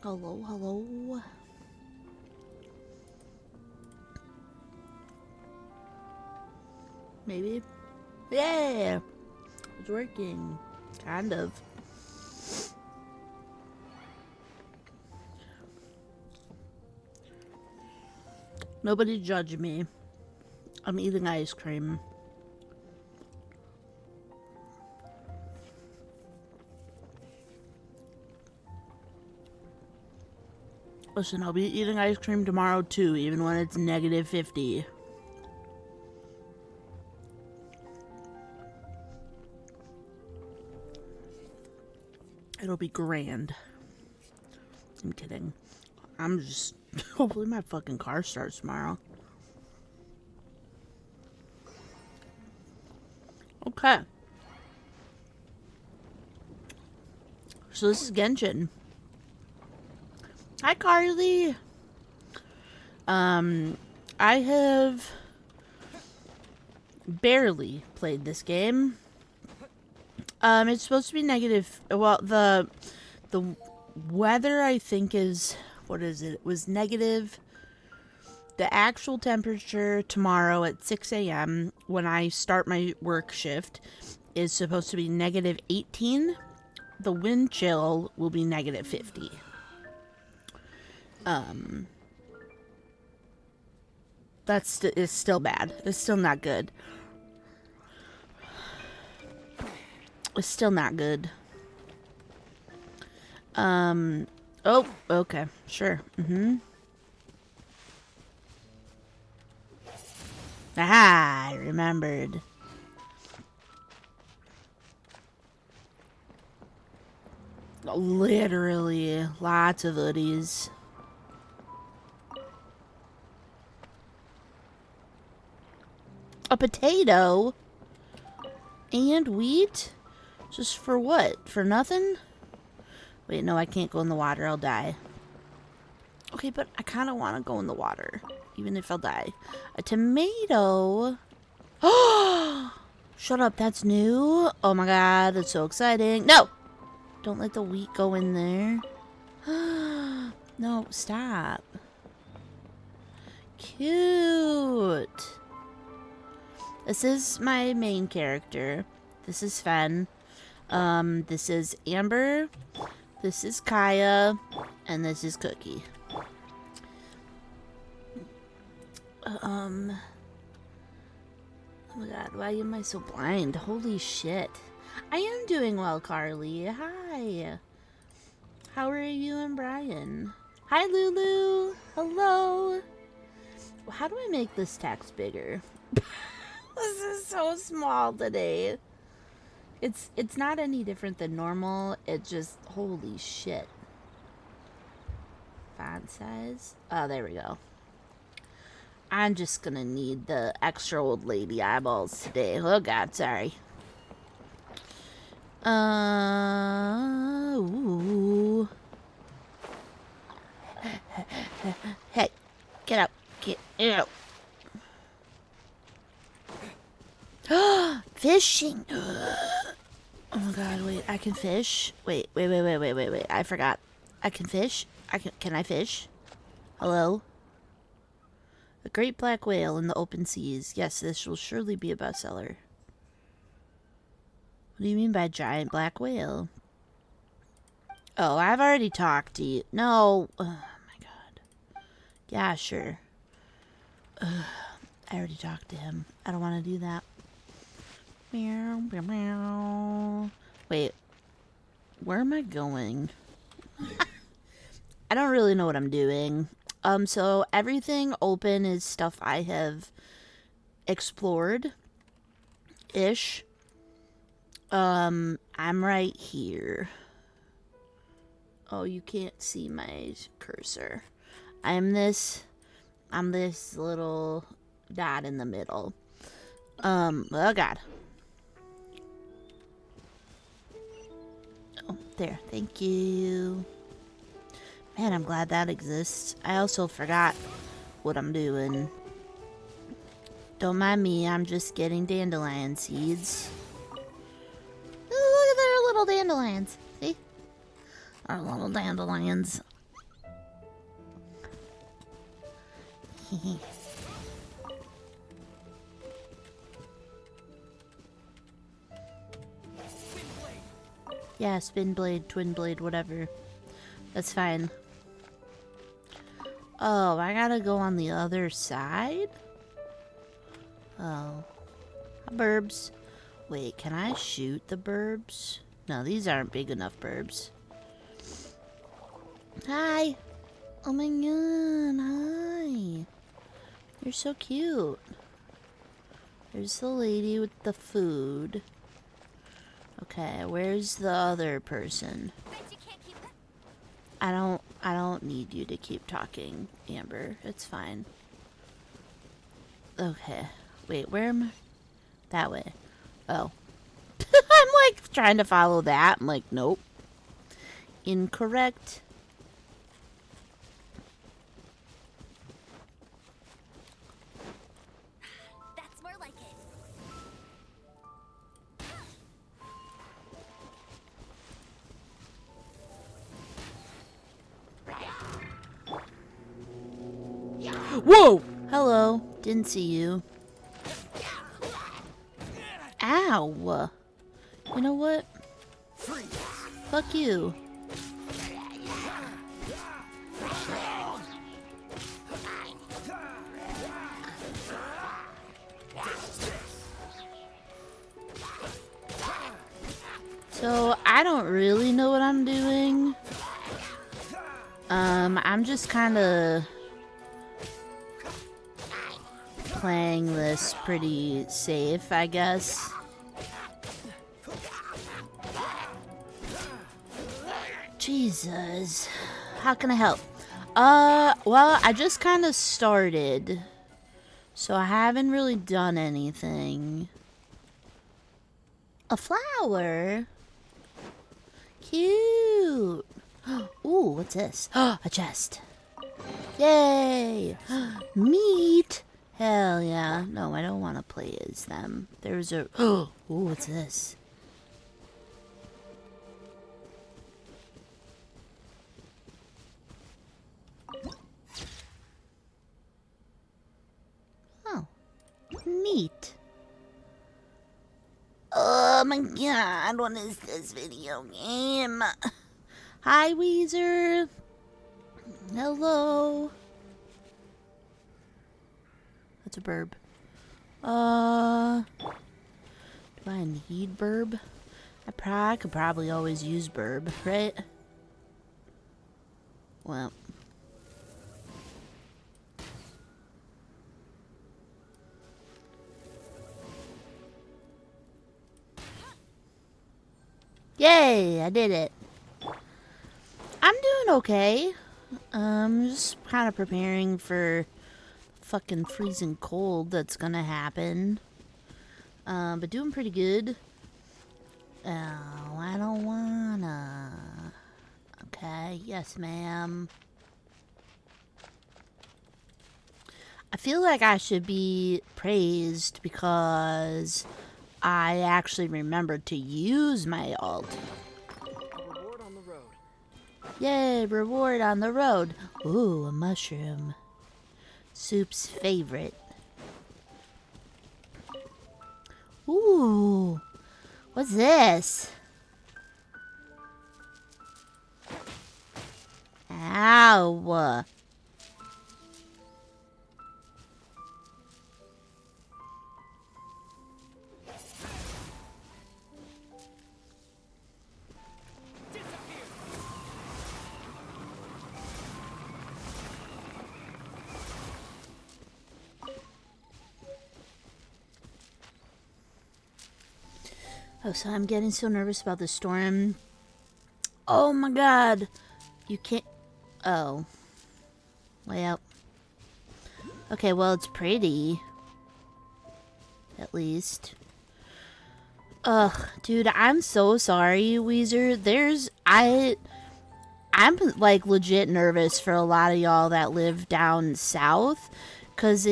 Hello, hello. Maybe. Yeah! It's working. Kind of. Nobody judge me. I'm eating ice cream. Listen, I'll be eating ice cream tomorrow too, even when it's negative 50. It'll be grand. I'm kidding. I'm just... Hopefully my fucking car starts tomorrow. Okay. So this is Genshin. Hi, Carly. I have barely played this game. It's supposed to be negative. Well, the weather, I think, is... What is it? It was negative. The actual temperature tomorrow at 6 a.m. when I start my work shift is supposed to be negative 18. The wind chill will be negative 50. It's still bad. It's still not good. It's still not good. Oh, okay. Sure. Aha, I remembered. Literally, lots of hoodies. A potato? And wheat? Just for what? For nothing? Wait, no, I can't go in the water. I'll die. Okay, but I kind of want to go in the water, even if I'll die. A tomato? Oh! Shut up, that's new? Oh my god, that's so exciting. No! Don't let the wheat go in there. No, stop. Cute. This is my main character. This is Fen. This is Amber. This is Kaya. And this is Cookie. Oh my god, why am I so blind? Holy shit. I am doing well, Carly. Hi. How are you and Brian? Hi, Lulu. Hello. How do I make this text bigger? This is so small today. It's not any different than normal. It just, holy shit. Font size. Oh, there we go. I'm just gonna need the extra old lady eyeballs today. Oh god, sorry. Ooh. Hey, get out. Get out. Fishing. Oh my god, wait, I can fish? Wait. I forgot. I can fish? Can I fish? Hello? A great black whale in the open seas. Yes, this will surely be a bestseller. What do you mean by giant black whale? Oh, I've already talked to you. No. Oh my god. Yeah, sure. I already talked to him. I don't want to do that. Meow, meow, meow. Wait. Where am I going? I don't really know what I'm doing. So everything open is stuff I have explored-ish. I'm right here. Oh, you can't see my cursor. I'm this little dot in the middle. Oh god. Oh, there. Thank you. Man, I'm glad that exists. I also forgot what I'm doing. Don't mind me, I'm just getting dandelion seeds. Look at their little dandelions. See? Our little dandelions. Yeah, spin blade, twin blade, whatever. That's fine. Oh, I gotta go on the other side? Oh. Hi, burbs. Wait, can I shoot the burbs? No, these aren't big enough burbs. Hi! Oh my god, hi! You're so cute. There's the lady with the food. Okay, where's the other person? I don't need you to keep talking, Amber. It's fine. Okay. Wait, where am I? That way. Oh. I'm like trying to follow that. I'm like, nope. Incorrect. That's more like it. Whoa! Hello. Didn't see you. Ow! You know what? Fuck you. So, I don't really know what I'm doing. I'm just kind of playing this pretty safe, I guess. Jesus. How can I help? Well, I just kind of started. So I haven't really done anything. A flower? Cute. Ooh, what's this? A chest. Yay! Meat! Hell yeah. No, I don't want to play as them. There's a... Ooh, what's this? Oh. Neat. Oh my god, what is this video game? Hi, Weezer. Hello. That's a burb. Do I need burb? I could probably always use burb, right? Well. Yay, I did it. I'm doing okay. Just kind of preparing for fucking freezing cold that's gonna happen. But doing pretty good. Oh, I don't wanna. Okay, yes, ma'am. I feel like I should be praised because I actually remembered to use my alt. Reward on the road. Yay, reward on the road. Ooh, a mushroom. Soup's favorite. Ooh, what's this? Ow. Oh, so I'm getting so nervous about the storm. Oh my god. You can't... Oh. Well. Okay, well, it's pretty. At least. Ugh, dude, I'm so sorry, Weezer. I'm, like, legit nervous for a lot of y'all that live down south. Because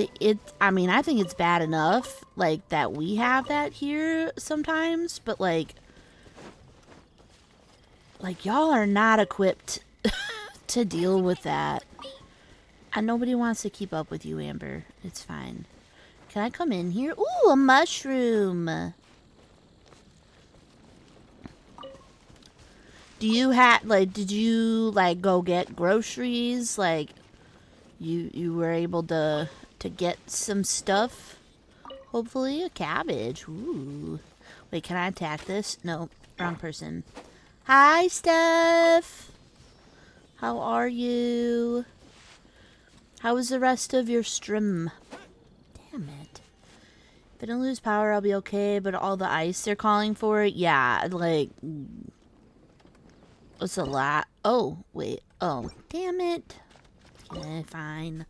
I mean, I think it's bad enough, like, that we have that here sometimes. But, like, y'all are not equipped to deal with that. Nobody wants to keep up with you, Amber. It's fine. Can I come in here? Ooh, a mushroom. Do you have, like, did you, like, go get groceries? Like, you were able to get some stuff? Hopefully a cabbage. Ooh. Wait, can I attack this? No, wrong person. Hi, Steph. How are you? How was the rest of your stream? Damn it. If I don't lose power, I'll be okay, but all the ice they're calling for, yeah, like... It's a lot. Oh, wait. Oh, damn it. Okay, fine.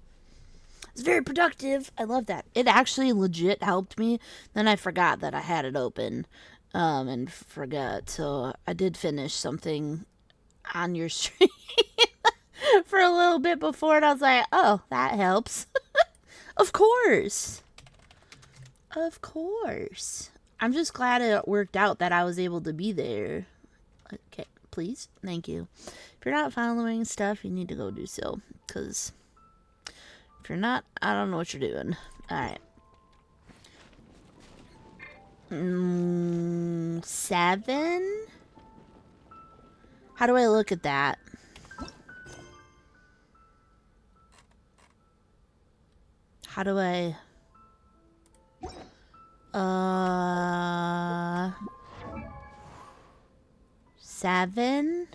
It's very productive. I love that. It actually legit helped me. Then I forgot that I had it open. And forgot. So I did finish something on your stream for a little bit before, and I was like, oh, that helps. Of course. Of course. I'm just glad it worked out that I was able to be there. Okay, please. Thank you. If you're not following stuff, you need to go do so. Because if you're not, I don't know what you're doing. Alright. 7? How do I look at that? How do I... 7?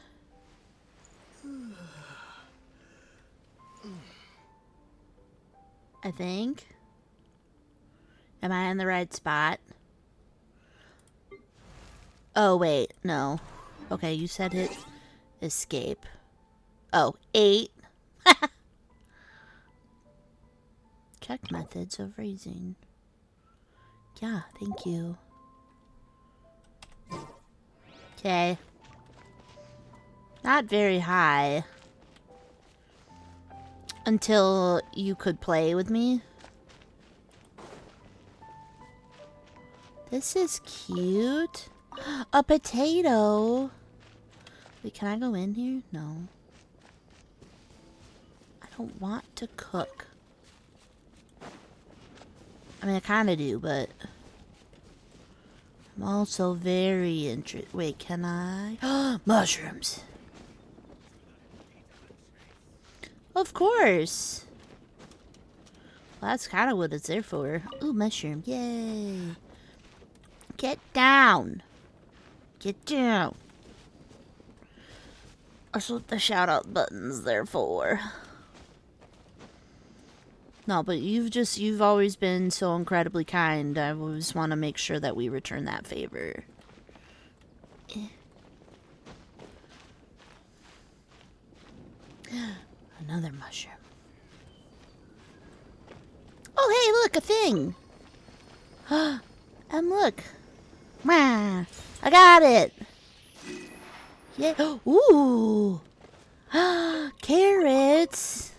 I think. Am I in the right spot? Oh, wait. No. Okay, you said hit escape. Oh, 8. Check methods of raising. Yeah, thank you. Okay. Not very high. Until you could play with me. This is cute. A potato. Wait, can I go in here? No. I don't want to cook. I mean, I kind of do, but... I'm also very interested. Wait, can I? Mushrooms. Of course. Well, that's kind of what it's there for. Ooh, mushroom. Yay. Get down. Get down. That's what the shout out button's there for. No, but you've always been so incredibly kind. I always want to make sure that we return that favor. Another mushroom. Oh, hey, look, a thing. Look. Wah, I got it. Yeah. Ooh. Carrots.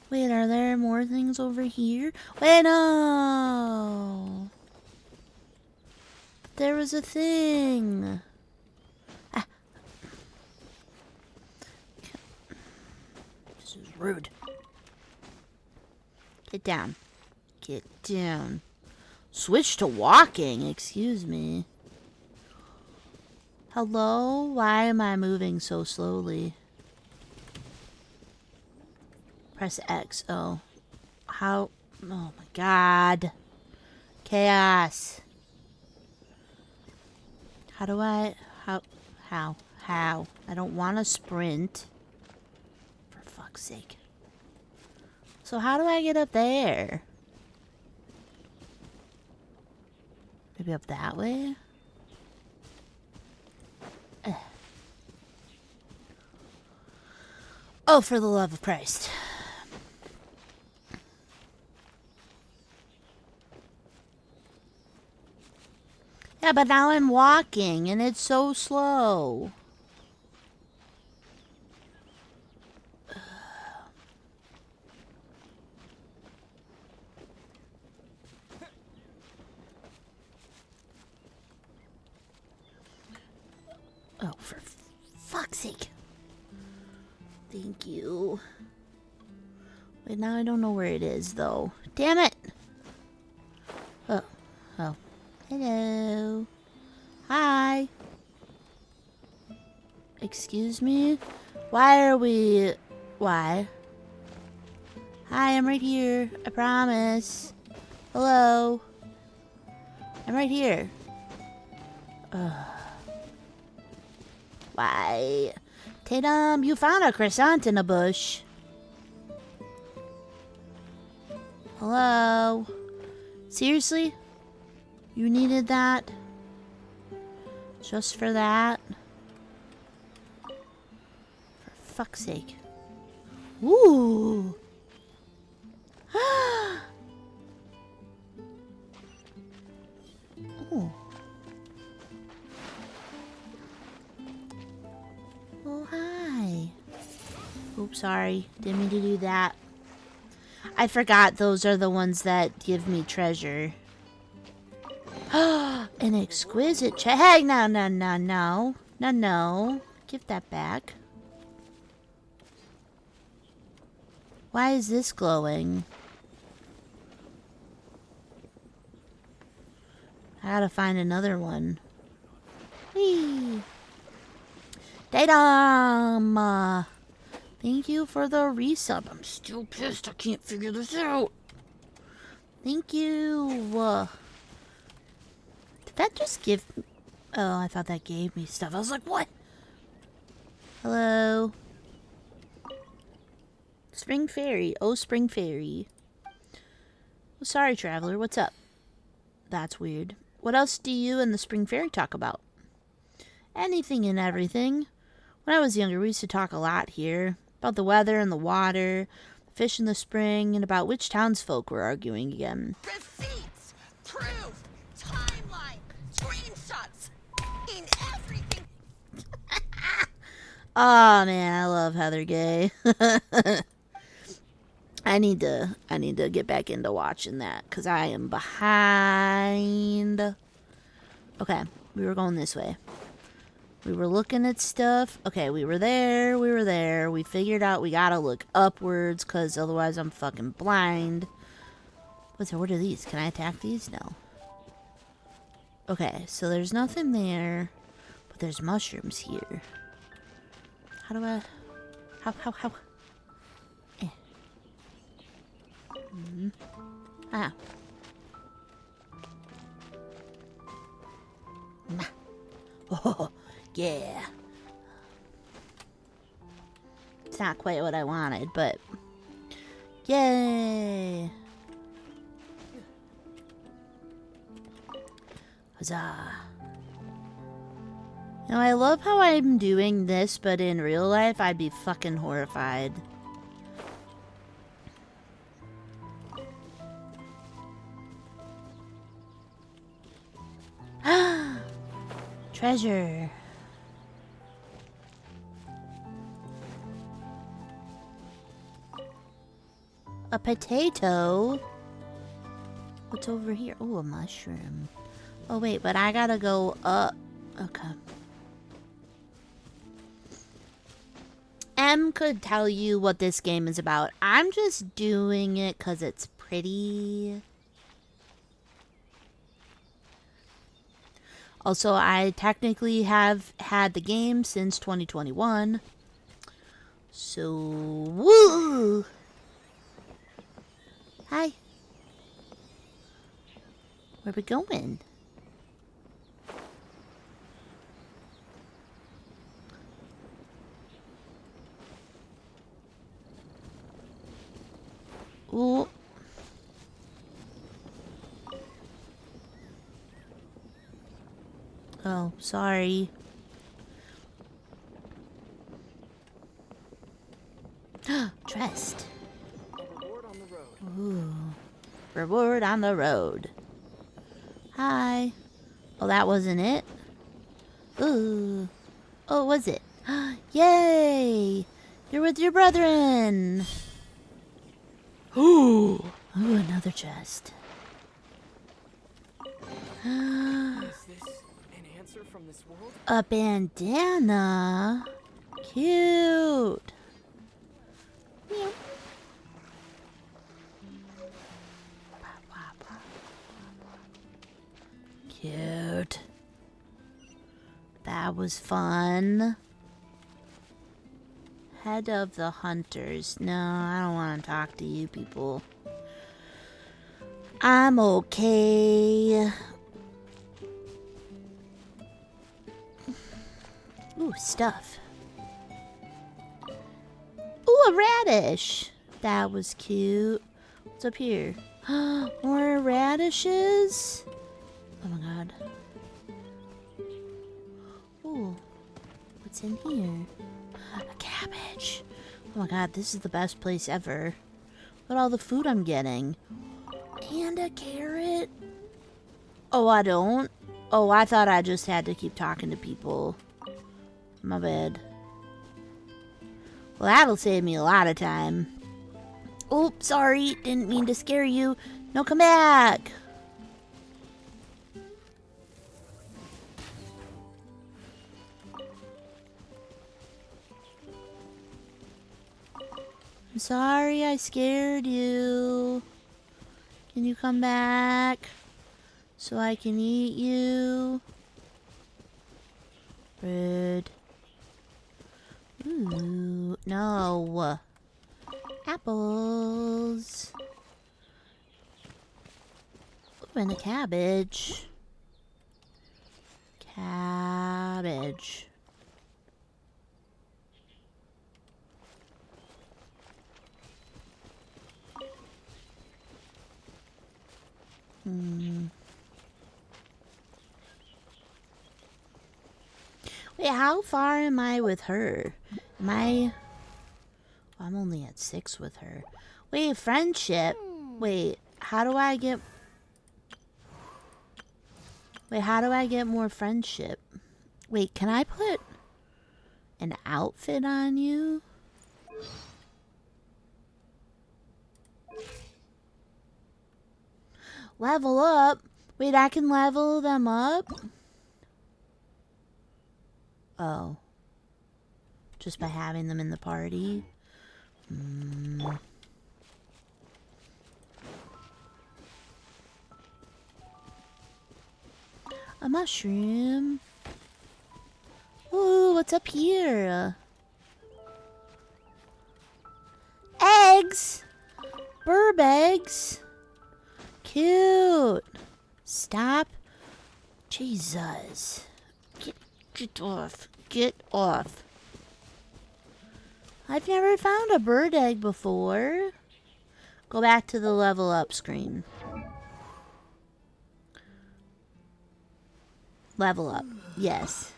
Wait, are there more things over here? Wait, no. There was a thing. Ah. This is rude. Get down. Get down. Switch to walking, excuse me. Hello? Why am I moving so slowly? Press X. Oh. How? Oh my god. Chaos. How do I... How? I don't want to sprint. For fuck's sake. So how do I get up there? Maybe up that way? Oh, for the love of Christ. Yeah, but now I'm walking and it's so slow. Oh, for fuck's sake. Thank you. Wait, now I don't know where it is, though. Damn it! Oh. Oh. Hello. Hi. Excuse me? Why are we... Why? Hi, I'm right here. I promise. Hello. I'm right here. Why? Tatum, you found a croissant in a bush. Hello? Seriously? You needed that? Just for that? For fuck's sake. Ooh! Ooh. Oh, hi. Oops, sorry. Didn't mean to do that. I forgot those are the ones that give me treasure. An exquisite Hey, no, no, no, no. No, no. Give that back. Why is this glowing? I gotta find another one. Whee! Datum! Thank you for the resub. I'm still pissed I can't figure this out. Thank you. Did that just give... Oh, I thought that gave me stuff. I was like, what? Hello? Spring Fairy. Oh, Spring Fairy. Oh, sorry, traveler. What's up? That's weird. What else do you and the Spring Fairy talk about? Anything and everything. When I was younger, we used to talk a lot here. About the weather and the water, fish in the spring, and about which townsfolk were arguing again. Receipts, proof, timeline, screenshots, in everything. Oh man, I love Heather Gay. I need to get back into watching that because I am behind. Okay, we were going this way. We were looking at stuff. Okay, we were there. We figured out we gotta look upwards because otherwise I'm fucking blind. What are these? Can I attack these? No. Okay, so there's nothing there, but there's mushrooms here. How do I... How? Eh. Ah. Nah. Oh, yeah. It's not quite what I wanted, but... Yay! Huzzah. You know, I love how I'm doing this, but in real life, I'd be fucking horrified. Treasure. A potato? What's over here? Oh, a mushroom. Oh, wait, but I gotta go up. Okay. M could tell you what this game is about. I'm just doing it because it's pretty. Also, I technically have had the game since 2021. So, woo! Hi. Where we going? Ooh. Oh, sorry. Dressed. Reward on the road. Ooh. Reward on the road. Hi. Oh, that wasn't it? Ooh. Oh, was it? Yay! You're with your brethren! Ooh. Ooh, another chest. Is this an answer from this world? A bandana? Cute. Cute. That was fun. Head of the hunters. No, I don't want to talk to you people. I'm okay. Ooh, stuff. Ooh, a radish. That was cute. What's up here? More radishes? Oh my god. Ooh. What's in here? A cabbage. Oh my god, this is the best place ever. Look at all the food I'm getting. And a carrot. Oh, I don't? Oh, I thought I just had to keep talking to people. My bad. Well, that'll save me a lot of time. Oh, sorry. Didn't mean to scare you. No, come back. I'm sorry I scared you. Can you come back so I can eat you? Rude. Ooh, no. Apples. Ooh, and a cabbage. Cabbage. Wait, how far am I with her? Am I... Well, I'm only at 6 with her. Wait, friendship. Wait, how do I get... Wait, how do I get more friendship? Wait, can I put an outfit on you? Level up? Wait, I can level them up? Oh. Just by having them in the party? A mushroom. Ooh, what's up here? Eggs! Burb eggs! Cute! Stop. Jesus. Get off. Get off. I've never found a bird egg before. Go back to the level up screen. Level up. Yes.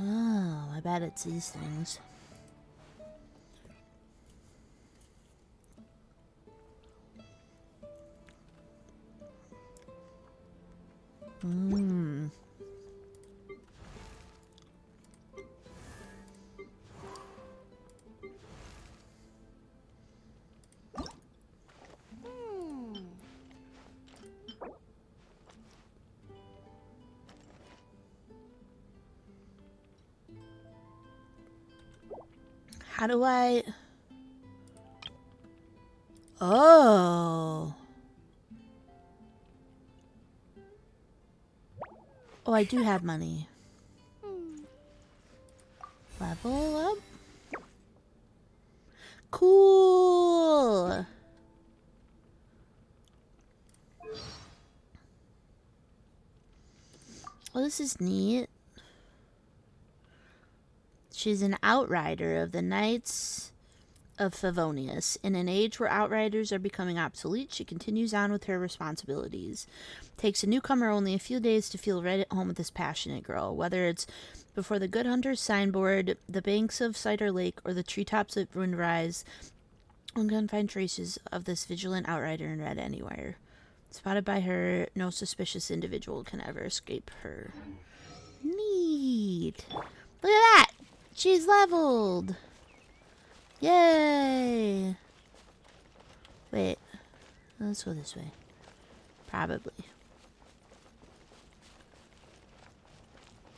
Oh, I bet it's these things. How do I... Oh. Oh, I do have money. Level up. Cool. Well, this is neat. She's an outrider of the Knights of Favonius. In an age where outriders are becoming obsolete, she continues on with her responsibilities. Takes a newcomer only a few days to feel right at home with this passionate girl. Whether it's before the Good Hunter's signboard, the banks of Cider Lake, or the treetops of Windrise, one can find traces of this vigilant outrider in red anywhere. Spotted by her, no suspicious individual can ever escape her. Neat. Look at that! She's leveled! Yay! Wait. Let's go this way. Probably.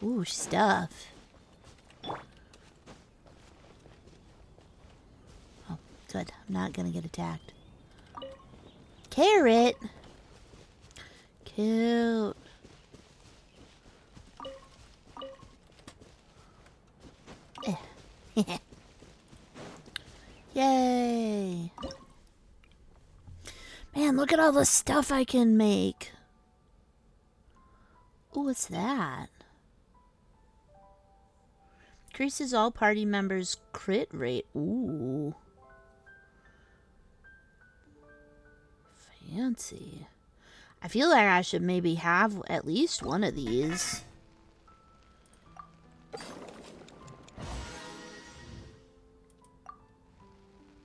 Ooh, stuff. Oh, good. I'm not gonna get attacked. Carrot! Cute. Yay! Man, look at all the stuff I can make. Ooh, what's that? Increases all party members' crit rate. Ooh. Fancy. I feel like I should maybe have at least one of these.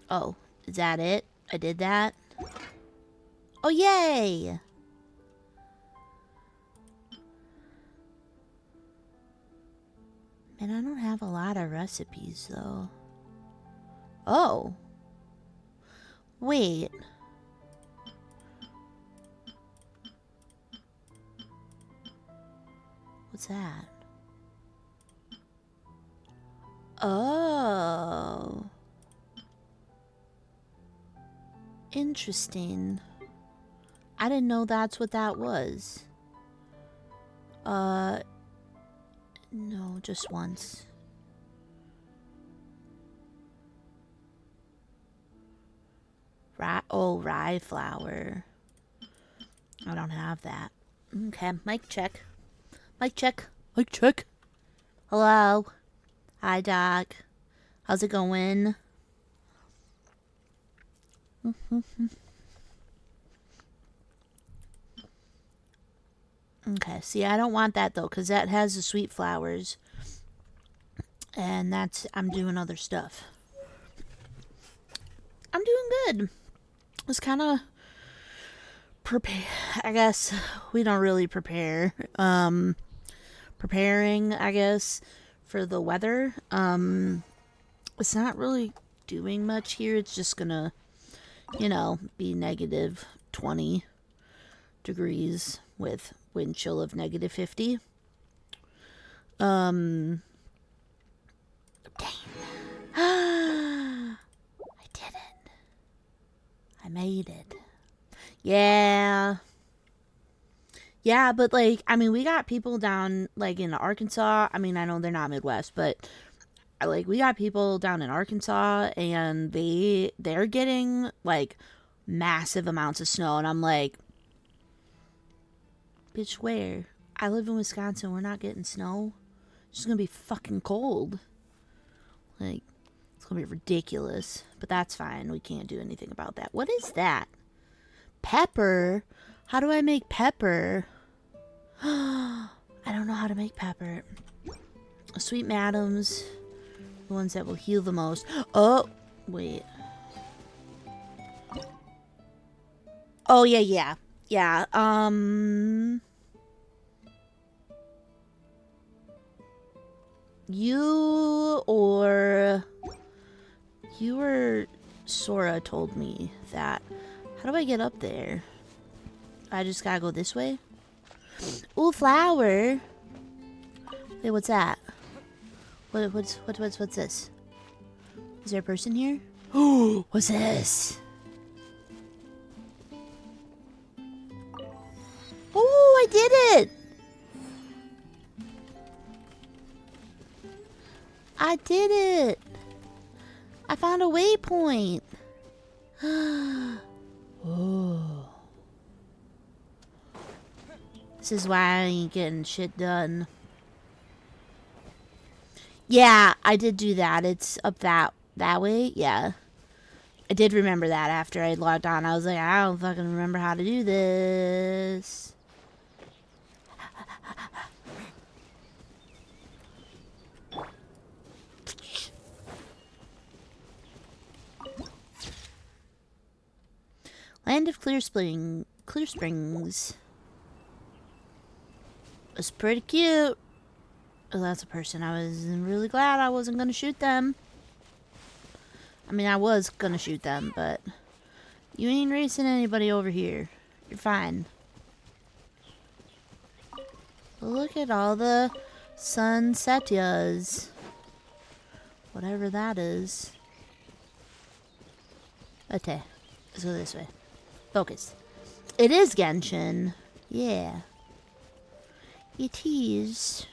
Oh, is that it? I did that? Oh, yay! Man, I don't have a lot of recipes, though. Oh. Wait. What's that? Oh. Interesting. I didn't know that's what that was. No, just once. Rye flour. I don't have that. Okay, mic check. Mic check. Mic check. Hello. Hi, Doc. How's it going? Okay, see, I don't want that, though, because that has the sweet flowers. And I'm doing other stuff. I'm doing good. It's kind of prepare. I guess we don't really prepare. Preparing, I guess, for the weather. It's not really doing much here. It's just gonna, be negative 20 degrees with wind chill of negative 50. Dang. I did it. I made it. Yeah. Yeah, but we got people down in Arkansas. I mean, I know they're not Midwest, but we got people down in Arkansas and they're getting massive amounts of snow, and I'm like, bitch, where? I live in Wisconsin. We're not getting snow. It's just gonna be fucking cold. It's gonna be ridiculous. But that's fine. We can't do anything about that. What is that? Pepper? How do I make pepper? I don't know how to make pepper. Sweet madams. The ones that will heal the most. Oh, wait. Oh, yeah. Yeah, You or Sora told me that. How do I get up there? I just gotta go this way? Ooh, flower. Wait, what's that? What's this? Is there a person here? Oh, what's this? Oh, I did it! I did it! I found a waypoint! Oh. This is why I ain't getting shit done. Yeah, I did do that. It's up that way. Yeah. I did remember that after I logged on. I was like, I don't fucking remember how to do this. Land of Clear Springs. It's pretty cute. Oh, that's a person. I was really glad I wasn't gonna shoot them. I mean, I was gonna shoot them, but You ain't racing anybody over here. You're fine. Look at all the sunsetyas. Whatever that is. Okay. Let's go this way. Focus. It is Genshin. Yeah. It is.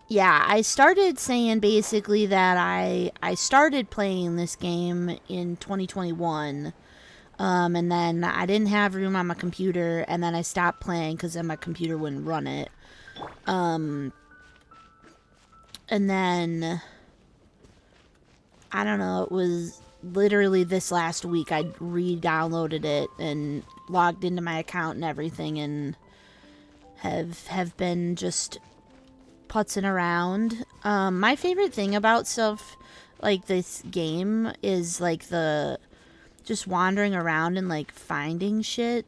Yeah, I started saying basically that I started playing this game in 2021. And then I didn't have room on my computer, and then I stopped playing because then my computer wouldn't run it. And then I don't know, it was literally this last week I re-downloaded it and logged into my account and everything, and have been just putzing around. My favorite thing about stuff like this game is like the just wandering around and like finding shit.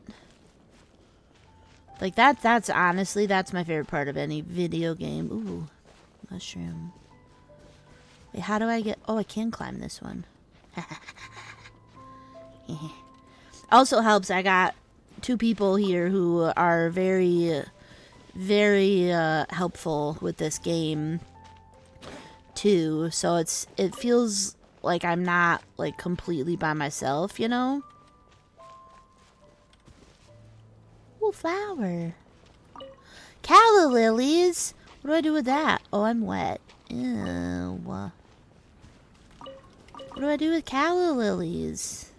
Like that's honestly, that's my favorite part of any video game. Ooh, mushroom. Wait, how do I get... Oh, I can climb this one. Also helps, I got 2 people here who are very, very helpful with this game too. So it feels like I'm not like completely by myself, you know? Ooh, flower. Calla lilies. What do I do with that? Oh, I'm wet. Ew. What do I do with calla lilies?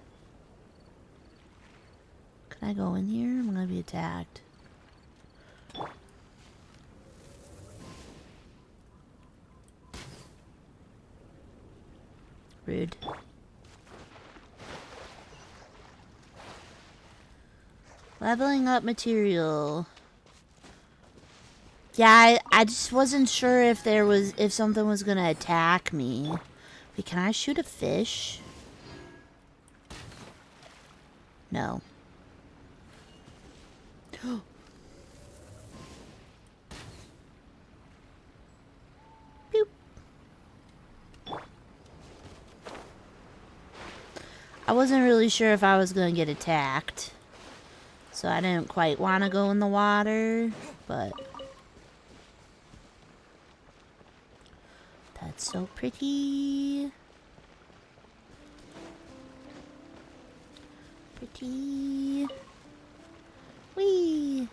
Can I go in here? I'm gonna be attacked. Rude. Leveling up material. Yeah, I just wasn't sure if something was gonna attack me. Wait, can I shoot a fish? No. Boop. I wasn't really sure if I was gonna get attacked, so I didn't quite want to go in the water, but that's so pretty. Pretty. Whee!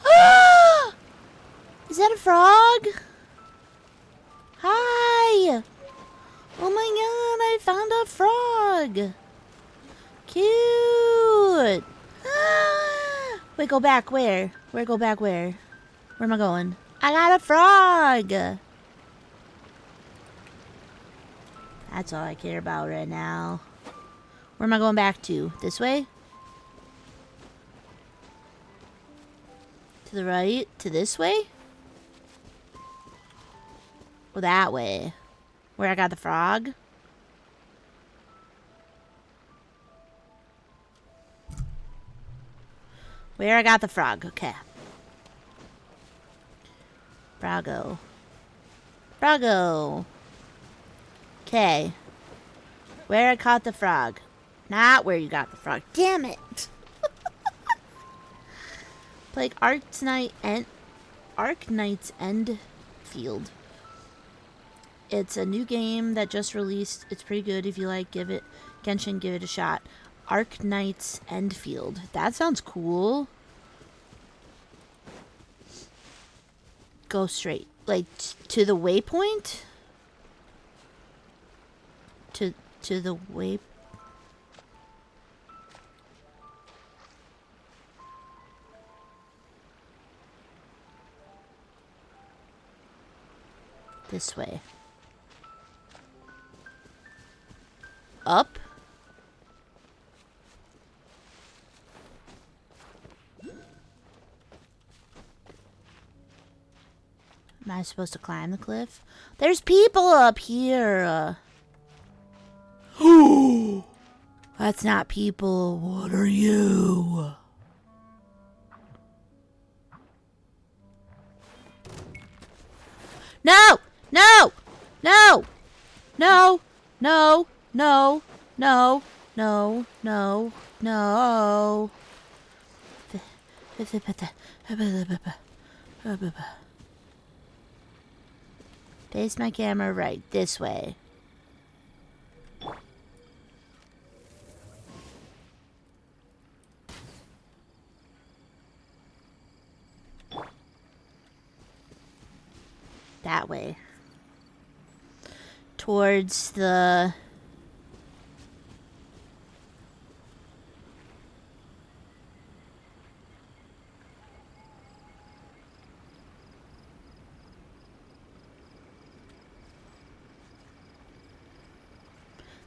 Ah! Is that a frog? Hi! Oh my god, I found a frog! Cute! Ah! Wait, go back, where? Go back, where? Where am I going? I got a frog! That's all I care about right now. Where am I going back to? This way? To the right? To this way? Or that way? Where I got the frog? Where I got the frog. Okay. Brago. Brago. Okay. Where I caught the frog. Not where you got the frog. Damn it. Like Arknight's End Field. It's a new game that just released. It's pretty good. If you like Genshin, give it a shot. Arknight's End Field. That sounds cool. Go straight. Like to the waypoint? To the way. This way. Up? Am I supposed to climb the cliff? There's people up here. That's not people. What are you? No! No! No! No! No! No! No! No! No! No! Face my camera right this way. That way. Towards the...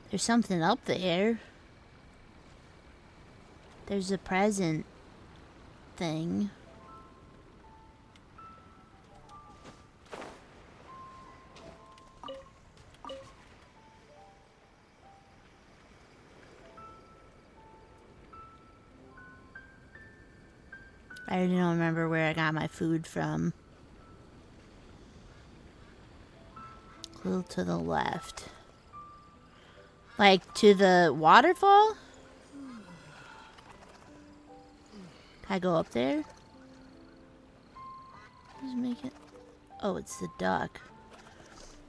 There's something up there. There's a present thing. I don't remember where I got my food from. A little to the left. Like to the waterfall? Can I go up there? Who's making... Oh, it's the duck.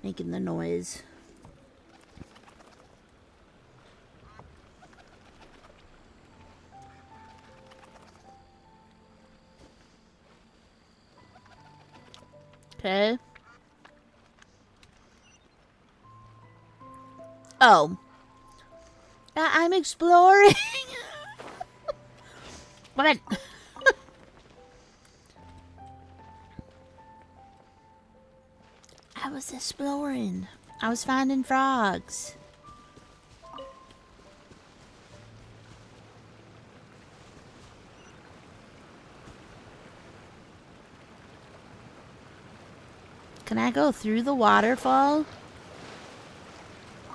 Making the noise. Okay. Oh. I'm exploring. What? I was exploring. I was finding frogs. Can I go through the waterfall?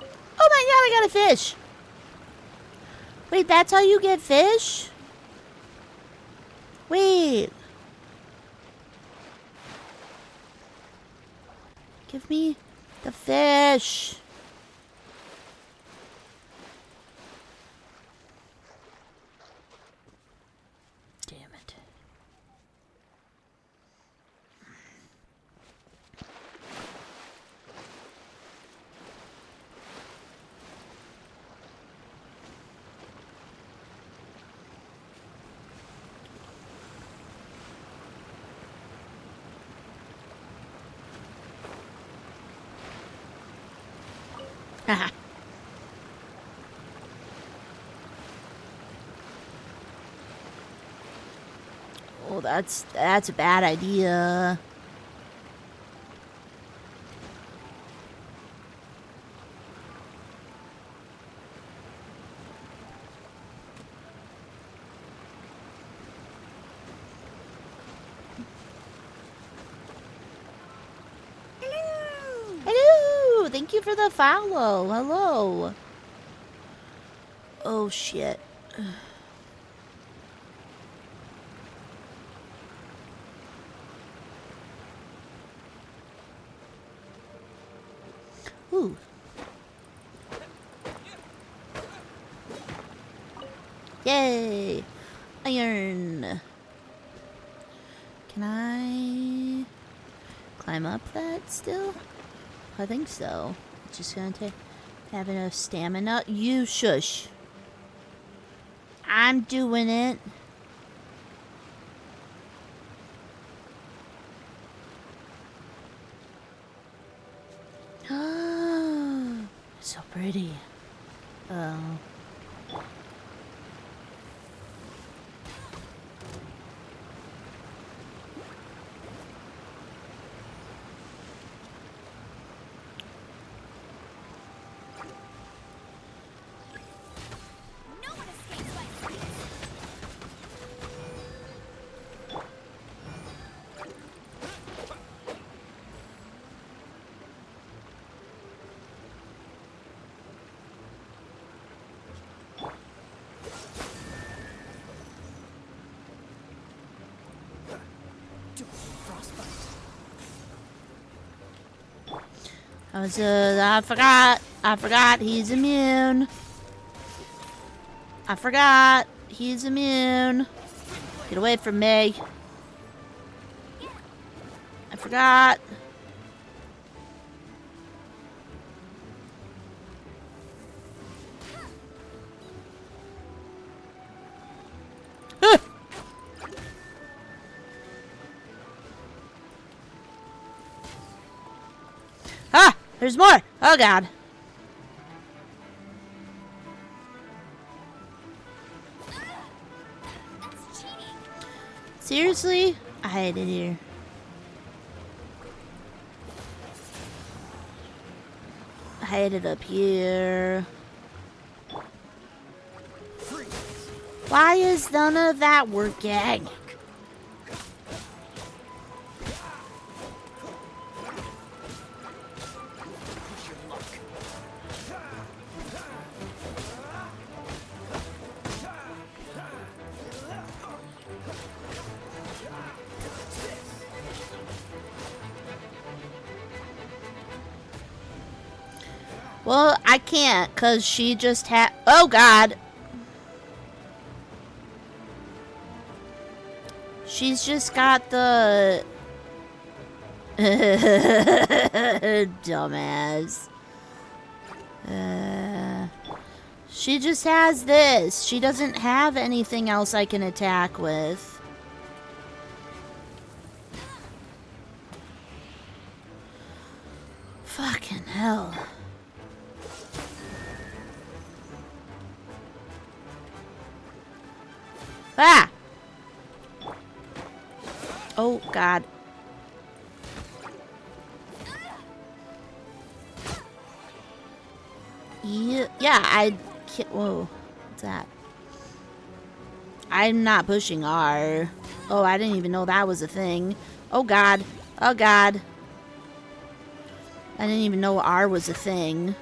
Oh my god, I got a fish! Wait, that's how you get fish? Wait. Give me the fish. Damn it. Haha. Oh, that's a bad idea. Hello! Thank you for the follow. Hello. Oh shit. Ooh. Yay! Iron. Can I climb up that still? I think so. Just gonna have enough stamina. You shush. I'm doing it. So pretty. Oh. No one escapes my sweet. I forgot. I forgot he's immune. I forgot he's immune. Get away from me. I forgot. Ah! There's more! Oh god. That's cheating. Seriously? I hate it here. I hate it up here. Why is none of that working? Well, I can't, because she just had... Oh, God. She's just got the... Dumbass. She just has this. She doesn't have anything else I can attack with. Fucking hell. Ah! Oh, God. Yeah, I can't. Whoa. What's that? I'm not pushing R. Oh, I didn't even know that was a thing. Oh, God. Oh, God. I didn't even know R was a thing.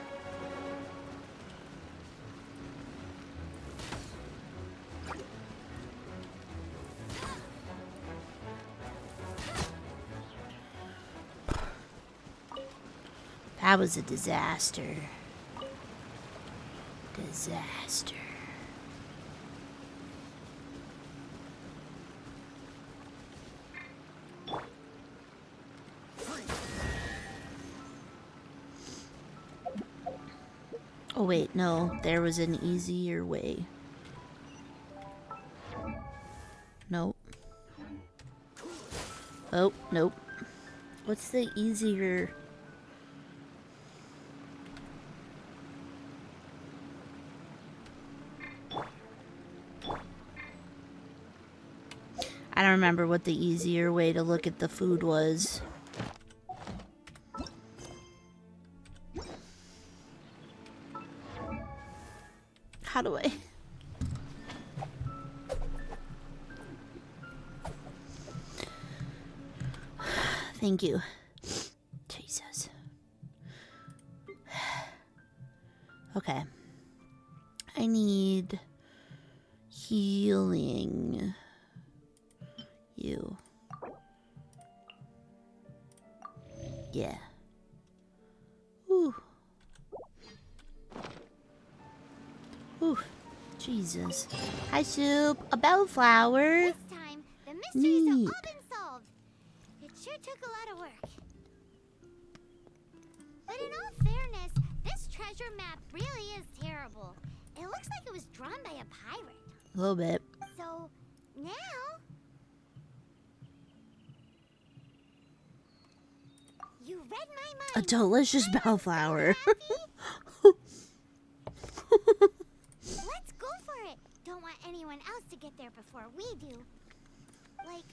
That was a disaster. Disaster. Oh wait, no, there was an easier way. Nope. Oh, nope. What's the easier... I don't remember what the easier way to look at the food was. How do I... Thank you. Jesus. Okay. I need healing. You. Yeah. Ooh. Ooh. Jesus. Hi, Soup. A bellflower. This time, the mysteries have Neat. all been solved. It sure took a lot of work. But in all fairness, this treasure map really is terrible. It looks like it was drawn by a pirate. A little bit. So, now... You read my mind. A delicious bellflower. Let's go for it. Don't want anyone else to get there before we do. Like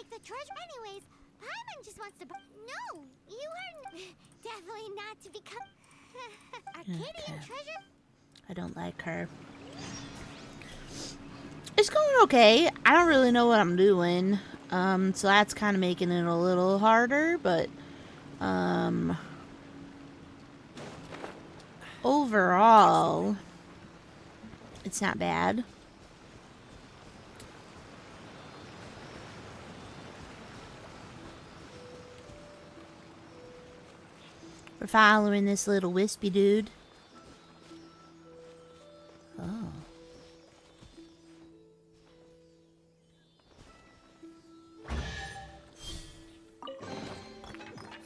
the treasure. Anyways, Paimon just wants to. No, you are definitely not to become Arcadian Okay. treasure. I don't like her. It's going okay. I don't really know what I'm doing. So that's kind of making it a little harder, but overall, it's not bad. We're following this little wispy dude. Oh.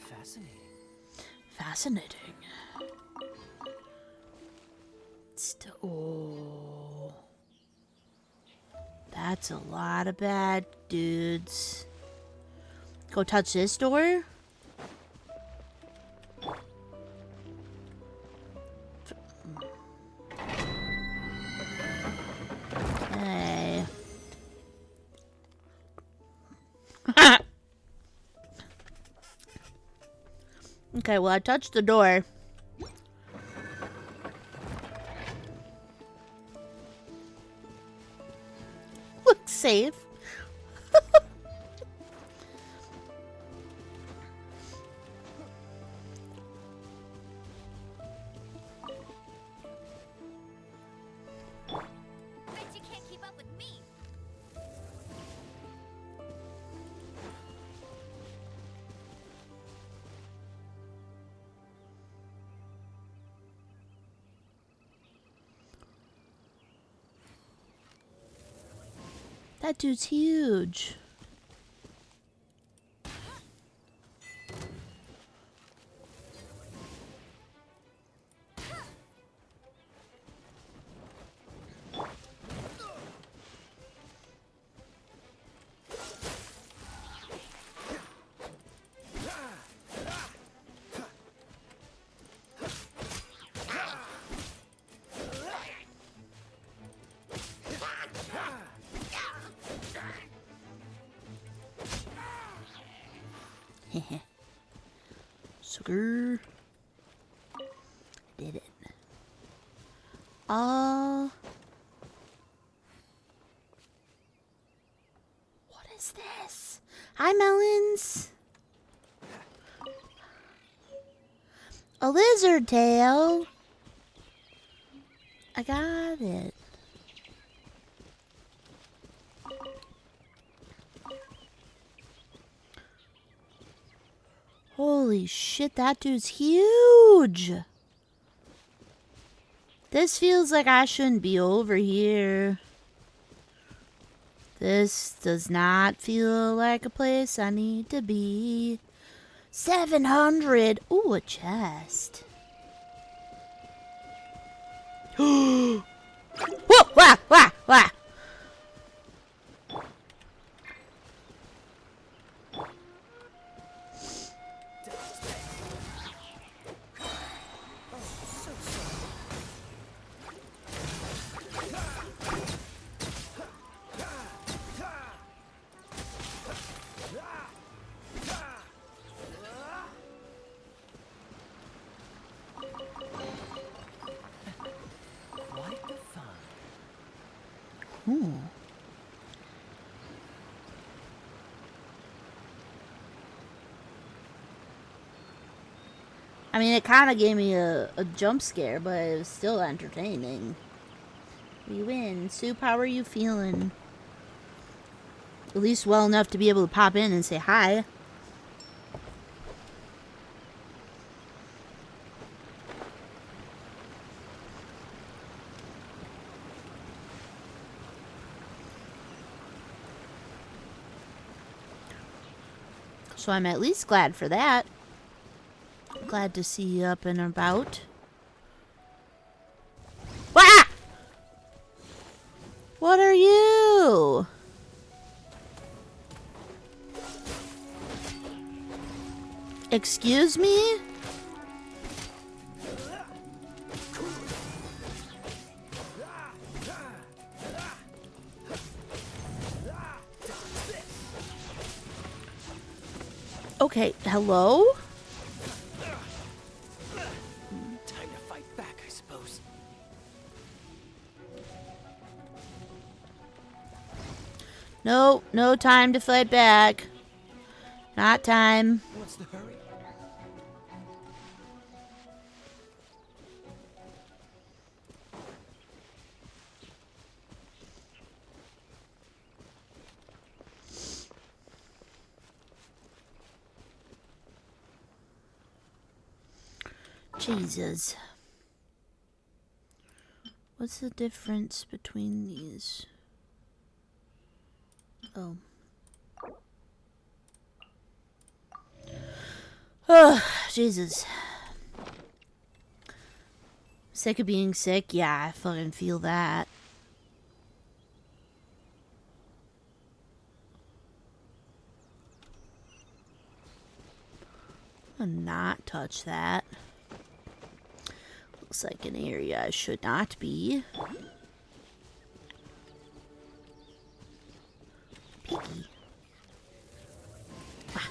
Fascinating. Fascinating. Oh. That's a lot of bad dudes. Go touch this door? Hey. Okay, well, I touched the door. Looks safe. Bet you can't keep up with me. That dude's huge. Sugar. Did it. What is this? Hi, melons. A lizard tail. I got it. Holy shit, that dude's huge. This feels like I shouldn't be over here. This does not feel like a place I need to be. 700. Ooh, a chest. Whoa! Wah! Wah! Wah! Quite the fun. I mean, it kind of gave me a jump scare, but it was still entertaining. We win. Soup, how are you feeling? At least well enough to be able to pop in and say hi. So I'm at least glad for that. Glad to see you up and about. Wah! What are you? Excuse me? Okay, hello? Time to fight back, I suppose. No, no time to fight back. Not time. What's the hurry? Jesus. What's the difference between these? Oh. Oh, Jesus. Sick of being sick? Yeah, I fucking feel that. I'll not touch that. Looks like an area I should not be. Piggy. Ah.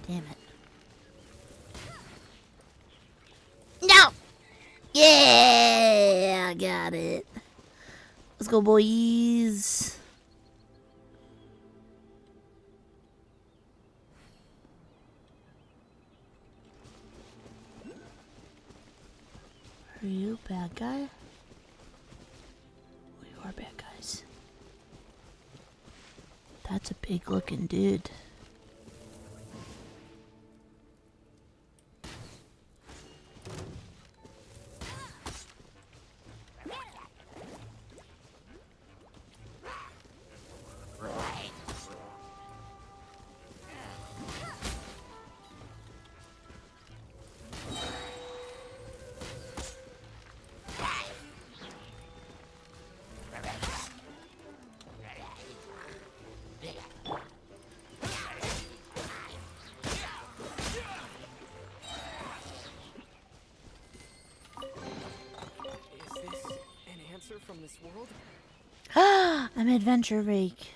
Damn it. No! Yeah! I got it. Let's go, boys. Are you a bad guy? We are bad guys. That's a big looking dude. From this world? I'm Adventure Rink.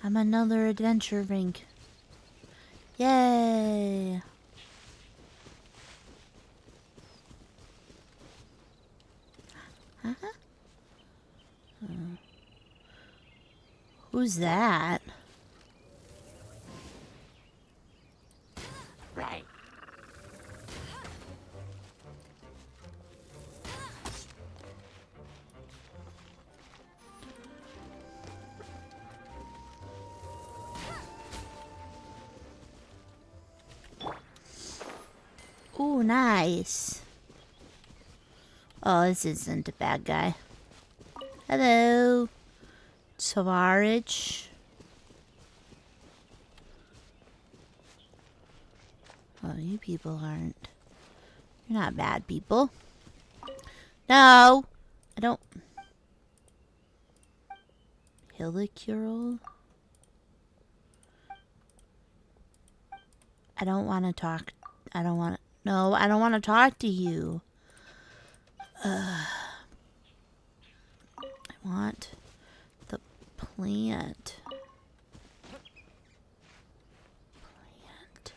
I'm another Adventure Rink. Yay! Uh-huh. Who's that? Right. Ooh, nice. Oh, this isn't a bad guy. Hello. Savarich. Oh, you people aren't. You're not bad people. No! I don't... Helicurl? I don't want to talk... I don't want to... No, I don't want to talk to you. I want the plant. Plant.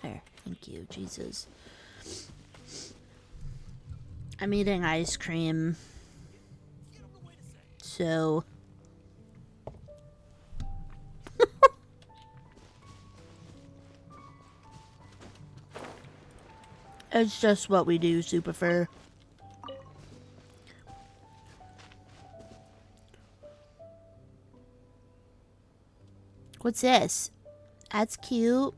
There. Thank you, Jesus. I'm eating ice cream. So... It's just what we do, Superfur. What's this? That's cute.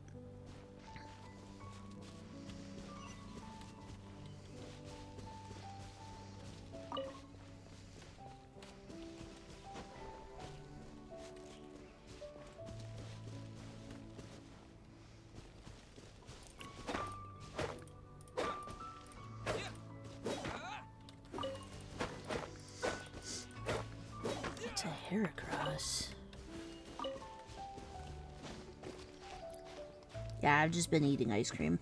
It's a Heracross. Yeah, I've just been eating ice cream.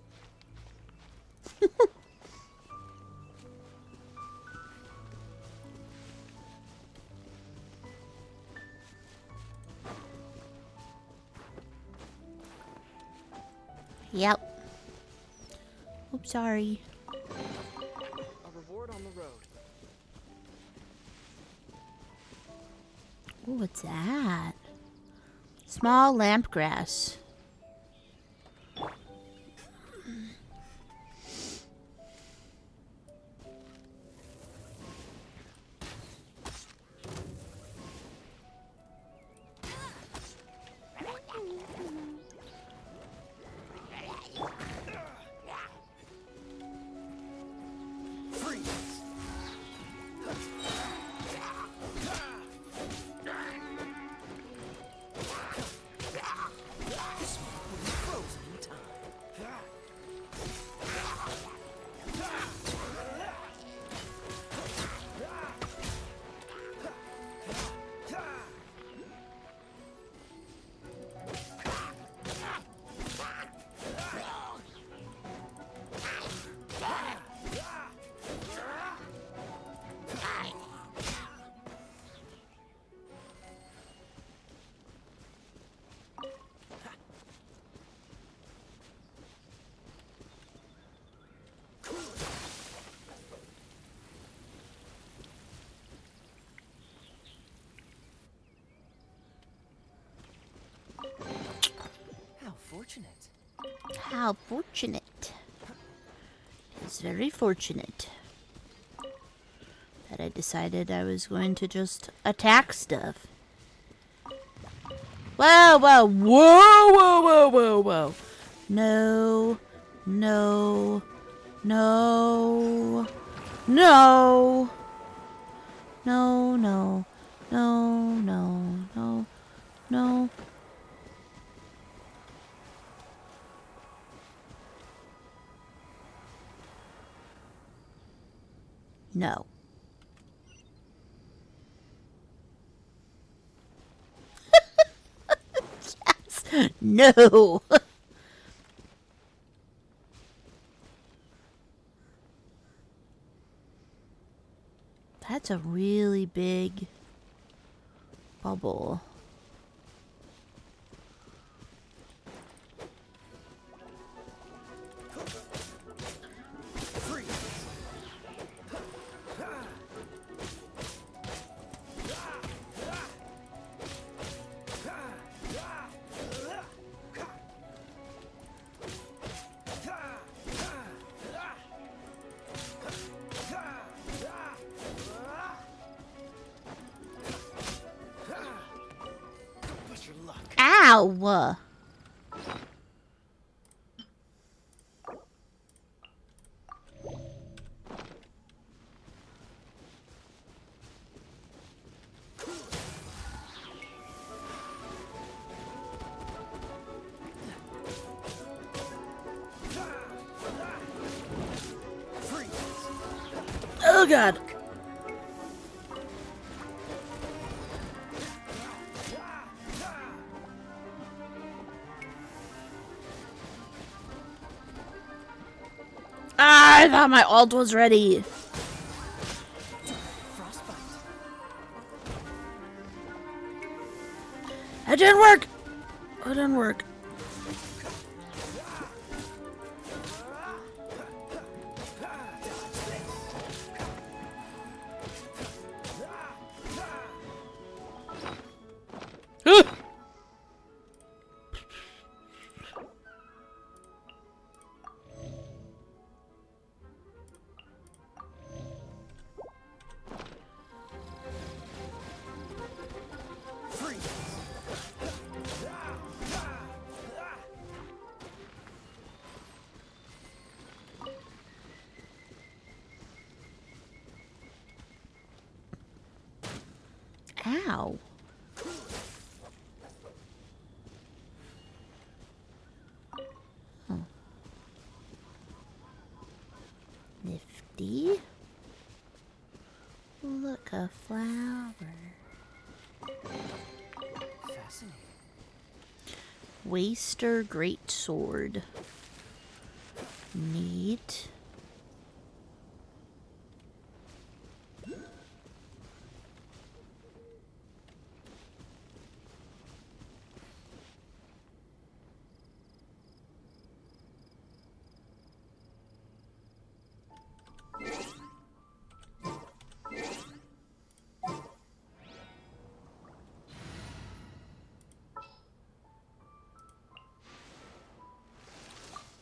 Yep. Oops, sorry. A reward on the road. Ooh, what's that? Small lampgrass. fortunate. How fortunate. It's very fortunate that I decided I was going to just attack stuff. Whoa, whoa, whoa, whoa, whoa, whoa, whoa. No, no, no, no, no, no, no, no, no, no. No. Yes. No. That's a really big bubble. Ow! Oh god! Ah, I thought my ult was ready. Frostbite. It didn't work! It didn't work. Ow. Oh. Nifty. Look, a flower. Fascinating. Waster Greatsword. Neat.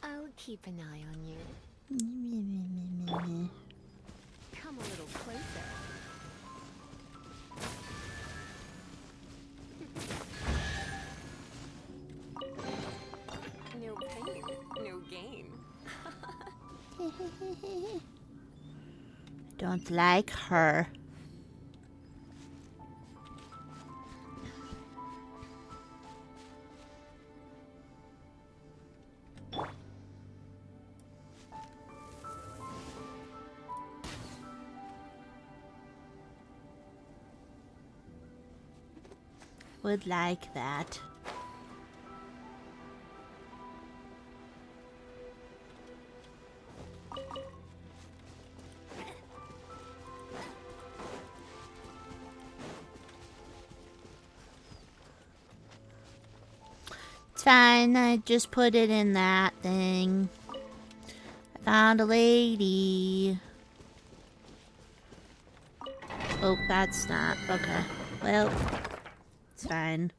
I'll keep an eye on you. Come a little closer. No pain, no gain. Don't like her. Would like that. It's fine, I just put it in that thing. I found a lady. Oh, that's not. Okay. Well, it's fine.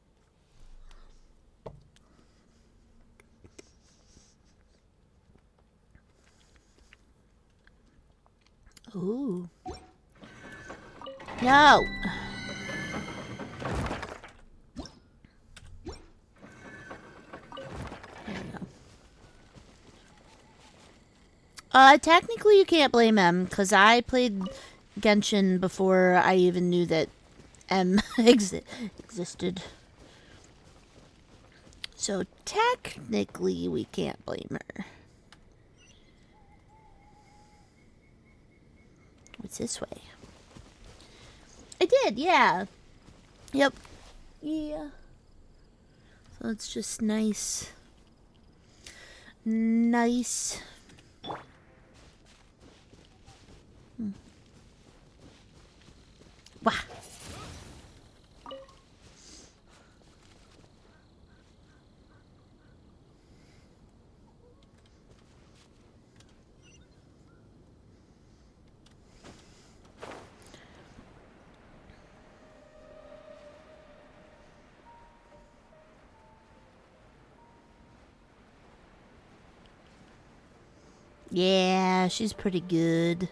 Ooh. No! There we go. Technically you can't blame M, because I played Genshin before I even knew that M existed. So technically we can't blame her. What's this way? I did, yeah. Yep. Yeah. So it's just nice. Nice. Wah. Yeah, she's pretty good.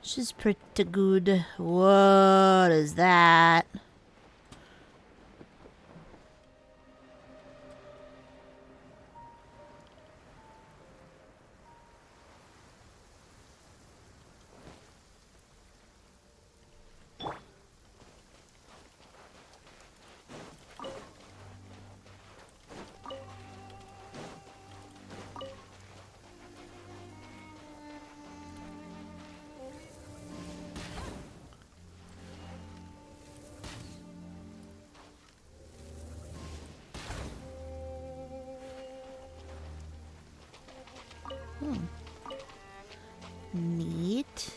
She's pretty good. What is that? Neat.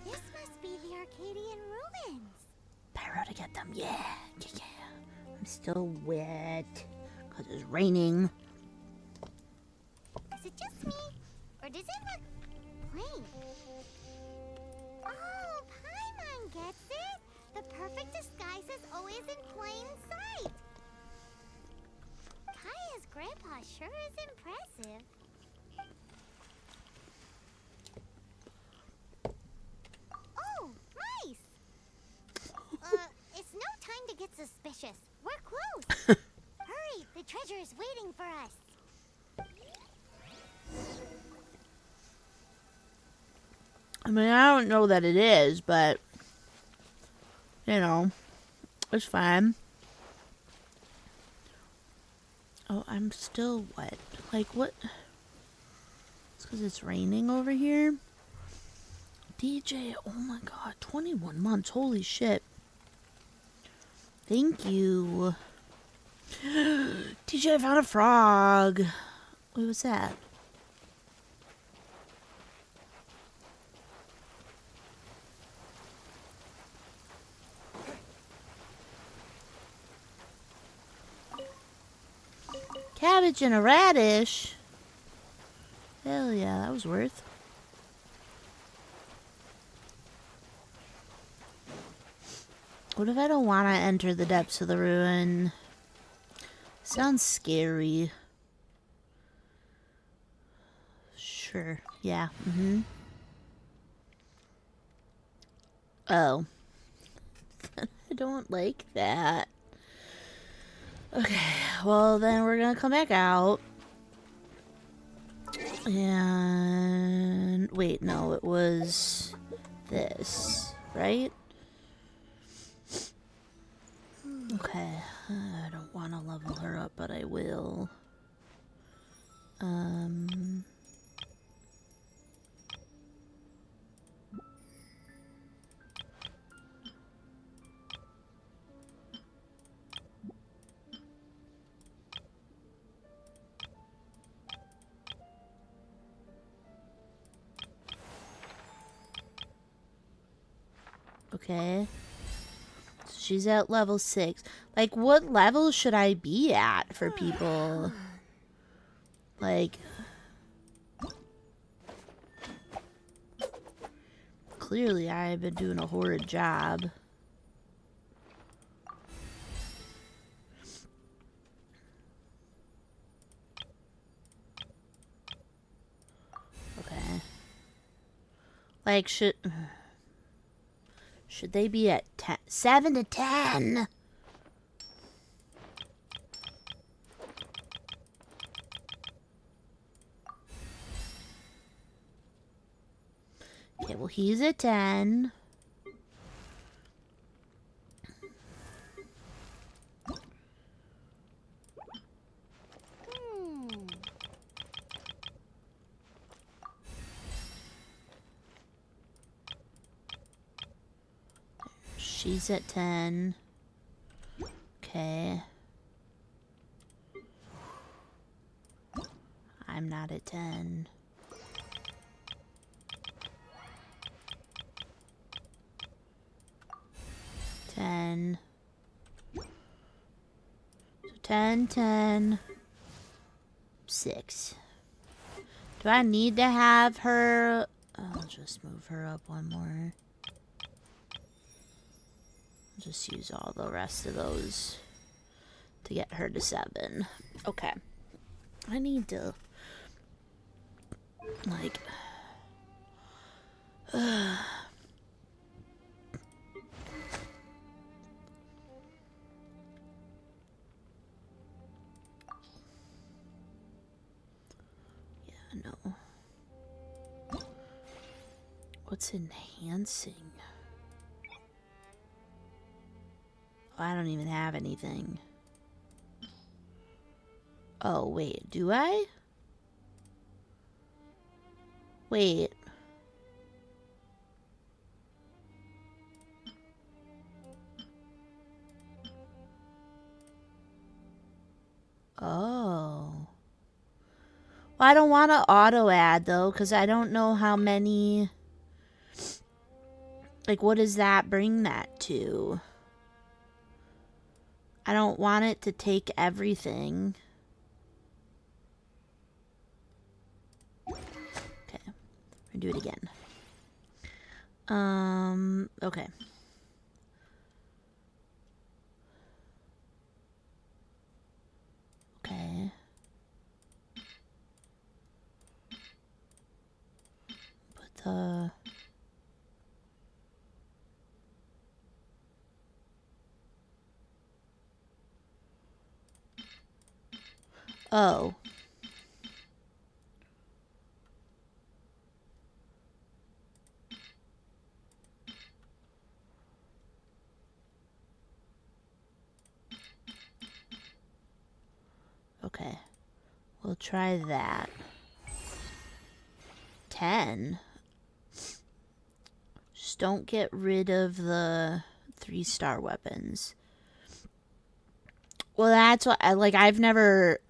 This must be the Arcadian ruins. Pyro to get them. Yeah. Yeah. I'm still wet because it's raining. Is it just me? Or does it look plain? Oh, Paimon gets it! The perfect disguise is always in plain sight! Kaya's grandpa sure is impressive. Oh, mice! It's no time to get suspicious. We're close. Hurry, the treasure is waiting for us. I mean, I don't know that it is, but you know, it's fine. Oh, I'm still wet. Like, what? It's because it's raining over here. DJ, oh my god, 21 months. Holy shit. Thank you. DJ, I found a frog. What was that? Cabbage and a radish. Hell yeah, that was worth. What if I don't want to enter the depths of the ruin? Sounds scary. Sure. Yeah. Mm-hmm. Oh. I don't like that. Okay. Well, then we're gonna come back out. And... wait, no. It was... this. Right? Okay. I don't want to level her up, but I will. Okay. So she's at level 6. Like, what level should I be at for people? Like... clearly, I've been doing a horrid job. Like, should they be at 10? 7 to 10. Okay, well, he's at 10. She's at 10. Okay. I'm not at 10. So 10, 10. 6. Do I need to have her? I'll just move her up one more. Just use all the rest of those to get her to 7. Okay. I need to, like, yeah, no. What's enhancing? Oh, I don't even have anything. Oh, wait, do I? Wait. Oh. Well, I don't want to auto add though, because I don't know how many. Like, what does that bring that to? I don't want it to take everything. Okay. We're gonna do it again. Okay. Okay. Put the... Oh. Okay. We'll try that. 10. Just don't get rid of the 3-star weapons. Well, that's what I've never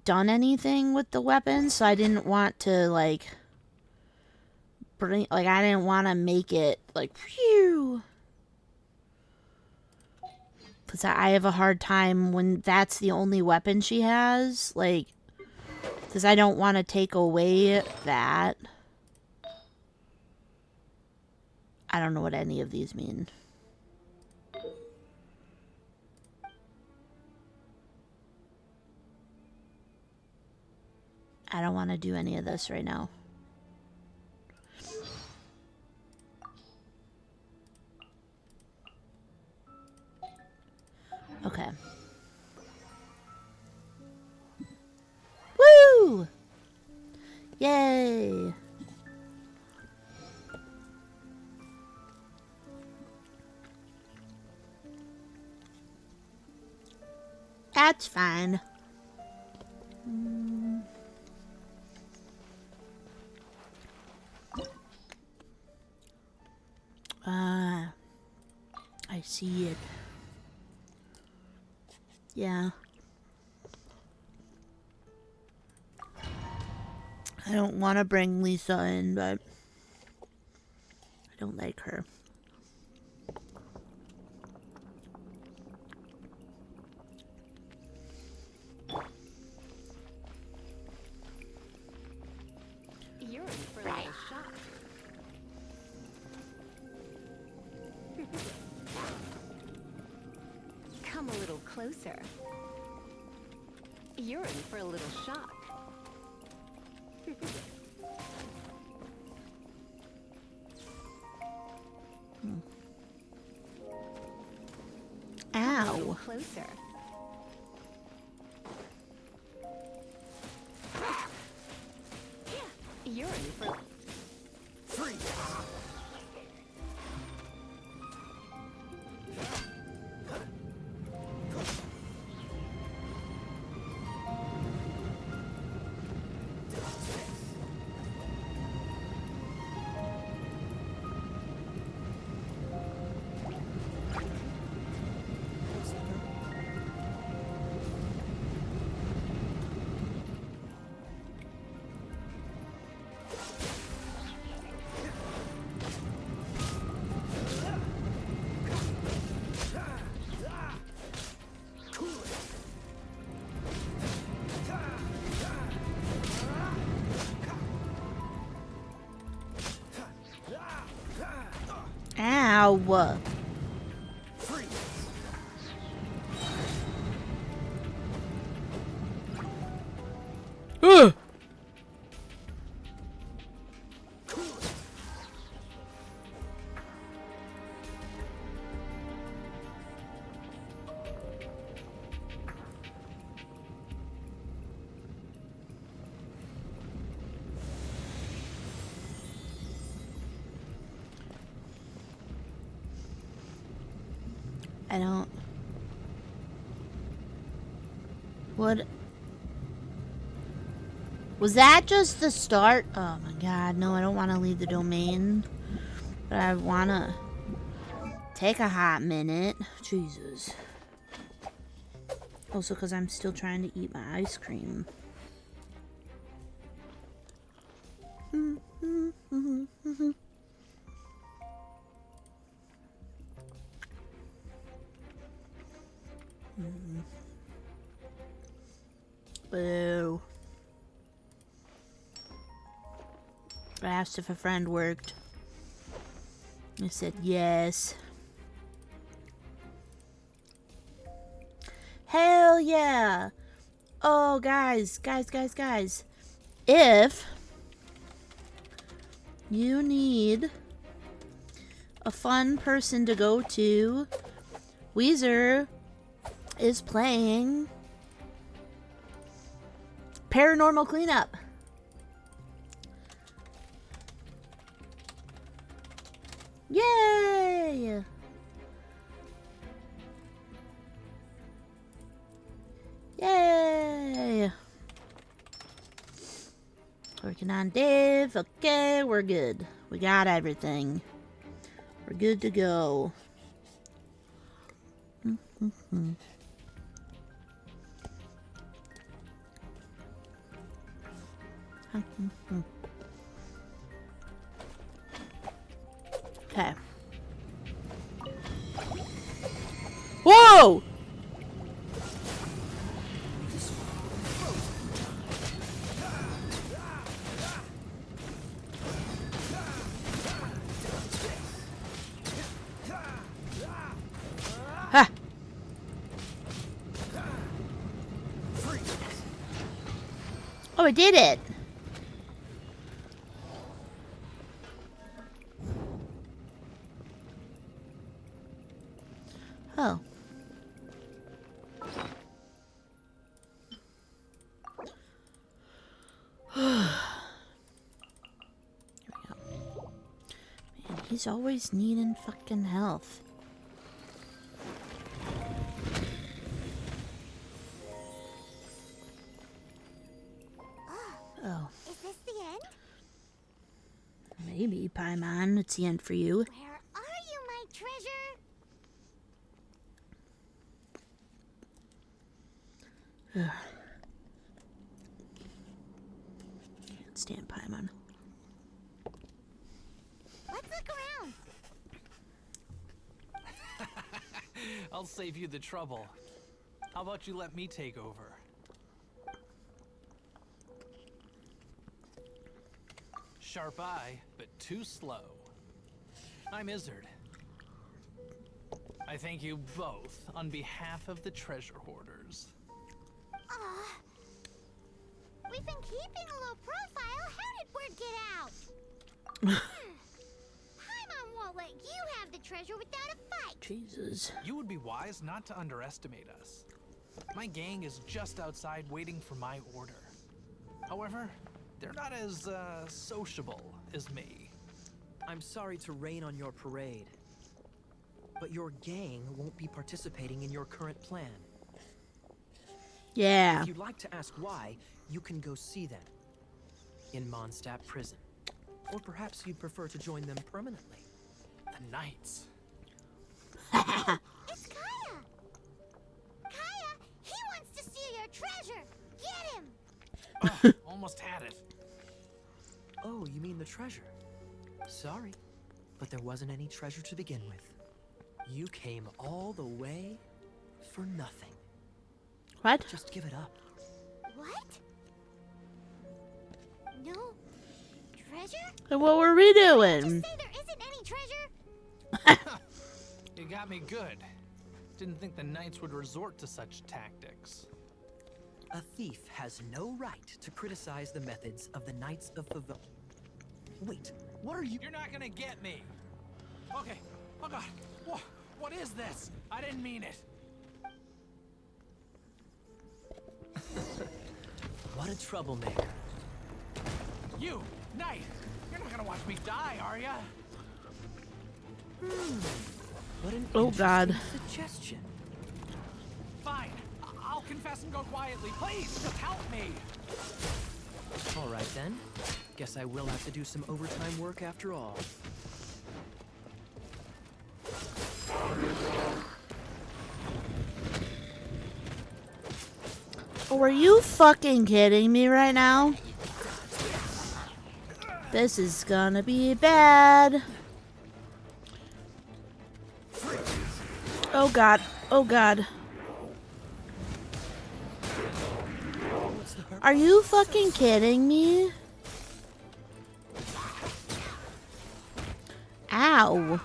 done anything with the weapons, so I didn't want to like bring, like, I didn't want to make it like phew. Because I have a hard time when that's the only weapon she has, like, because I don't want to take away that. I don't know what any of these mean. I don't want to do any of this right now. Okay. Woo! Yay! That's fine. I see it. Yeah. I don't want to bring Lisa in, but I don't like her. You're in for a little shock. Come a little closer. You're in for a little shock. Come a little Ow. closer. You're in for Ow. Ugh. I don't. What? Was that just the start? Oh my god, no, I don't want to leave the domain. But I want to take a hot minute. Jesus. Also, because I'm still trying to eat my ice cream. Boo. I asked if a friend worked. I said yes. Hell yeah! Oh, guys. If you need a fun person to go to, Weezer is playing Paranormal Cleanup. Yay! Yay! Working on Dave. Okay, we're good. We got everything. We're good to go. Okay. Whoa! Ha! Oh, I did it! Oh. Here we go. Man, he's always needing fucking health. Oh. Is this the end? Maybe, Paimon. It's the end for you. Where are you, my treasure? Can't stand Paimon. Let's look around. I'll save you the trouble. How about you let me take over? Sharp eye, but too slow. I'm Izzard. I thank you both on behalf of the treasure hoarders. We've been keeping a low profile. How did word get out? Paimon won't let you have the the treasure without a fight. Jesus. You would be wise not to underestimate us. My gang is just outside waiting for my order. However, they're not as sociable as me. I'm sorry to rain on your parade, but your gang won't be participating in your current plan. Yeah. If you'd like to ask why, you can go see them in Mondstadt prison. Or perhaps you'd prefer to join them permanently. The Knights. It's Kaya! Kaya, he wants to steal your treasure! Get him! Oh, almost had it. Oh, you mean the treasure? Sorry, but there wasn't any treasure to begin with. You came all the way for nothing. What? Just give it up. What? No treasure? And what were we Just doing? say there isn't any treasure? You got me good. Didn't think the Knights would resort to such tactics. A thief has no right to criticize the methods of the Knights of Favon. Wait, what are you? You're not gonna get me. Okay. Oh God. What is this? I didn't mean it. What a troublemaker. You, Knight. You're not gonna watch me die, are ya? What an Oh, God. interesting suggestion. Fine. I'll confess and go quietly. Please, just help me. All right then. Guess I will have to do some overtime work after all. Oh, are you fucking kidding me right now? This is gonna be bad. Oh God. Oh God. Are you fucking kidding me? Ow.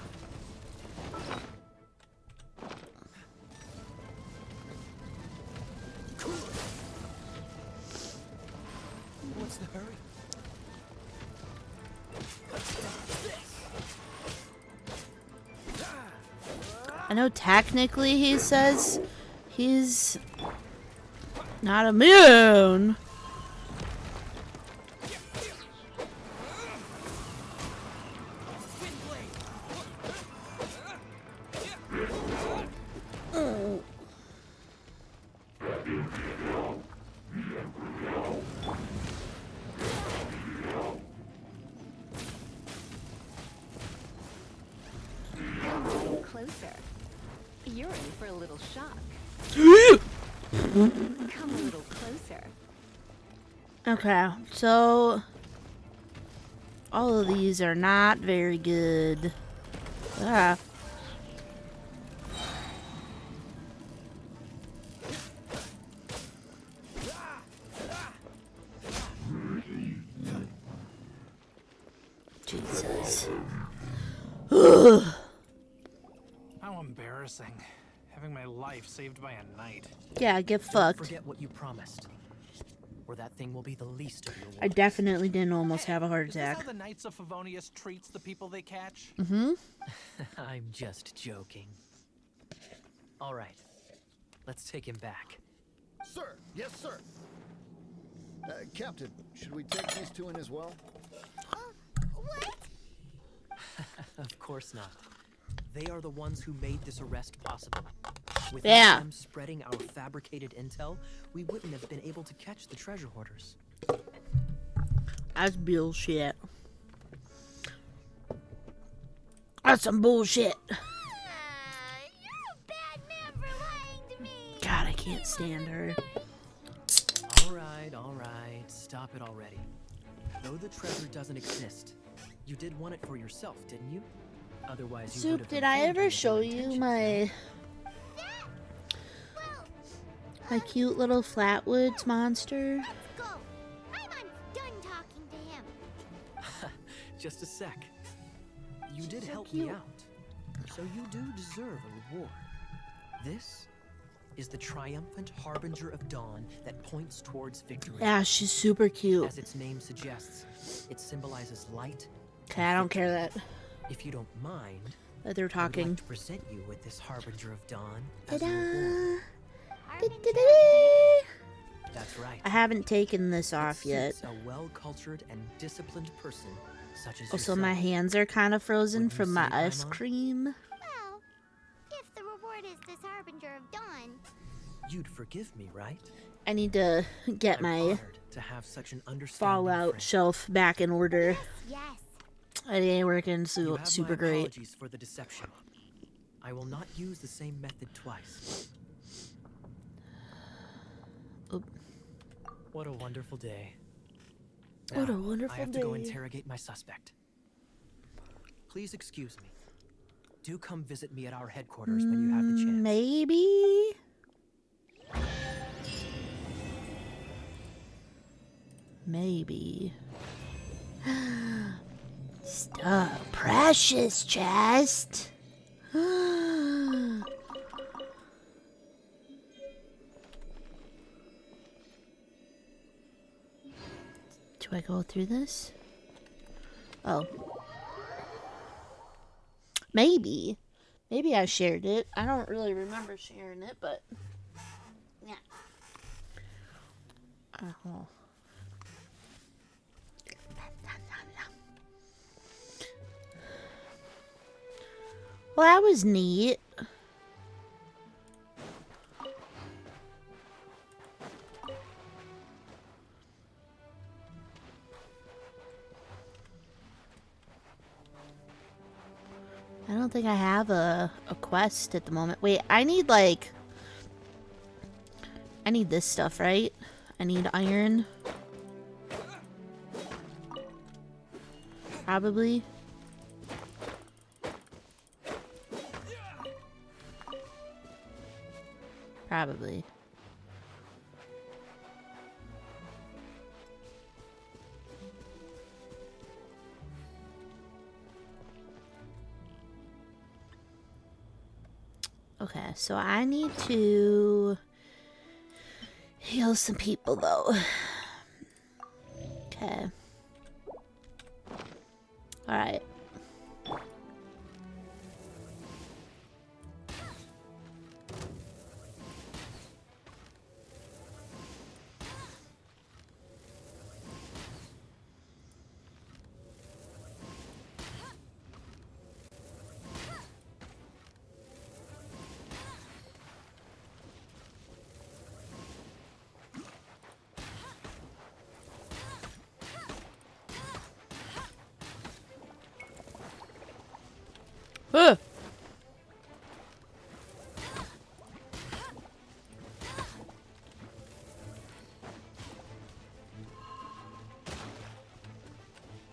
What's the hurry? I know technically he says he's not immune. Oh. Closer. You're in for a little shock. Come a little closer. Okay, so all of these are not very good. Ah. Jesus. Ugh. How embarrassing. Having my life saved by a knight. Yeah, get Don't fucked. forget what you promised, or that thing will be the least of your I worries. definitely didn't almost have a heart Is this attack. how the Knights of Favonius treats the people they catch? Mm-hmm. I'm just joking. All right, let's take him back. Sir, yes, sir. Captain, should we take these two in as well? What? Of course not. They are the ones who made this arrest possible. Without Yeah. them spreading our fabricated intel, we wouldn't have been able to catch the treasure hoarders. That's bullshit. That's some bullshit. You're a bad man for lying to me. God, I can't stand her. All right, stop it already. Though the treasure doesn't exist, you did want it for yourself, didn't you? Otherwise, you would Soup, have did I informed me ever of show your you intentions. my cute little Flatwoods monster? Let's go. I'm done talking to him. Just a sec. You did So help cute. me out, so you do deserve a reward. This is the triumphant harbinger of dawn that points towards victory. Yeah, she's super cute. As its name suggests, it symbolizes light. Okay, I don't care that. If you don't mind, that they're I would talking. like to present you with this harbinger of dawn as a Ta-da! reward. Da-da-da! That's right. I haven't taken this It off yet. suits a well-cultured and disciplined person such as Also, yourself. my hands are kind of frozen Wouldn't you from my say, ice Paimon? cream. Well, if the reward is this harbinger of dawn, You'd forgive me, right? I need to get I'm my honored to have such an understanding Fallout friend. shelf back in order. yes. It ain't working You have super my great. apologies for the deception. I will not use the same method twice. Oop. What a wonderful day. What a Now, wonderful I have to go day. interrogate my suspect. Please excuse me. Do come visit me at our headquarters when you have the chance. Maybe. Maybe. Stuff. Precious chest. Do I go through this? Oh. Maybe. Maybe I shared it. I don't really remember sharing it, but yeah. Oh. Well, that was neat. I don't think I have a quest at the moment. Wait, I need like... I need this stuff, right? I need iron. Probably. Probably. Okay, so I need to heal some people though. Okay. Alright. Huh.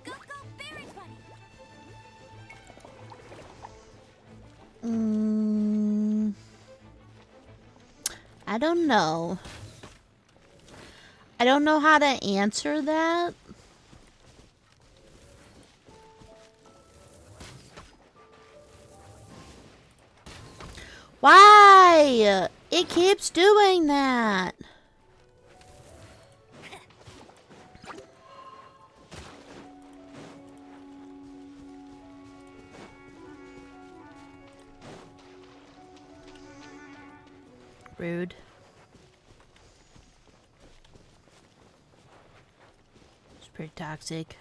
Go, berry bunny. I don't know. I don't know how to answer that. Why? It keeps doing that. Rude. It's pretty toxic.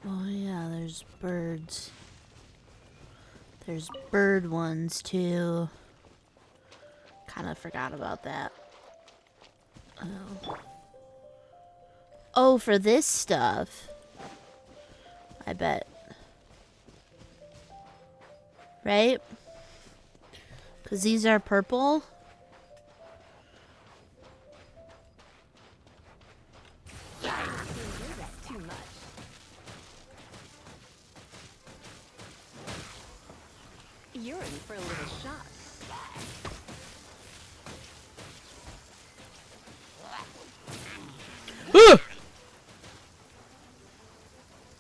Oh yeah, there's birds. There's bird ones too. Kind of forgot about that. Oh. Oh, for this stuff. I bet. Right? Because these are purple. That's too much. You're in for a little shock.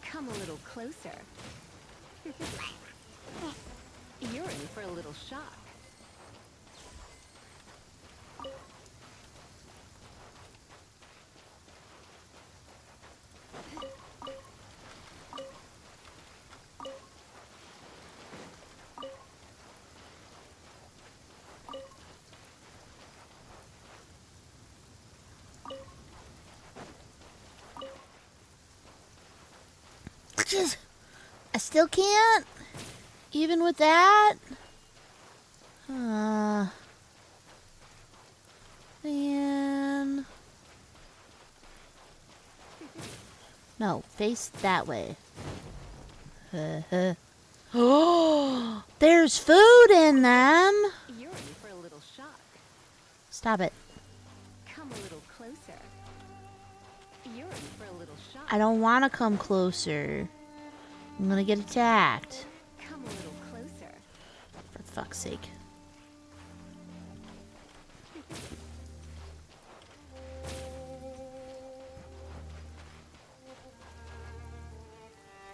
Come a little closer. You're in for a little shock. I still can't. Even with that. Man. No, face that way. Oh, there's food in them. You're in for a little shock. Stop it. Come a little closer. You're in for a little shock. I don't want to come closer. I'm gonna get attacked. Come a little closer. For fuck's sake.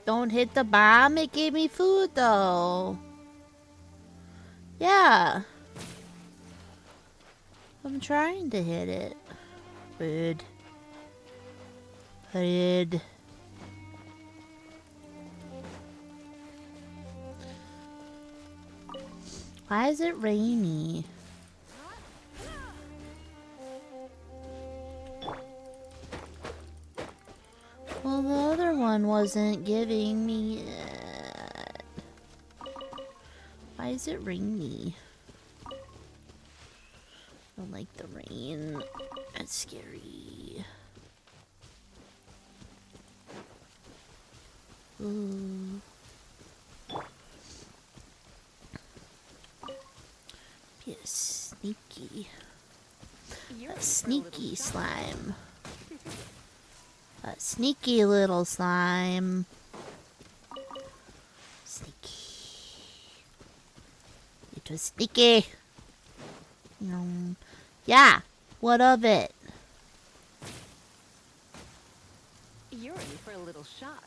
Don't hit the bomb. It gave me food, though. Yeah. I'm trying to hit it. Food. Food. Why is it rainy? Well, the other one wasn't giving me it. Why is it rainy? I don't like the rain. It's scary. Ooh. Be a sneaky. You're in A for a sneaky little shock. slime. A sneaky little slime. Sneaky. It was sneaky. Yeah. What of it? You're in for a little shock.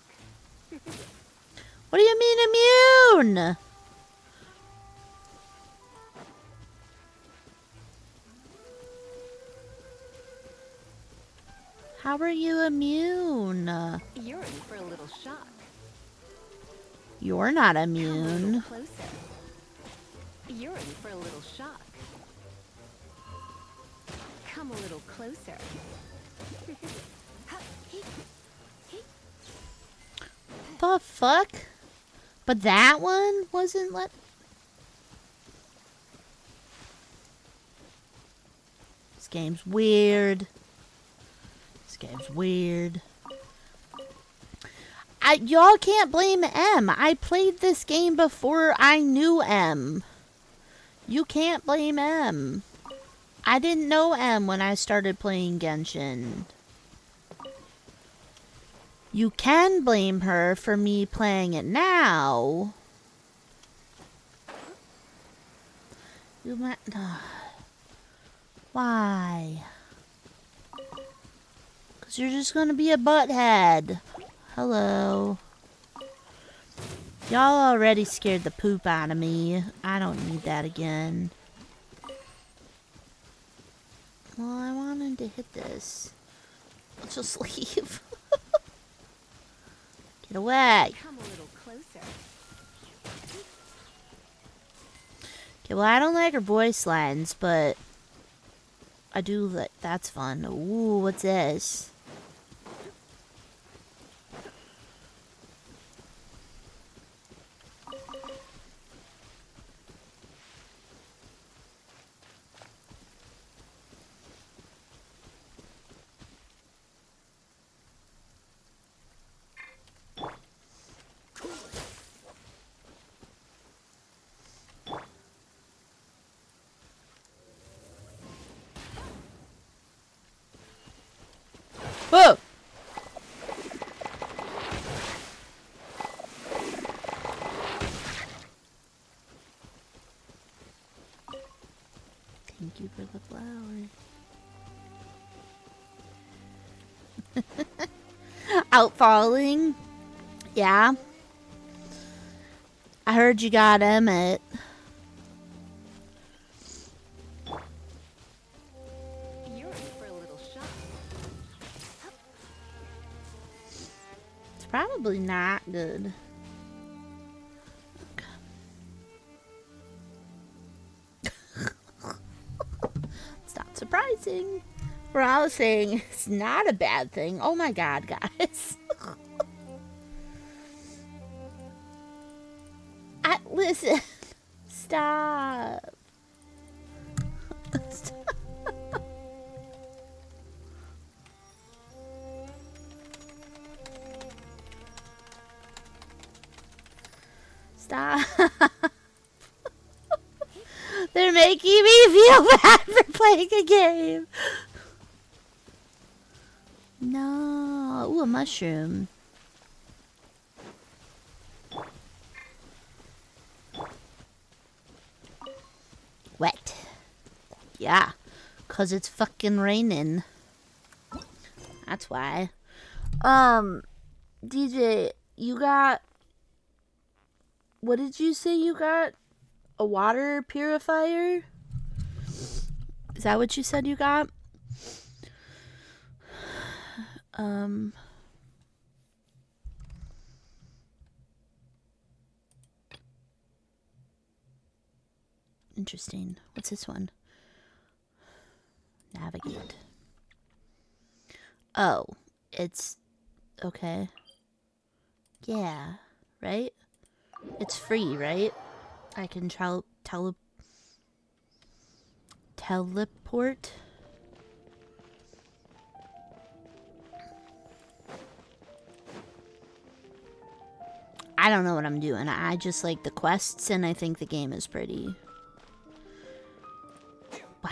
What do you mean immune? How are you immune? You're in for a little shock. You're not Come a immune. little closer. You're in for a little shock. Come a little closer. The fuck? But that one wasn't let. This game's weird. This game's weird. Y'all can't blame M. I played this game before I knew M. You can't blame M. I didn't know M when I started playing Genshin. You can blame her for me playing it now. You might. Why? Because you're just going to be a butthead. Hello. Y'all already scared the poop out of me. I don't need that again. Well, I wanted to hit this. I'll just leave. Get away. Come a little closer. Okay, well, I don't like her voice lines, but I do like. That's fun. Ooh, what's this? Whoa! Thank you for the flower. Outfalling? Yeah. I heard you got Emmett. You're in for a little shock. It's probably not good. It's not surprising. For all I was saying, it's not a bad thing. Oh my god, guys. Listen. Stop. Stop. They're making me feel bad for playing a game. No. Ooh, a mushroom. Wet. Yeah. 'Cause it's fucking raining. That's why. DJ, you got... What did you say you got? A water purifier? Is that what you said you got? Interesting. What's this one? Navigate. Oh, it's okay. Yeah, right? It's free, right? I can teleport. I don't know what I'm doing. I just like the quests and I think the game is pretty. Wow.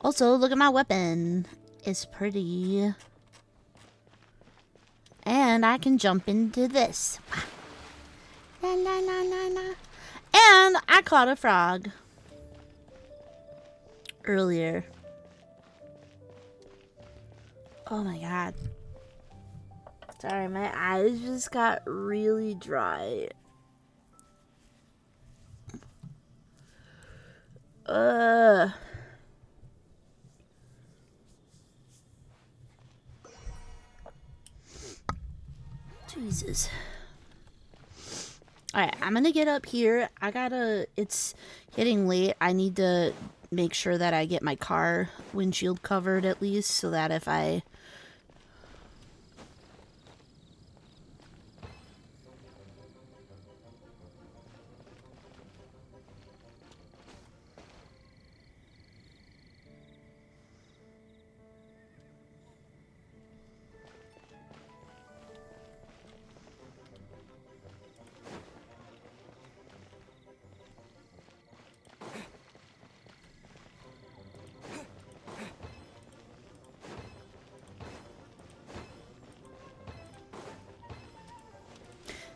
Also, look at my weapon. It's pretty. And I can jump into this. La, la, la, la, la. And I caught a frog earlier. Oh my god. Sorry, my eyes just got really dry. Jesus. Alright, I'm gonna get up here. It's getting late. I need to make sure that I get my car windshield covered at least, so that if I...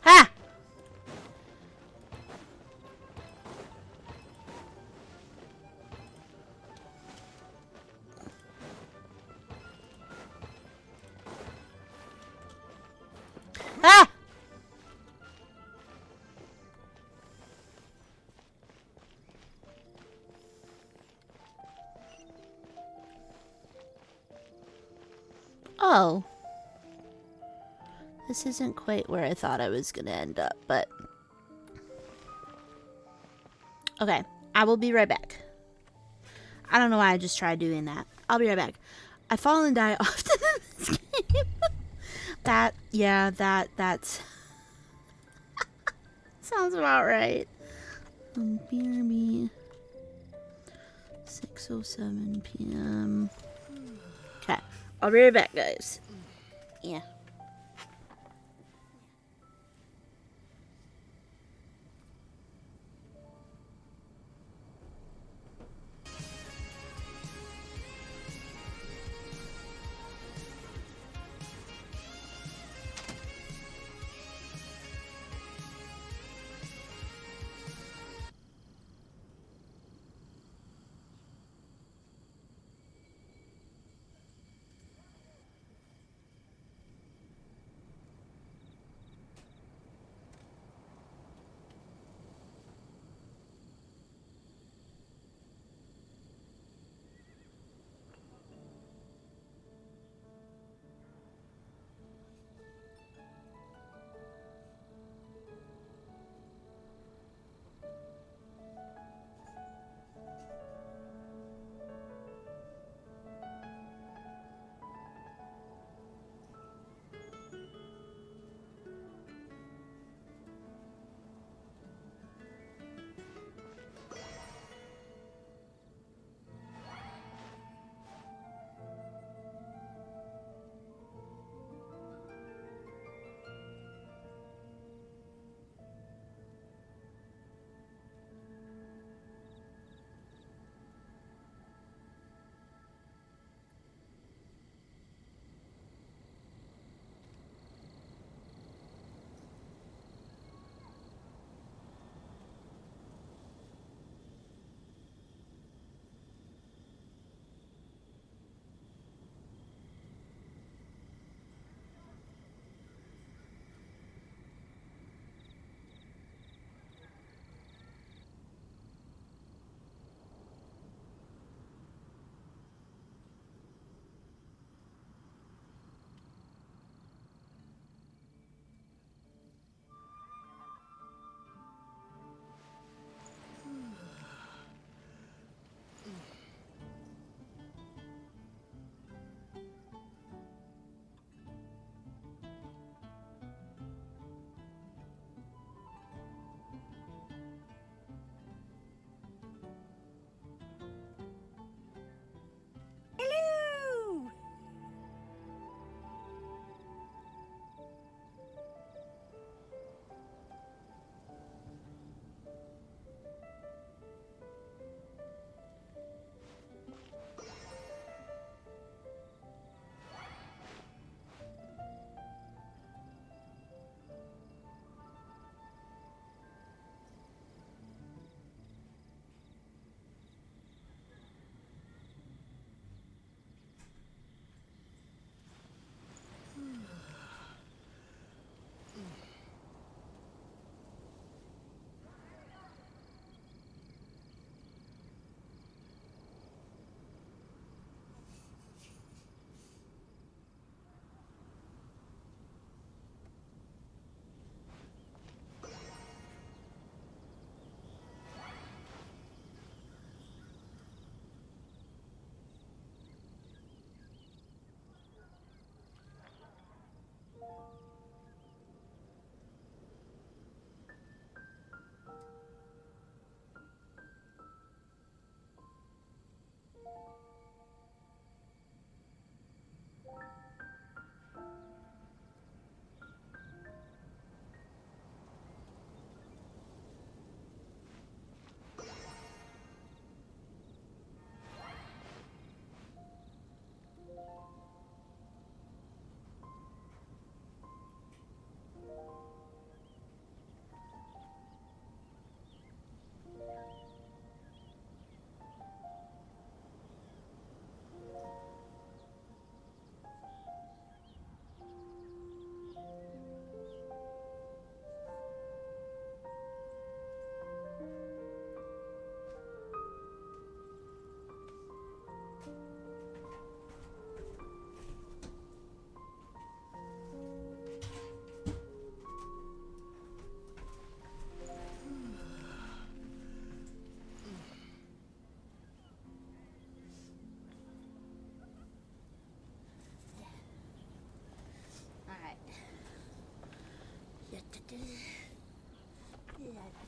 Ha! Ah! Oh. This isn't quite where I thought I was gonna end up, but... Okay, I will be right back. I don't know why I just tried doing that. I'll be right back. I fall and die often in this game. That's... Sounds about right. BRB. 6:07 p.m. Okay, I'll be right back, guys. Yeah.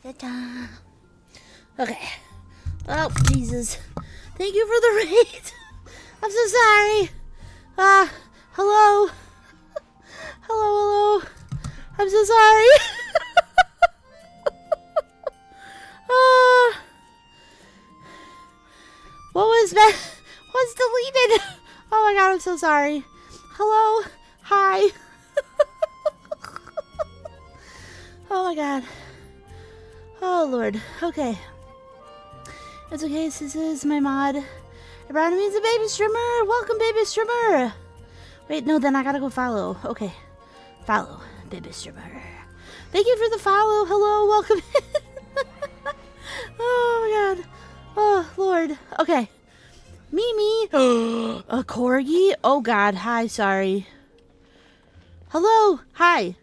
Ta-da. Okay. Oh, Jesus. Thank you for the raid. I'm so sorry. Hello. Hello. I'm so sorry. What was that? What's deleted? Oh my god, I'm so sorry. Hello. Hi. Oh my god. Oh lord. Okay. It's okay, this is my mod. Around means a baby streamer. Welcome, baby streamer. Wait, no, then I gotta go follow. Okay. Follow, baby streamer. Thank you for the follow. Hello, welcome. Oh my god. Oh lord. Okay. Mimi. A corgi? Oh god. Hi, sorry. Hello. Hi.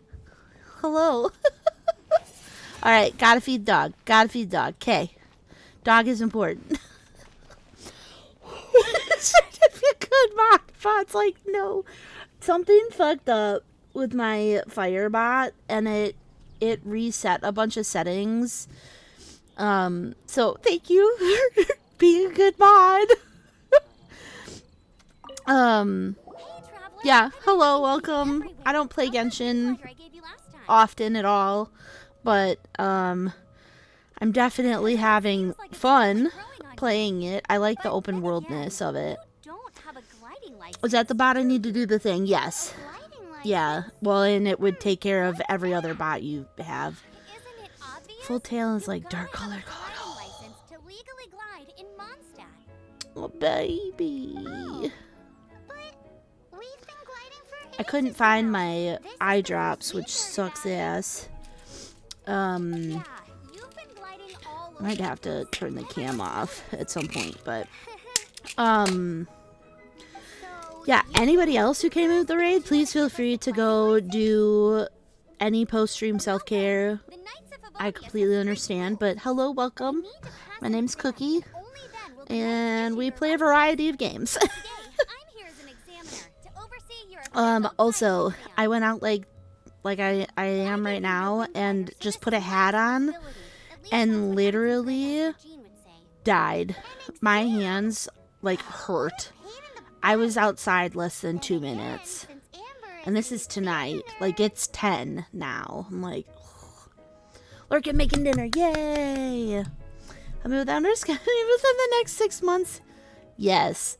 Hello. Alright, gotta feed dog. Gotta feed dog. Okay. Dog is important. Good mod. Bot's like, no. Something fucked up with my Firebot and it reset a bunch of settings. So thank you for being a good mod. Yeah, hello, welcome. I don't play Genshin often at all, but I'm definitely having fun playing it. I like the open worldness of it. Was that the bot I need to do the thing? Yes. Yeah, well, and it would take care of every other bot you have. Full tail is like dark color code. Oh, baby. I couldn't find my eye drops, which sucks ass. Might have to turn the cam off at some point, but yeah, anybody else who came in with the raid, please feel free to go do any post-stream self-care. I completely understand, but hello, welcome. My name's Cookie, and we play a variety of games. Also, I went out like I am right now and just put a hat on and literally died. My hands like hurt. I was outside less than 2 minutes. And this is tonight. Like it's 10 now. I'm like, Lurk at making dinner. Yay. I mean, without within the next 6 months. Yes.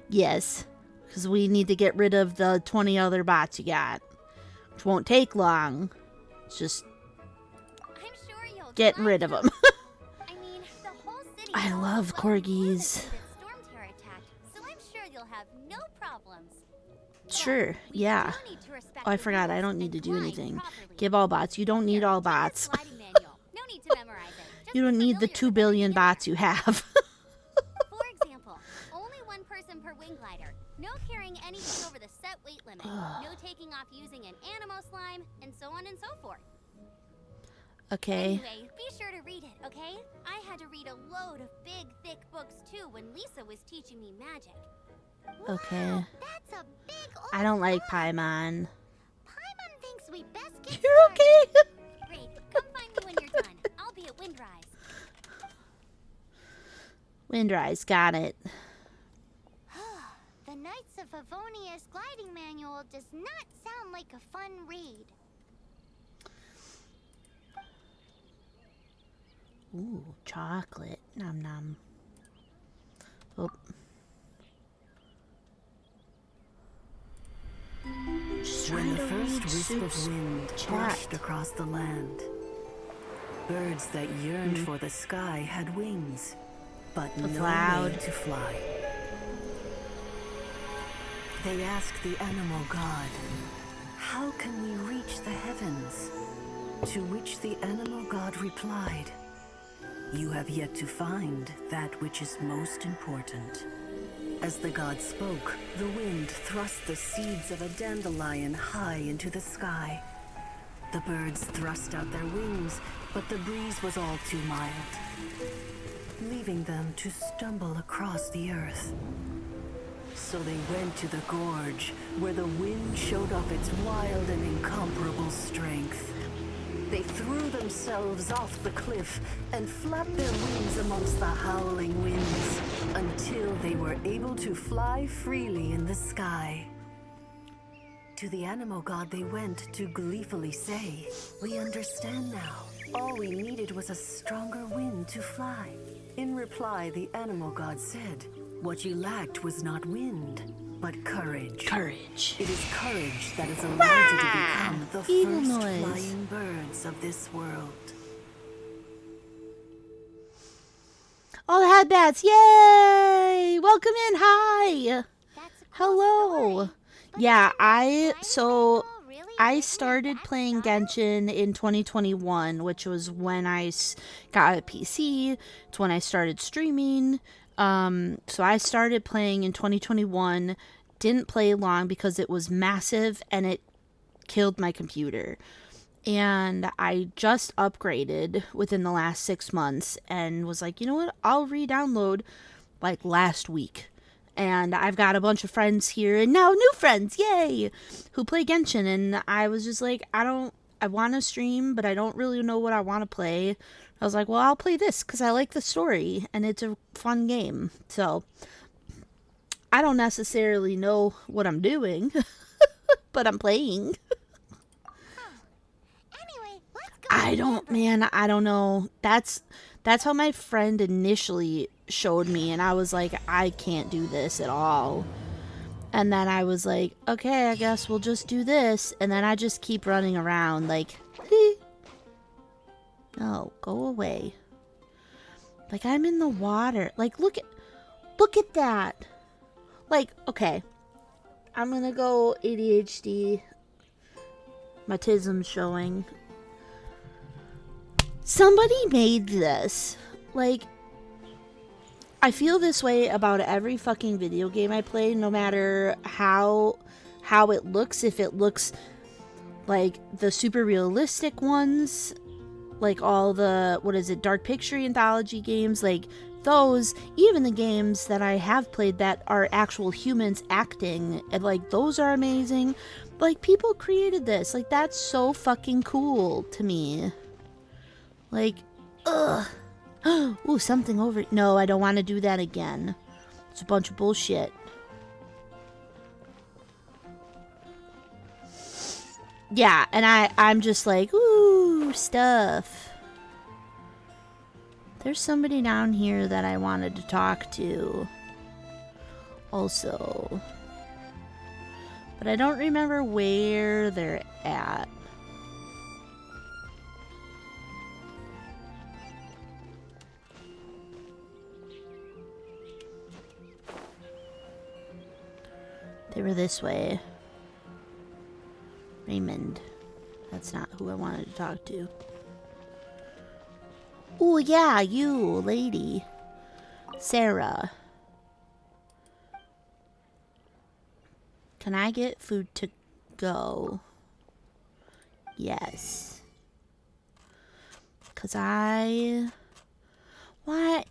Yes. Because we need to get rid of the 20 other bots you got. Which won't take long. It's just getting rid of them. I love corgis. Sure, yeah. Oh, I forgot. I don't need to do anything. Give all bots. You don't need all bots. You don't need the 2 billion bots you have. For example, only one person per wing glider. No carrying anything over the set weight limit. No taking off using an animo slime, and so on and so forth. Okay. Anyway, be sure to read it, okay? I had to read a load of big, thick books too when Lisa was teaching me magic. Okay. Wow, that's a big old I don't like book. Paimon. Paimon thinks we best get You're started. okay. Great, come find me when you're done. I'll be at Windrise. Windrise, got it. The Knights of Favonius gliding manual does not sound like a fun read. Ooh, chocolate. Nom nom. Oh. Just When trying the to first read wisp of Soup's wind chat. brushed across the land, birds that yearned Hmm. for the sky had wings, but It's no loud. way to fly. They asked the animal god, "How can we reach the heavens?" To which the animal god replied, "You have yet to find that which is most important." As the god spoke, the wind thrust the seeds of a dandelion high into the sky. The birds thrust out their wings, but the breeze was all too mild, leaving them to stumble across the earth. So they went to the gorge, where the wind showed off its wild and incomparable strength. They threw themselves off the cliff and flapped their wings amongst the howling winds until they were able to fly freely in the sky. To the animal god they went to gleefully say, "We understand now. All we needed was a stronger wind to fly." In reply, the animal god said, "What you lacked was not wind, but courage. Courage. It is courage that has allowed you to become the Evil first noise. flying birds of this world." All the headbats. Yay! Welcome in. Hi. That's a cool Hello. story. But Yeah, why I started playing Genshin in 2021, which was when I got a PC. It's when I started streaming. So I started playing in 2021. Didn't play long because it was massive and it killed my computer. And I just upgraded within the last 6 months and was like, you know what? I'll re-download like last week. And I've got a bunch of friends here and now new friends, yay, who play Genshin. And I was just like, I want to stream, but I don't really know what I want to play. I was like, well, I'll play this because I like the story and it's a fun game. So I don't necessarily know what I'm doing, but I'm playing. Anyway, let's go. I don't know. That's how my friend initially showed me, and I was like, I can't do this at all. And then I was like, okay, I guess we'll just do this. And then I just keep running around like, no, go away. Like, I'm in the water. Like, look at that. Like, okay, I'm gonna go ADHD. My tism's showing. Somebody made this. Like, I feel this way about every fucking video game I play, no matter how it looks. If it looks like the super realistic ones, like all the, Dark Picture Anthology games, like those, even the games that I have played that are actual humans acting, and like those are amazing. Like, people created this. Like, that's so fucking cool to me. Like, ugh. Ooh, something over. No, I don't want to do that again. It's a bunch of bullshit. Yeah, and I'm just like, ooh, stuff. There's somebody down here that I wanted to talk to. Also. But I don't remember where they're at. They were this way. Raymond. That's not who I wanted to talk to. Oh, yeah, you, lady. Sarah. Can I get food to go? Yes. 'Cause what?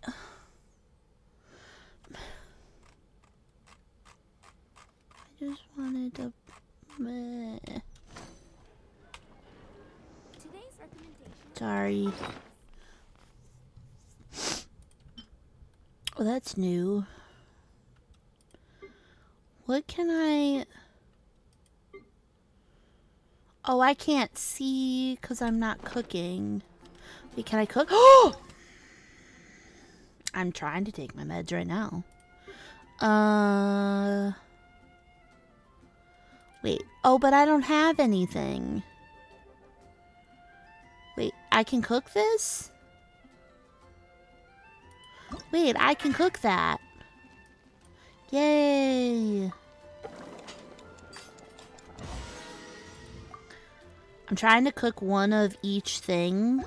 I just wanted to... Today's recommendation. Sorry. Oh, that's new. What can I... Oh, I can't see because I'm not cooking. Wait, can I cook? Oh! I'm trying to take my meds right now. Wait. Oh, but I don't have anything. Wait, I can cook this? Wait, I can cook that. Yay. I'm trying to cook one of each thing.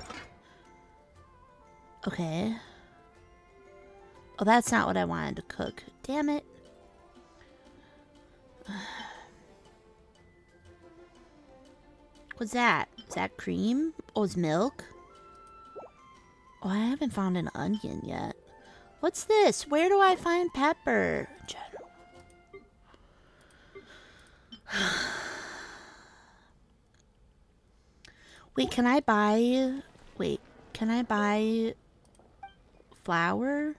Okay. Oh, that's not what I wanted to cook. Damn it. What's that? Is that cream? Oh, it's milk? Oh, I haven't found an onion yet. What's this? Where do I find pepper? General. Wait, can I buy Wait, can I buy flour?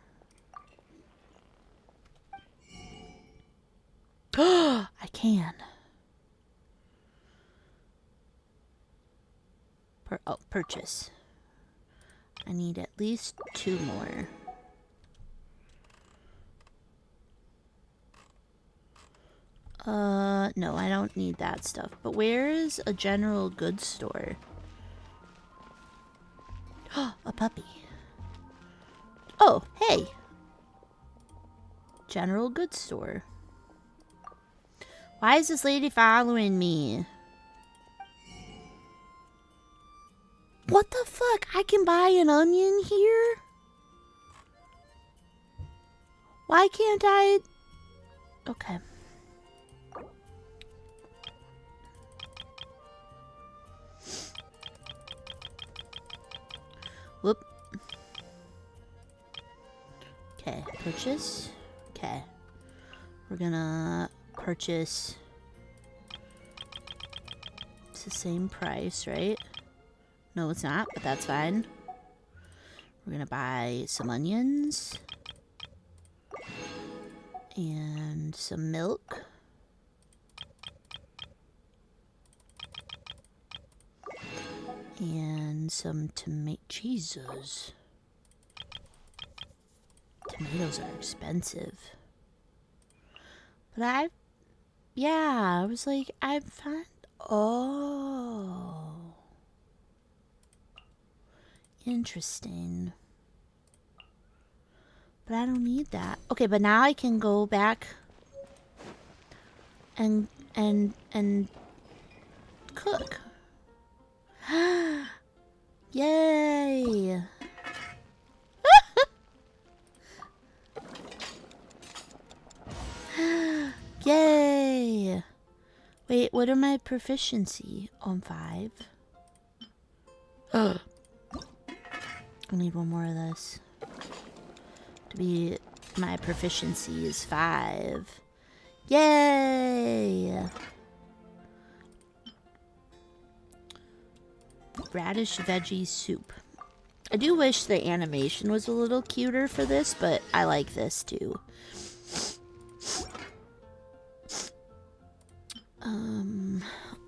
I can. Purchase. I need at least 2 more. No, I don't need that stuff. But where is a general goods store? A puppy. Oh, hey. General goods store. Why is this lady following me? What the fuck? I can buy an onion here? Why can't I? Okay. Whoop. Okay, purchase. Okay. We're gonna purchase. It's the same price, right? No, it's not, but that's fine. We're gonna buy some onions. And some milk. And some Jesus. Tomatoes are expensive. But I was like, I found, oh. Interesting. But I don't need that. Okay, but now I can go back and cook. Yay! Yay! Wait, what are my proficiency on 5? I need 1 more of this. To be my proficiency is 5. Yay! Radish veggie soup. I do wish the animation was a little cuter for this, but I like this too.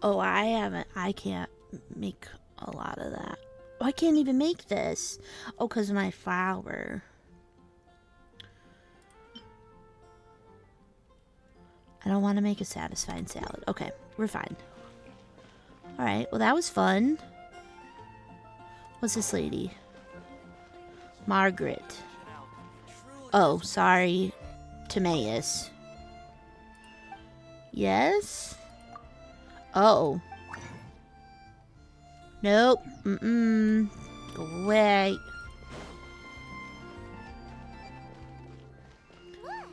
Oh, I can't make a lot of that. Oh, I can't even make this. Oh, because of my flour. I don't want to make a satisfying salad. Okay, we're fine. Alright, well that was fun. What's this lady? Margaret. Oh, sorry. Timaeus. Yes? Oh. Nope. Mm-mm. Go away. Look,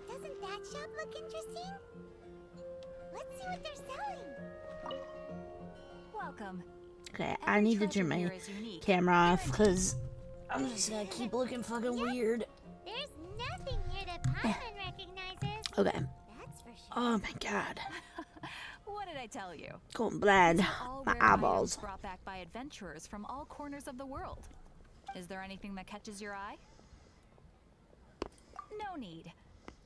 doesn't that shop look interesting? Let's see what they're selling. Welcome. Okay, I need to turn my camera off because I'm just gonna keep looking fucking weird. There's nothing here that Paimon recognizes. Okay. That's for sure. Oh my god. What did I tell you? Going blind. All My rare eyeballs. items brought back by adventurers from all corners of the world. Is there anything that catches your eye? No need.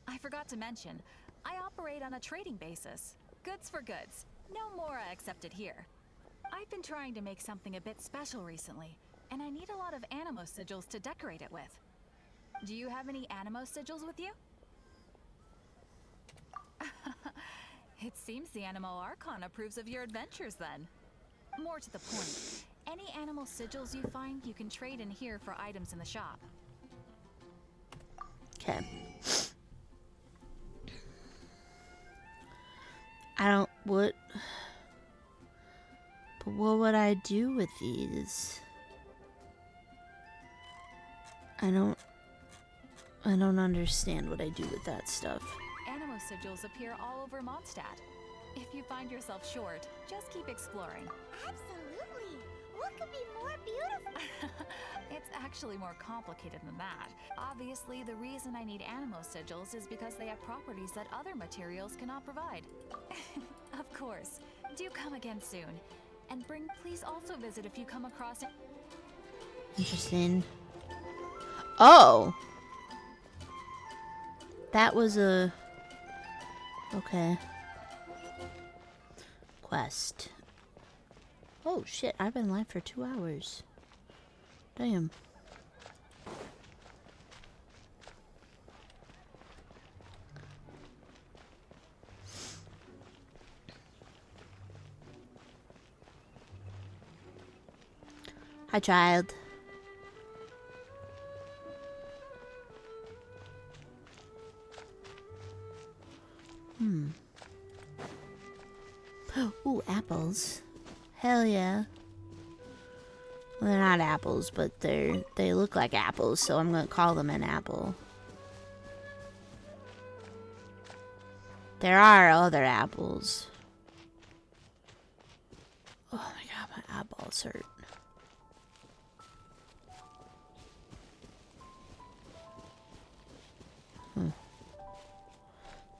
I forgot to mention, I operate on a trading basis. Goods for goods. No mora accepted here. I've been trying to make something a bit special recently, and I need a lot of animo sigils to decorate it with. Do you have any animo sigils with you? It seems the Animal Archon approves of your adventures then. More to the point, any animal sigils you find you can trade in here for items in the shop. Okay. But what would I do with these? I don't understand what I do with that stuff. Animo sigils appear all over Mondstadt. If you find yourself short, just keep exploring. Absolutely. What could be more beautiful? It's actually more complicated than that. Obviously, the reason I need animo sigils is because they have properties that other materials cannot provide. Of course. Do come again soon. And please also visit if you come across it. Interesting. Oh! That was a... Okay. Quest. Oh shit, I've been live for 2 hours. Damn. Hi, child. Ooh, apples. Hell yeah. Well, they're not apples, but they look like apples, so I'm gonna call them an apple. There are other apples. Oh my god, my eyeballs hurt.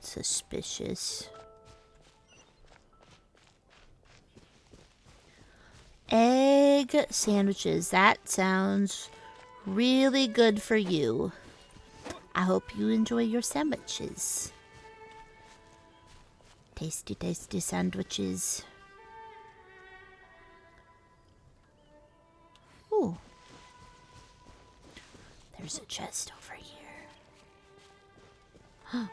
Suspicious. Egg sandwiches. That sounds really good for you. I hope you enjoy your sandwiches. Tasty, tasty sandwiches. Ooh. There's a chest over here. Huh.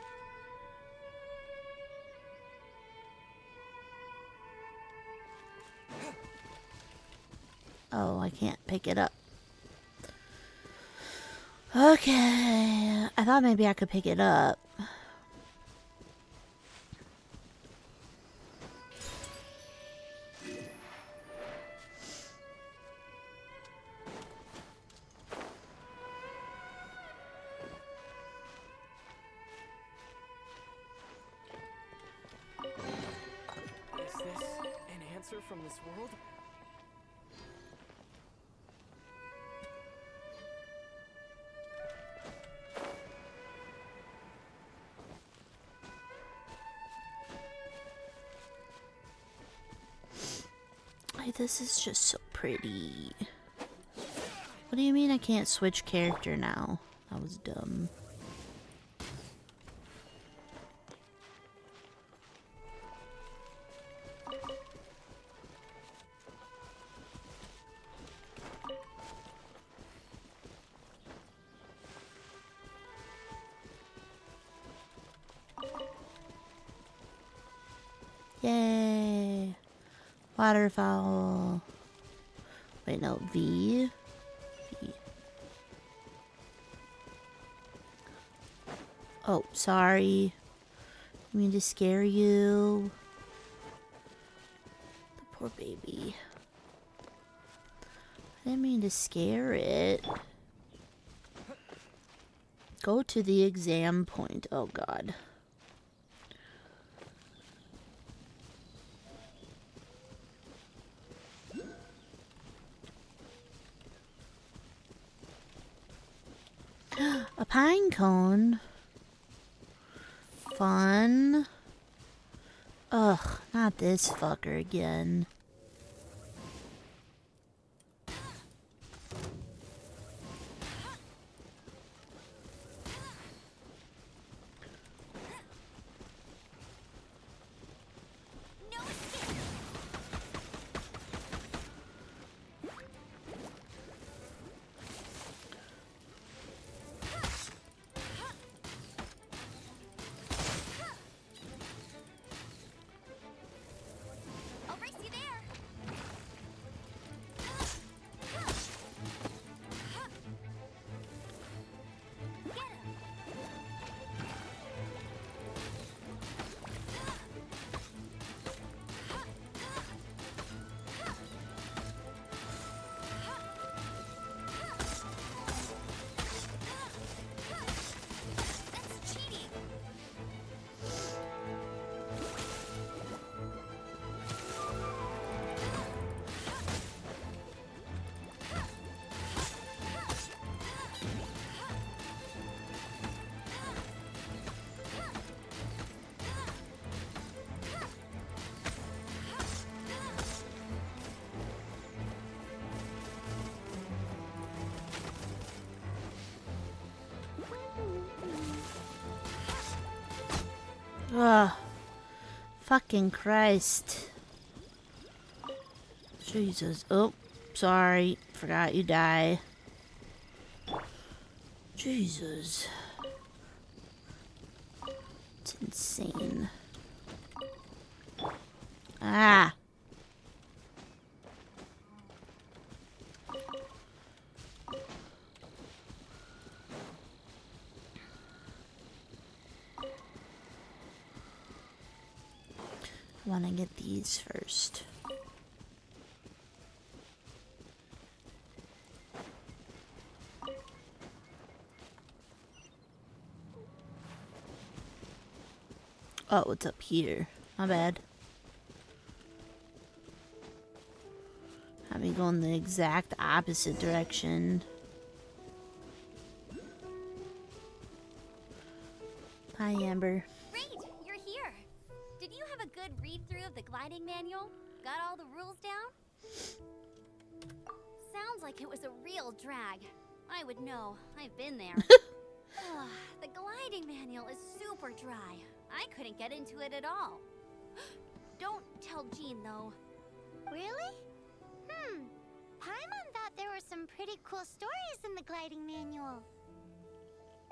Oh, I can't pick it up. Okay. I thought maybe I could pick it up. Is this an answer from this world? This is just so pretty. What do you mean I can't switch character now? That was dumb. Yay! Waterfowl. Wait, no, V. V. Oh, sorry. I mean to scare you. The poor baby. I didn't mean to scare it. Go to the exam point. Oh, God. A pine cone. Fun. Ugh, not this fucker again. I'll race you there. Ugh. Fucking Christ. Jesus. Oh, sorry. Forgot you die. Jesus. It's insane. Ah. I want to get these first. Oh, it's up here. My bad. Have me go in the exact opposite direction. Hi, Amber. Great, you're here. Did you have a good read-through of the gliding manual? Got all the rules down? Sounds like it was a real drag. I would know. I've been there. The gliding manual is super dry. I couldn't get into it at all. Don't tell Jean, though. Really? Paimon thought there were some pretty cool stories in the gliding manual.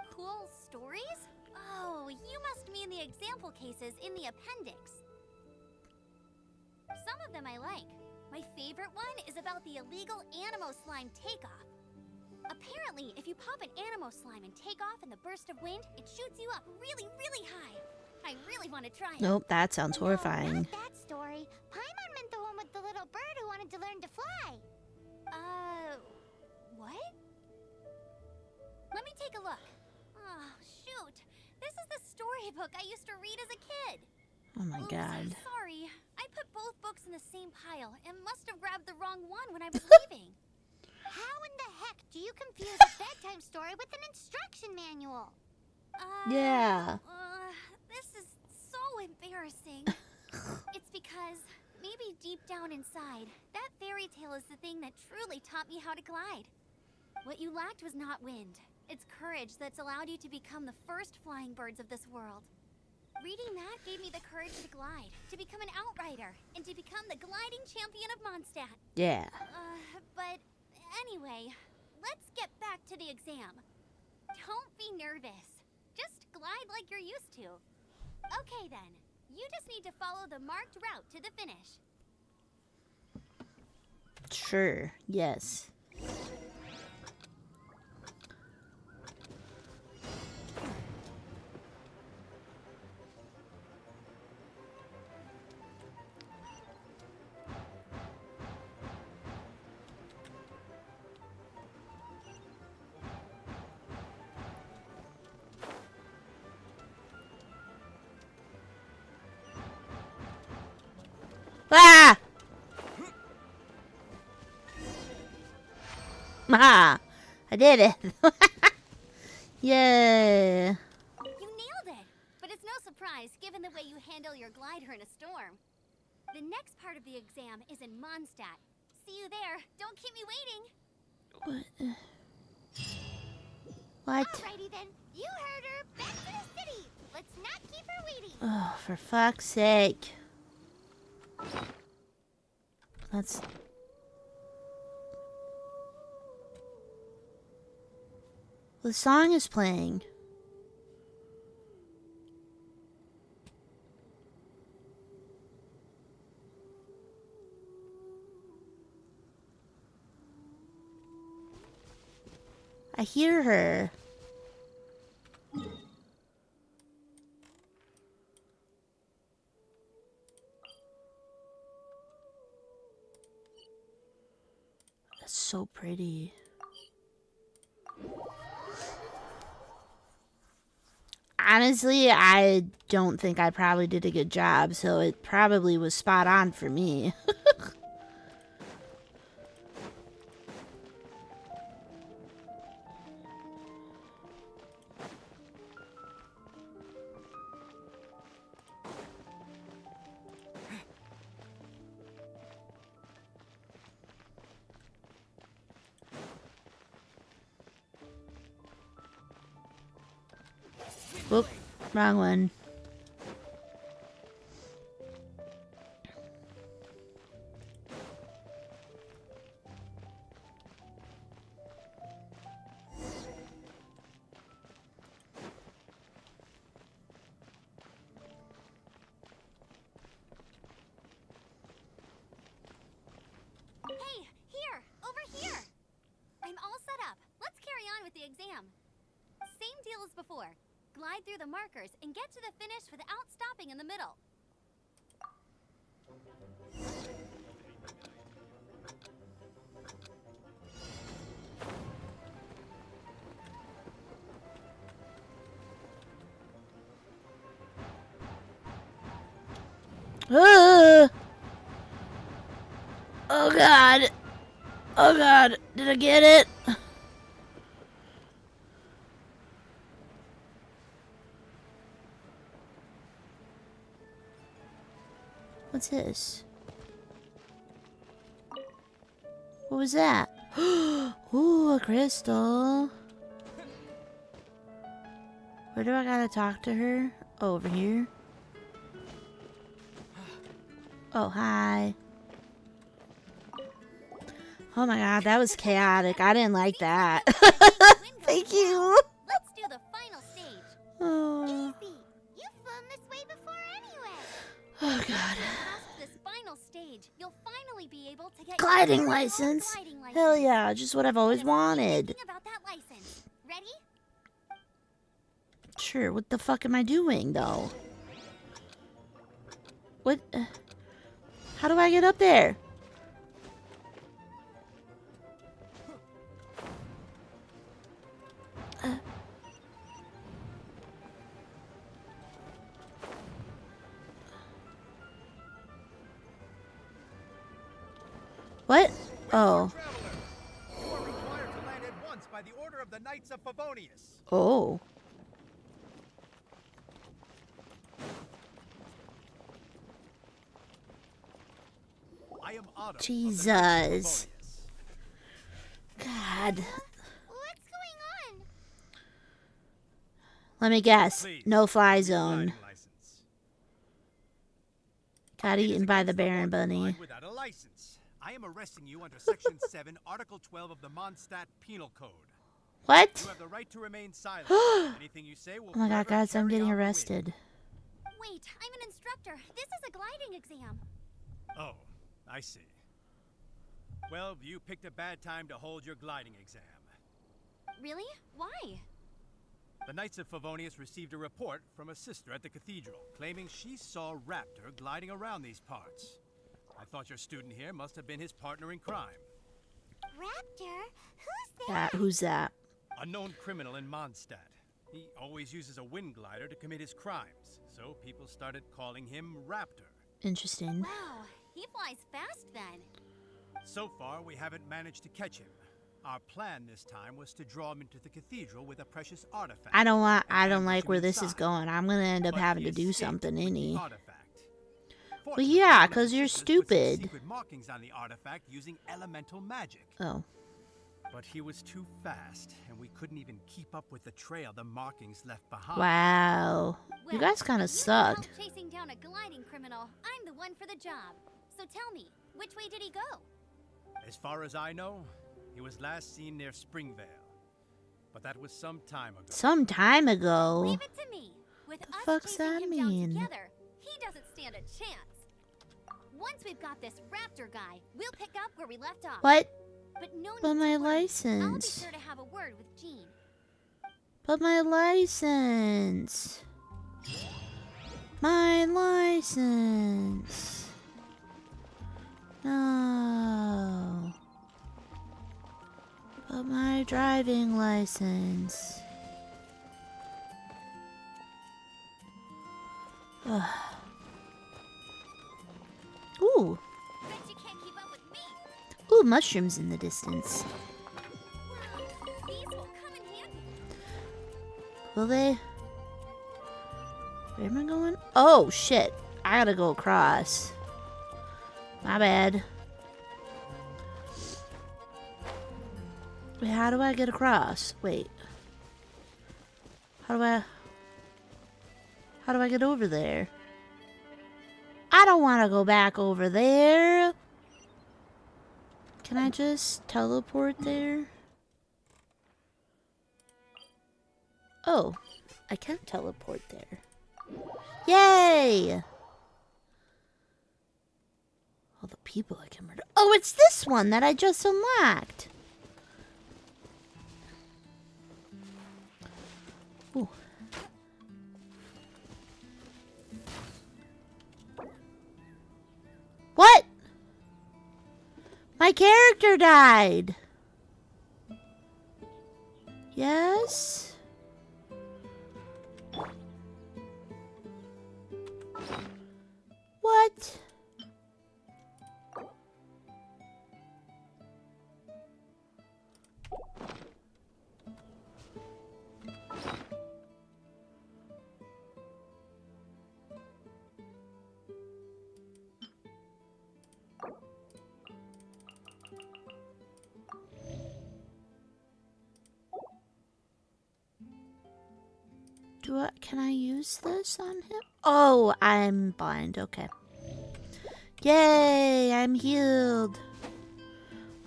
Cool stories? Oh, you must mean the example cases in the appendix. Some of them I like. My favorite one is about the illegal Animo slime takeoff. Apparently, if you pop an Animo slime and take off in the burst of wind, it shoots you up really, really high. I really want to try it. Nope, that sounds No, horrifying. not that story. Paimon meant the one with the little bird who wanted to learn to fly. What? Let me take a look. Oh, shoot. This is the storybook I used to read as a kid. Oh my Oops, god. sorry. I put both books in the same pile and must have grabbed the wrong one when I was leaving. How in the heck do you confuse a bedtime story with an instruction manual? Yeah. This is so embarrassing. It's because maybe deep down inside, that fairy tale is the thing that truly taught me how to glide. What you lacked was not wind. It's courage that's allowed you to become the first flying birds of this world. Reading that gave me the courage to glide, to become an outrider, and to become the gliding champion of Mondstadt. Yeah. But anyway, let's get back to the exam. Don't be nervous. Just glide like you're used to. Okay then, you just need to follow the marked route to the finish. Sure. Yes. Ah! Ah! I did it. Yay. You nailed it! But it's no surprise given the way you handle your glider in a storm. The next part of the exam is in Mondstadt. See you there. Don't keep me waiting. What? Alrighty then. You heard her. Back to the city. Let's not keep her waiting. Oh, for fuck's sake. That's... The song is playing. I hear her. That's so pretty. Honestly, I don't think I probably did a good job, so it probably was spot on for me. Whoop, wrong one. before. Glide through the markers and get to the finish without stopping in the middle. Oh god. Oh god. Did I get it? What's this? What was that? Ooh, a crystal. Where do I gotta talk to her? Oh, over here. Oh, hi. Oh my god, that was chaotic. I didn't like that. Thank you. Let's do the final stage. Oh, Easy. You've flown this way before anyway. oh god. Past this final stage, you'll finally be able to get Gliding your own license. gliding license. Hell yeah, just what I've always Just keep wanted. thinking about that license. Ready? Sure, what the fuck am I doing though? What? How do I get up there? What? Oh. You are required to land at once by the order of the Knights of Favonius. Oh. I am Outta. Jesus. God. What's going on? Let me guess. Please, No fly your zone. gliding license. Got It is eaten by the against law Baron to glide Bunny. Without a license. I am arresting you under Section 7, Article 12 of the Mondstadt Penal Code. You What? have the right to remain silent. Anything you say will Oh my god, forever guys, I'm carry getting on the wind. arrested. Wait, I'm an instructor. This is a gliding exam. Oh, I see. Well, you picked a bad time to hold your gliding exam. Really? Why? The Knights of Favonius received a report from a sister at the cathedral, claiming she saw Raptor gliding around these parts. I thought your student here must have been his partner in crime. Raptor? Who's Yeah, that? who's that? A known criminal in Mondstadt. He always uses a wind glider to commit his crimes, so people started calling him Raptor. Interesting. Wow, he flies fast then. So far, we haven't managed to catch him. Our plan this time was to draw him into the cathedral with a precious artifact. I don't and like ambush him where this is inside. going. I'm gonna end up But having he to do escaped something, with ain't the he? artifact. Well, Fortunately, yeah, one of 'cause the you're sisters put some stupid. secret markings on the artifact using elemental magic. Oh. But he was too fast, and we couldn't even keep up with the trail the markings left behind. Wow. You Well, guys kind of if you need suck. help chasing down a gliding criminal, I'm the one for the job. So tell me, which way did he go? As far as I know, he was last seen near Springvale. But that was some time ago. Some time ago. Leave it to me. With us fuck's chasing that him mean? down together, he doesn't stand a chance. Once we've got this Raptor guy, we'll pick up where we left off. What? But no But need my to worry. I'll be license. sure to have a word with Jean. But my license. My license. No. But my driving license. Ugh. Ooh. Bet you can't keep up with me. Ooh, mushrooms in the distance. Wow, these will come in handy. Will they? Where am I going? Oh, shit. I gotta go across. My bad. Wait, how do I get across? Wait. How do I get over there? I don't want to go back over there. Can I just teleport there? Oh, I can teleport there. Yay! All the people I can murder. Oh, it's this one that I just unlocked. Ooh. What? My character died. Yes? What? Can I use this on him? Oh, I'm blind. Okay. Yay, I'm healed.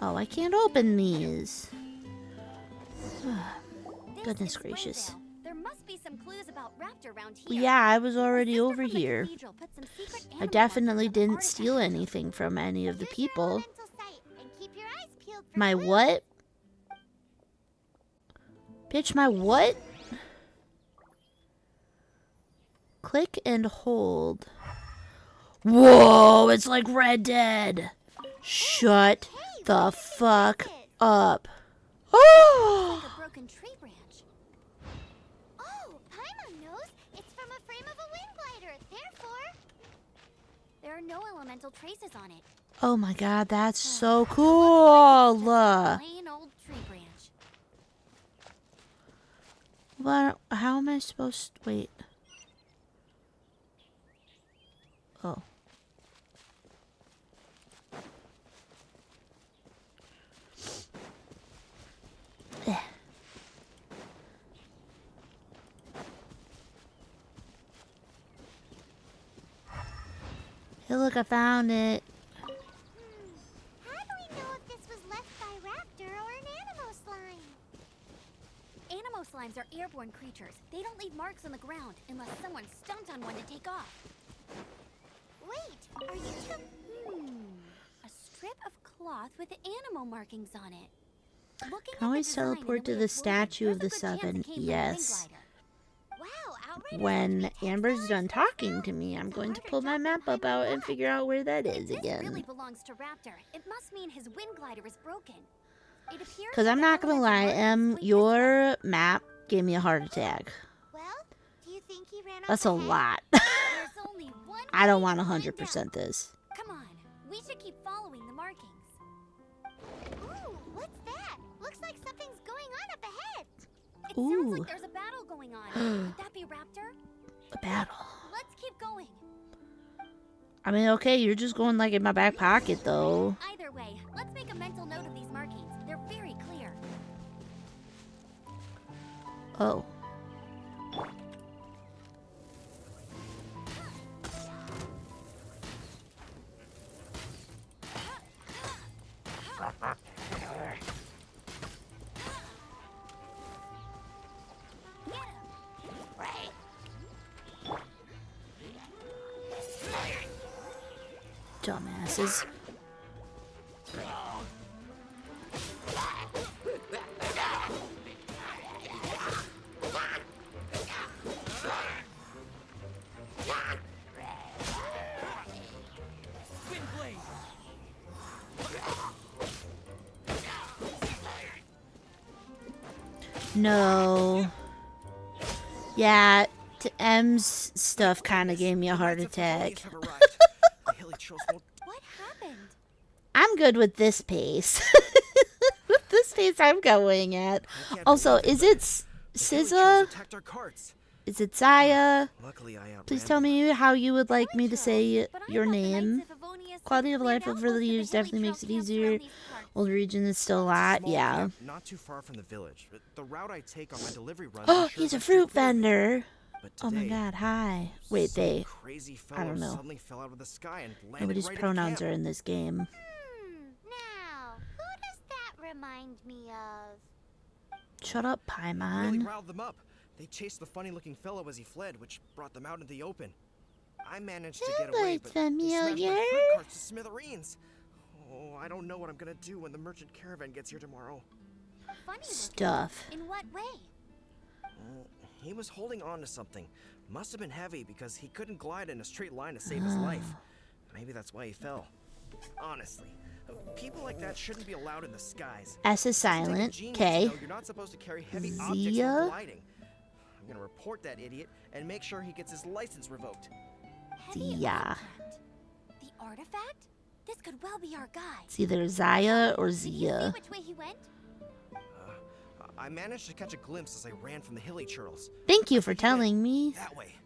Oh, I can't open these. Goodness gracious. There must be some clues about Raptor around here. Well, yeah, I was already Sister over from the here. cathedral put some secret I animal definitely markings on the didn't artifact. steal anything from any of the Use your people. elemental sight and keep your eyes peeled for My clues. what? Bitch, my what? Click and hold. Whoa, it's like Red Dead. Shut Hey, the what fuck is it? up. Like Oh! a broken tree branch. Oh, Paimon knows. It's from a frame of a wind glider. Therefore, there are no elemental traces on it. Oh my god, that's so Looks like cool. it's just a plain old tree branch. What? How am I supposed to wait? Oh. Eh. Hey, look, I found it. How do we know if this was left by Raptor or an animo slime? Animo slimes are airborne creatures. They don't leave marks on the ground unless someone stomped on one to take off. Wait, are you a strip of cloth with animo markings on it. Looking Can always teleport to the statue of the seven. Yes. Wow, When Amber's done talking to me, I'm going to pull my map up out and figure out where that is This really again. belongs to Raptor. It must mean his wind glider is broken. It appears Because I'm that not the going to lie, elemental markings point this way. your map gave me a heart attack. Well, do you think he ran off That's a ahead? lot. There's only one I don't way want to find 100% this. out. Come on, we should keep following the markings. Ooh, what's that? Looks like something's going on up ahead. It sounds Ooh. like there's a battle going on. Would that be Raptor? A battle. Let's keep going. I mean, okay, you're just going like in my back pocket though. Either way, let's make a mental note of these markings. They're very clear. Oh. Dumbasses. No. Yeah, M's stuff kind of gave me a heart attack. What happened? I'm good with this pace. With this pace I'm going at. Also, is it SZA? Is it Zaya? Please tell me how you would like me to say your name. Quality of life over the years definitely makes it easier. Old region is still a lot, yeah. Not too far from the village. The route I take on my delivery run. Oh, he's a fruit vendor. But Oh my today, god, hi. Wait, some they. crazy I fellow don't know. suddenly fell out of the sky and landed Nobody's right pronouns in are the in this game. Now, who does that remind me of? Shut up, camp. Really Paimon. riled them up. They chased the funny-looking fellow as he fled, which brought them out into the open. I managed to get away, look but they smashed familiar. my fruit carts to smithereens. Oh, I don't know what I'm gonna do when the merchant caravan gets here tomorrow. Funny looking. Stuff. In what way? He was holding on to something. Must have been heavy because he couldn't glide in a straight line to save his life. Maybe that's why he fell. Honestly, people like that shouldn't be allowed in the skies. S is silent. Okay. You're not supposed to carry heavy objects while gliding. I'm gonna report that idiot and make sure he gets his license revoked. Heavy Zia. object? The artifact? This could well be our guy. It's either Zaya or Did you see Zia. which way he went? I managed to catch a glimpse as I ran from the hilly churls. Thank you for telling me. That way.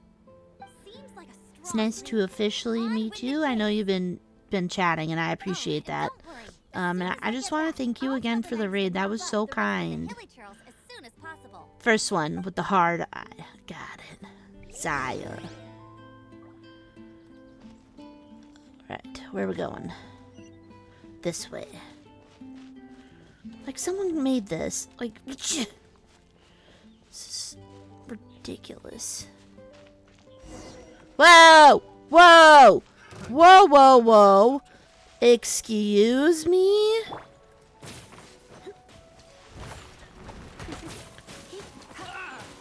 Seems like a It's strong nice to move. officially On meet with the you. I know chase. you've been chatting, and I appreciate that. Don't worry. As And soon as I just get want to back, thank you I'll again tell for the Knights raid. to That move was up so the rest of the kind. hilly churls as soon as possible. First one with the hard eye. Got it. Zaya. Right, where are we going? This way. Like someone made this. Like, this is ridiculous. Whoa! Whoa! Whoa, whoa, whoa! Excuse me?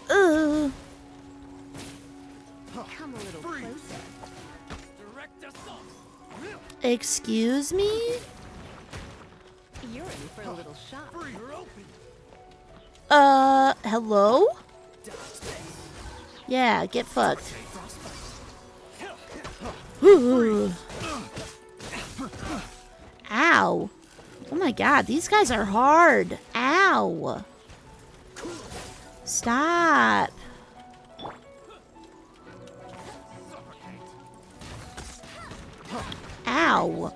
Ugh. Come a little closer. Excuse me? You're in for a little shock. Hello? Yeah, get fucked. Ooh. Ow. Oh my god, these guys are hard. Ow. Stop. Ow.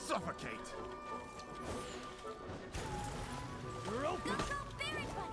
Suffocate. You're open. Go, go, Barret buddy.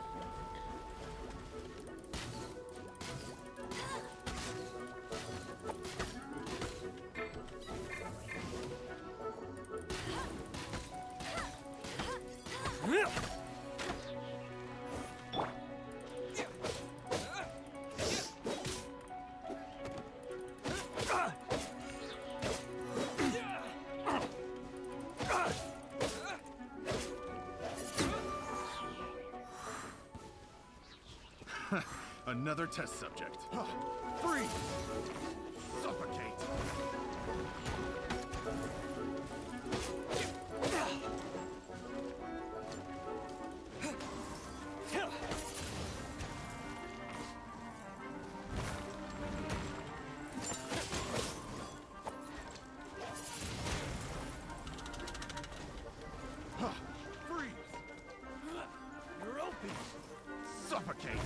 Another test subject. Freeze! Suffocate! Freeze! You're open! Suffocate!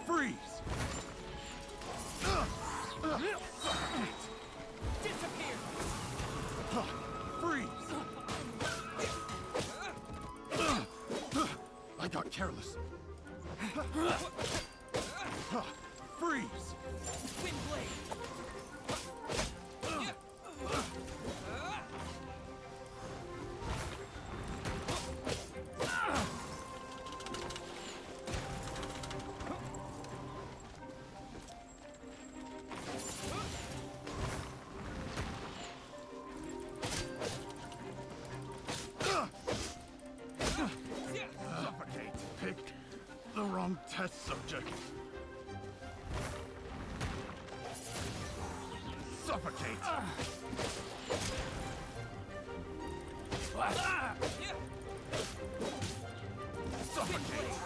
Freeze! Suffocate! Disappear! Freeze! I got careless. Freeze! Wind blade! Suffocate. Picked the wrong test subject. Suffocate. Suffocate.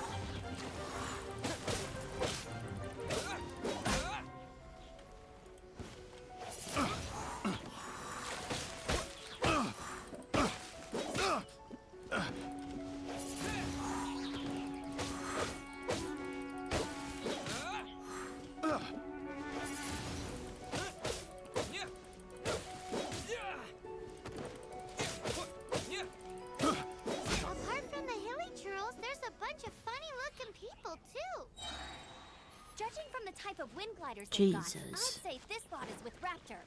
Apart from the hilly churls, there's a bunch of funny-looking people too. Judging from the type of wind gliders they've got, I'd Jesus. say this lot is with Raptor.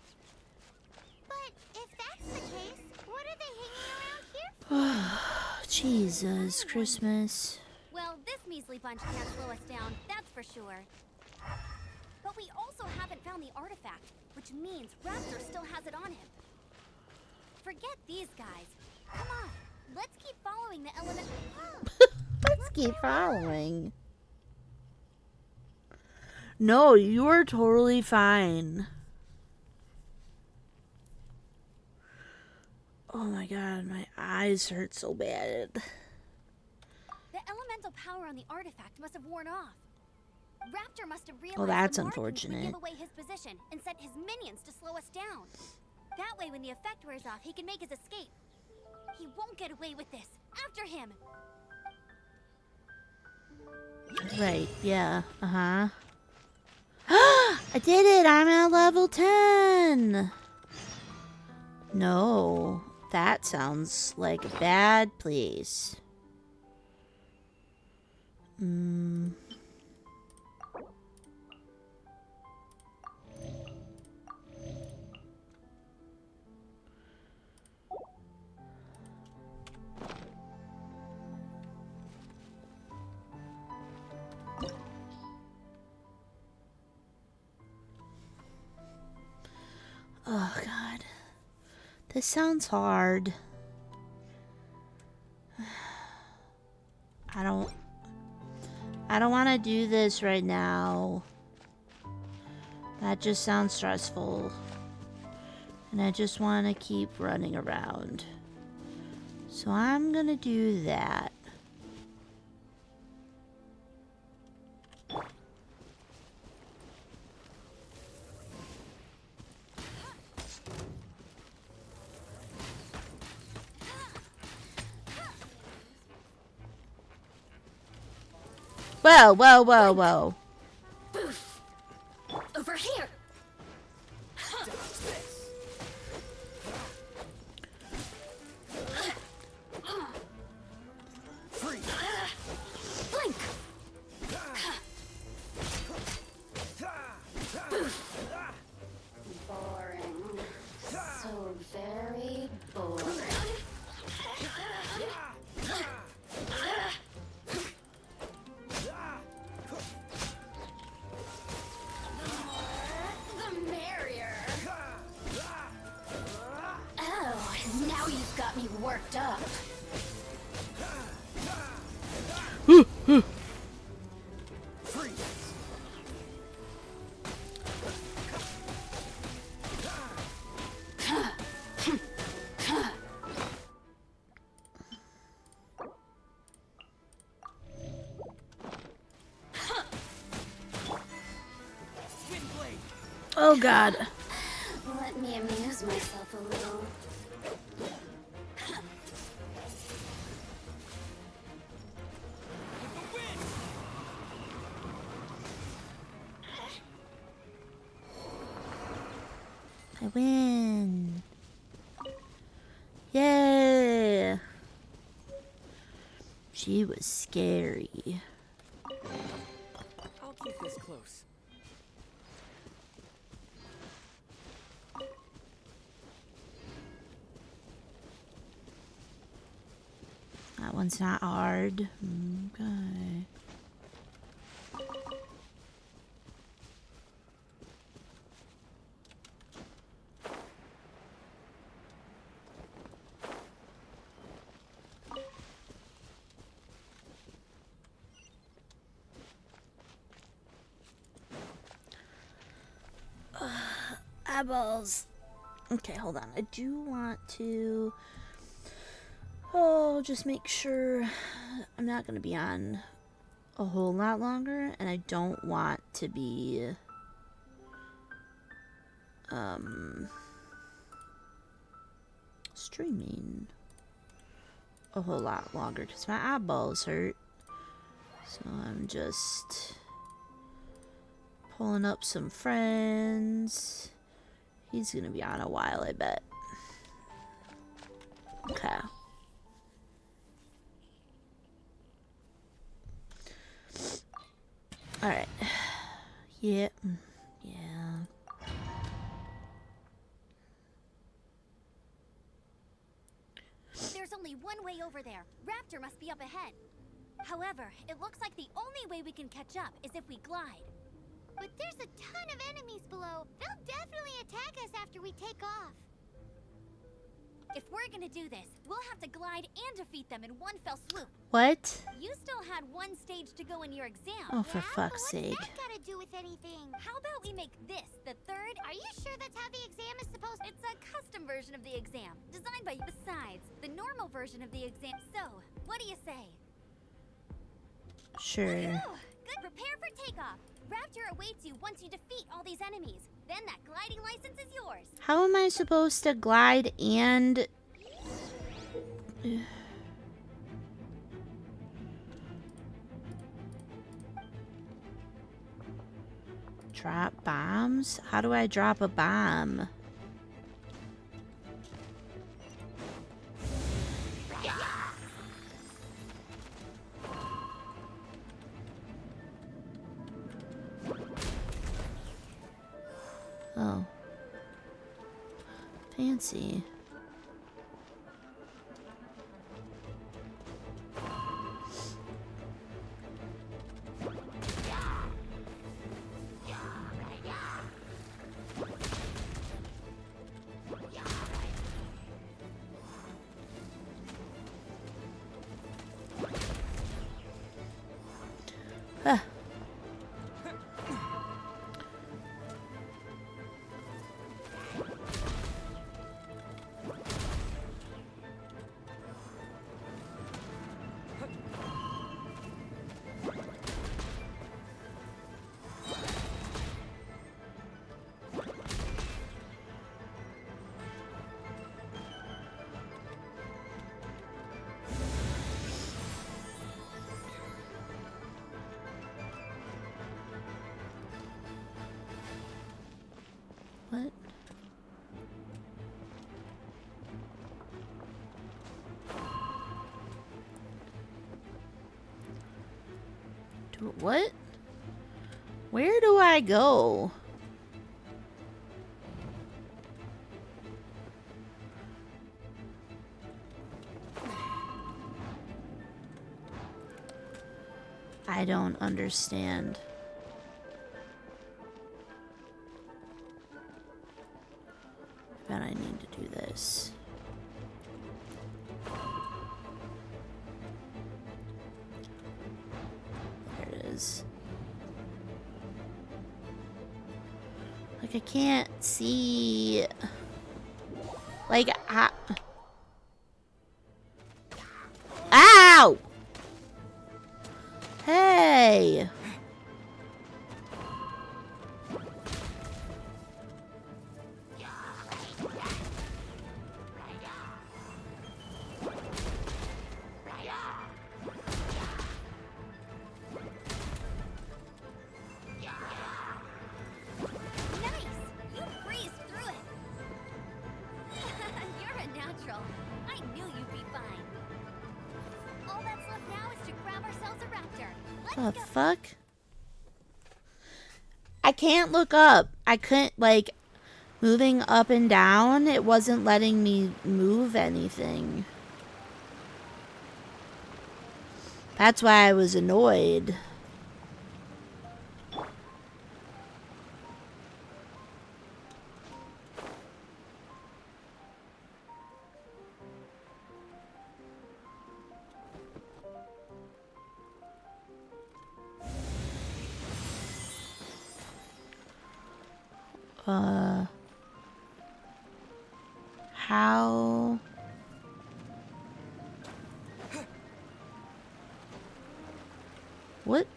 But if that's the case, what are they hanging around here for? Jesus, Christmas. Well, this measly bunch can't slow us down, that's for sure. But we also haven't found the artifact, which means Raptor still has it on him. Forget these guys. Come on, let's keep following the element. Let's keep following. No, you are totally fine. Oh my god, my eyes hurt so bad. The elemental power on the artifact must have worn off. Raptor must have realized Oh, that's the markings would unfortunate. give away his position and sent his minions to slow us down. That way, when the effect wears off, he can make his escape. He won't get away with this. After him! Right, yeah, uh-huh. I did it! I'm at level 10! No, that sounds like a bad place. Oh god. This sounds hard. I don't want to do this right now. That just sounds stressful. And I just want to keep running around. So I'm going to do that. Whoa, whoa, whoa, whoa. Boof! Over here! Blink! Boring. So very boring. The merrier. Oh, now you've got me worked up. Oh god. Let me amuse myself a little. I win. Yay. She was scary. I'll keep this close. That one's not hard. Okay. Eyeballs. Okay, hold on. I do want to... Oh, just make sure I'm not going to be on a whole lot longer, and I don't want to be streaming a whole lot longer because my eyeballs hurt. So I'm just pulling up some friends. He's going to be on a while, I bet. Okay. Alright. Yep. Yeah. There's only one way over there. Raptor must be up ahead. However, it looks like the only way we can catch up is if we glide. But there's a ton of enemies below. They'll definitely attack us after we take off. If we're gonna do this, we'll have to glide and defeat them in one fell swoop. What? You still had one stage to go in your exam. Oh, for fuck's sake. What's that gotta do with anything? How about we make this the third? Are you sure that's how the exam is supposed to? It's a custom version of the exam, designed by you. Besides, the normal version of the exam. So, what do you say? Sure. Good. Prepare for takeoff. Raptor awaits you once you defeat all these enemies. Then that gliding license is yours. How am I supposed to glide and... Drop bombs? How do I drop a bomb? Oh. Fancy. Huh. What? What? Where do I go? I don't understand. I bet I need to do this. There it is. Like, I can't see. Like, ow! Hey! The fuck? I can't look up. I couldn't, like, moving up and down, it wasn't letting me move anything. That's why I was annoyed. How? What?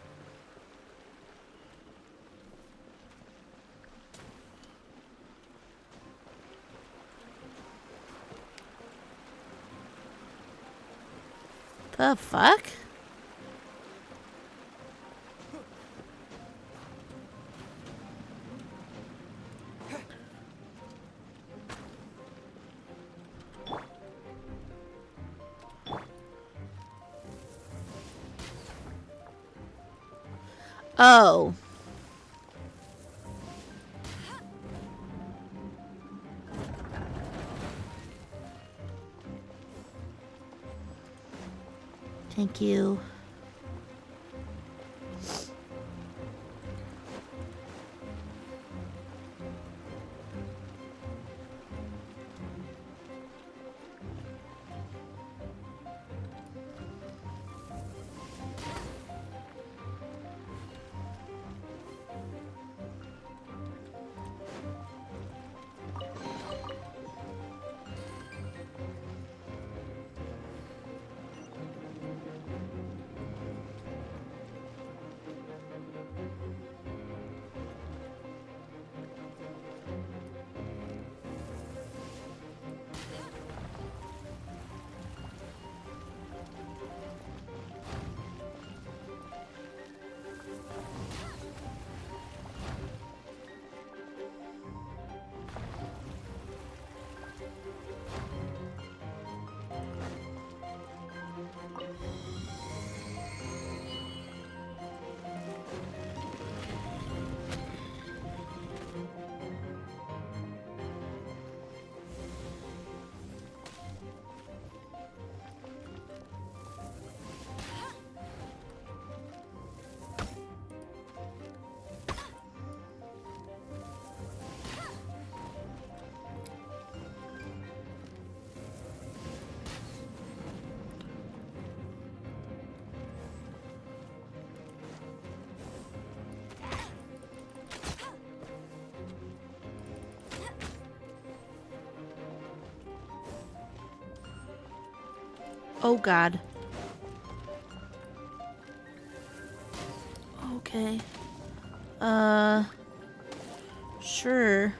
The fuck? Oh. Thank you. Oh God. Okay. Sure.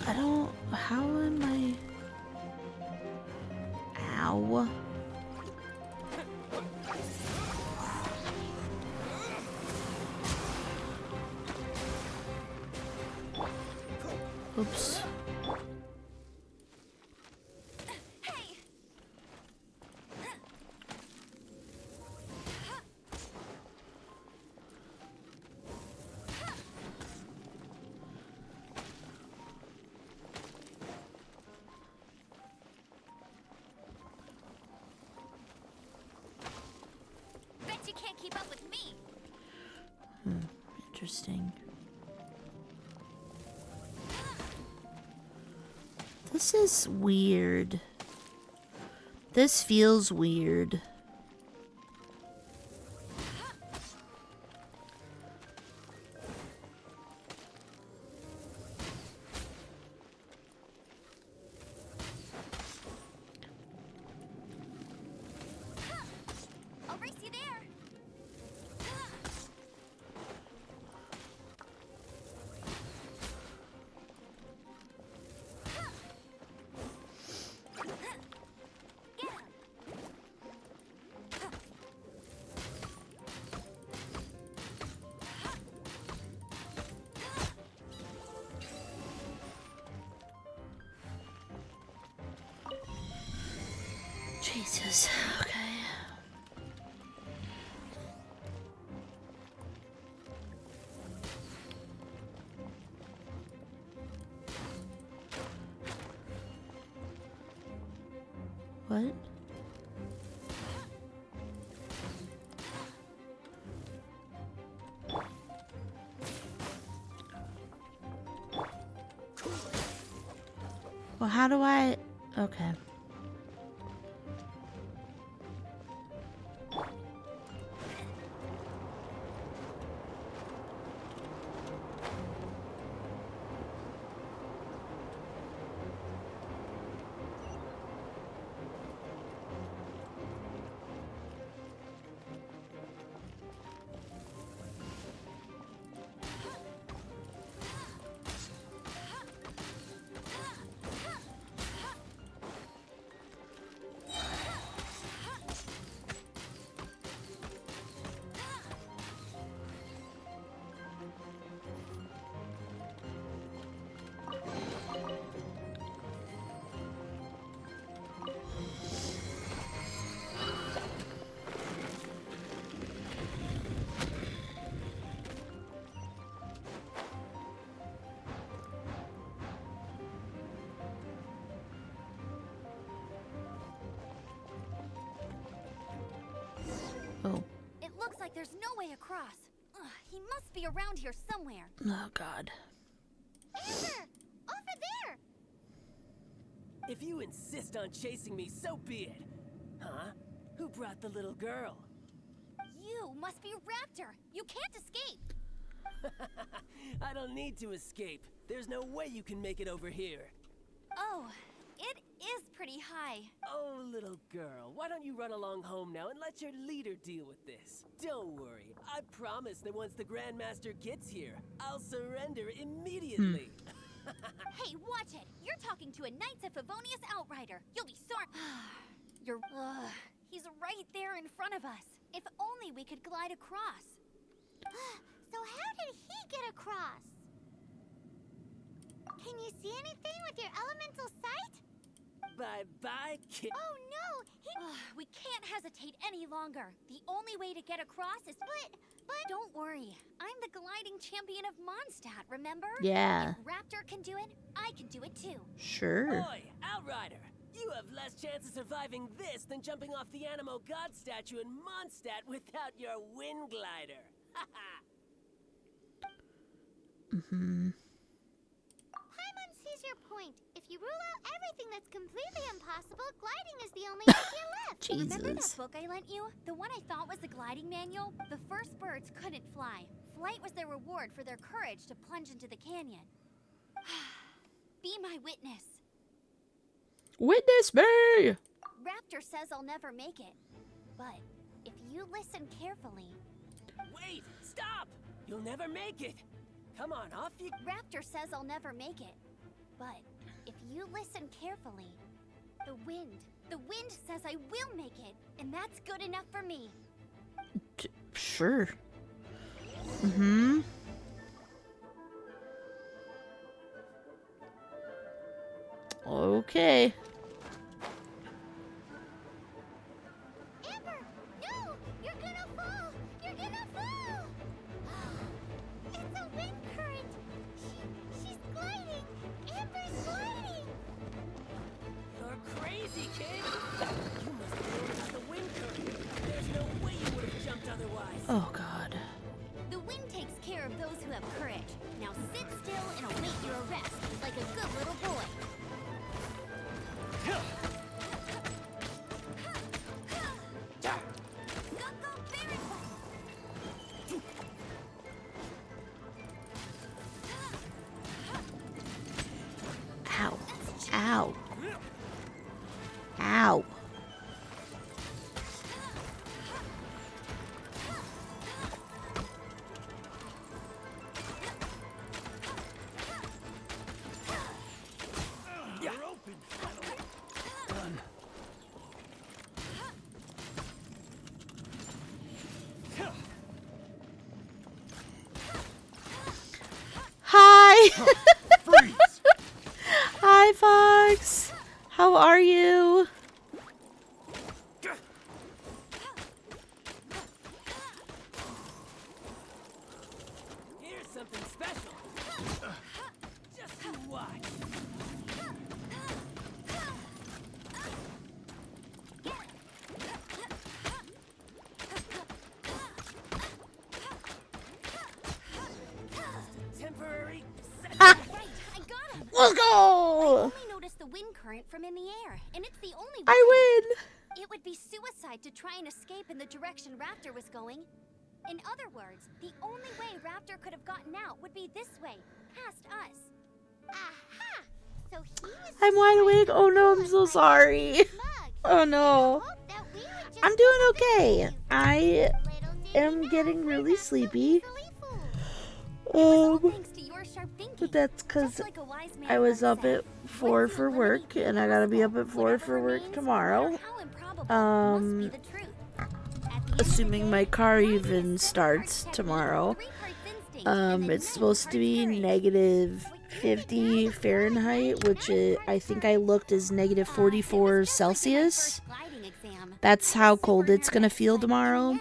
I don't... How am I... Ow. Oops. Bet you can't keep up with me. Interesting. This is weird. This feels weird. I'll race you there. Get him. Jesus. Okay. What? Well, how do I... Okay. Oh. It looks like there's no way across. Ugh, he must be around here somewhere. Oh, God. Amber! Over there! If you insist on chasing me, so be it. Huh? Who brought the little girl? You must be Raptor. You can't escape. I don't need to escape. There's no way you can make it over here. Oh, it is pretty high. Oh, little girl, why don't you run along home now and let your leader deal with this? Don't worry, I promise that once the Grandmaster gets here, I'll surrender immediately. Hey, watch it. You're talking to a Knights of Favonius outrider. You'll be sorry. You're... he's right there in front of us. If only we could glide across. So how did he get across? Can you see anything with your elemental sight? Bye-bye, kid. Oh no! We can't hesitate any longer. The only way to get across is... But... Don't worry. I'm the gliding champion of Mondstadt, remember? Yeah. If Raptor can do it, I can do it too. Sure. Oi, Outrider! You have less chance of surviving this than jumping off the Animo God statue in Mondstadt without your wind glider. Paimon sees your point. If you rule out everything that's completely impossible, gliding is the only idea left. Remember that Jesus. book I lent you? The one I thought was the gliding manual? The first birds couldn't fly. Flight was their reward for their courage to plunge into the canyon. Be my witness. Witness me! Raptor says I'll never make it. But if you listen carefully... Wait! Stop! You'll never make it! Come on, off you... Raptor says I'll never make it. But if you listen carefully, the wind says I will make it. And that's good enough for me. Sure. Mm-hmm. Okay. Amber! No! You're gonna fall! You're gonna fall! It's a wind current! She's gliding! Amber's gliding! You're crazy, kid! You must have known about the wind current. There's no way you would have jumped otherwise. Oh, God. The wind takes care of those who have courage. Now sit still and await your arrest, like a good little boy. Go, very fast. Ow. Ow. Ow. Hi. Hi, Fox. How are you? Here's something special. Just you watch. Temporary. Right, I got him. Let's I go. only noticed the wind current from in the air, and it's the only way. I win. It would be suicide to try and escape in the direction Raptor was going. In other words, the only way Raptor could have gotten out would be this way, past us. Aha! So he was I'm wide awake. Oh no, I'm so sorry. smug. Oh no. Hoped that we would just I'm doing visit okay. you. I Little did am you getting know, really we're not so sleepy. easily fooled. It was all Um, thanks to your sharp thinking. but that's because Just like a wise man I was once up said, at 4 "What's for not work, limiting and I gotta be up possible? at 4 Whatever for work remains, no tomorrow. matter how improbable, must be the truth." At the end of the Assuming my day, car time even is starts seven parts tomorrow. technique, 3 parts instinct, and then It's 9 supposed to parts be courage. negative 50 Fahrenheit, which I think I looked as negative 44 Celsius. That's how cold it's gonna feel tomorrow.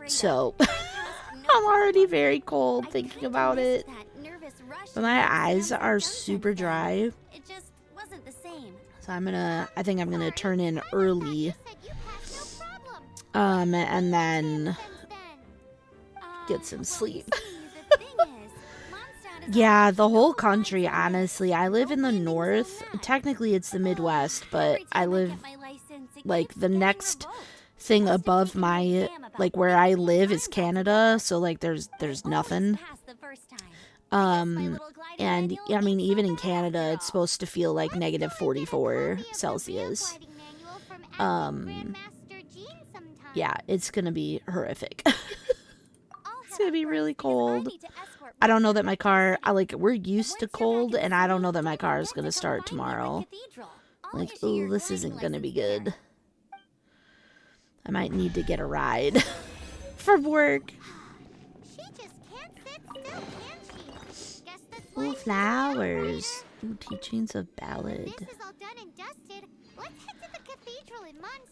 So, I'm already very cold thinking about it. But my eyes are super dry. It just wasn't the same. So I think I'm gonna turn in early. And then get some sleep. Yeah, the whole country, honestly. I live in the north. Technically, it's the Midwest, but I live, like, the next thing above my, like, where I live is Canada, so, like, there's nothing. And, I mean, even in Canada, it's supposed to feel like negative 44 Celsius. Yeah, it's gonna be horrific. It's gonna be really cold. I don't know that my car, we're used to cold, and I don't know that my car is gonna start tomorrow. Like, ooh, this isn't gonna be good. I might need to get a ride from work. Ooh, flowers. Ooh, teachings of ballad.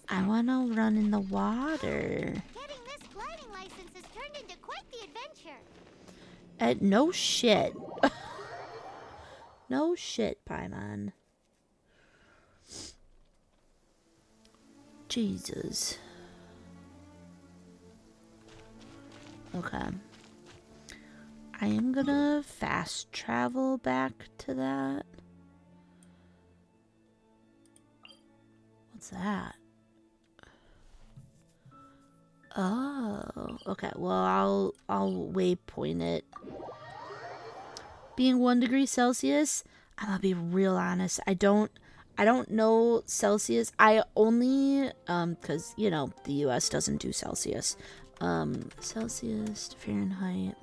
I wanna run in the water. Getting this gliding license has turned into quite the adventure. No shit. No shit, Paimon. Jesus. Okay. I am gonna fast travel back to that. What's that? Oh, okay. Well, I'll waypoint it. Being 1 degree Celsius, I'm gonna be real honest. I don't know Celsius. I only because you know the U.S. doesn't do Celsius. Celsius to Fahrenheit.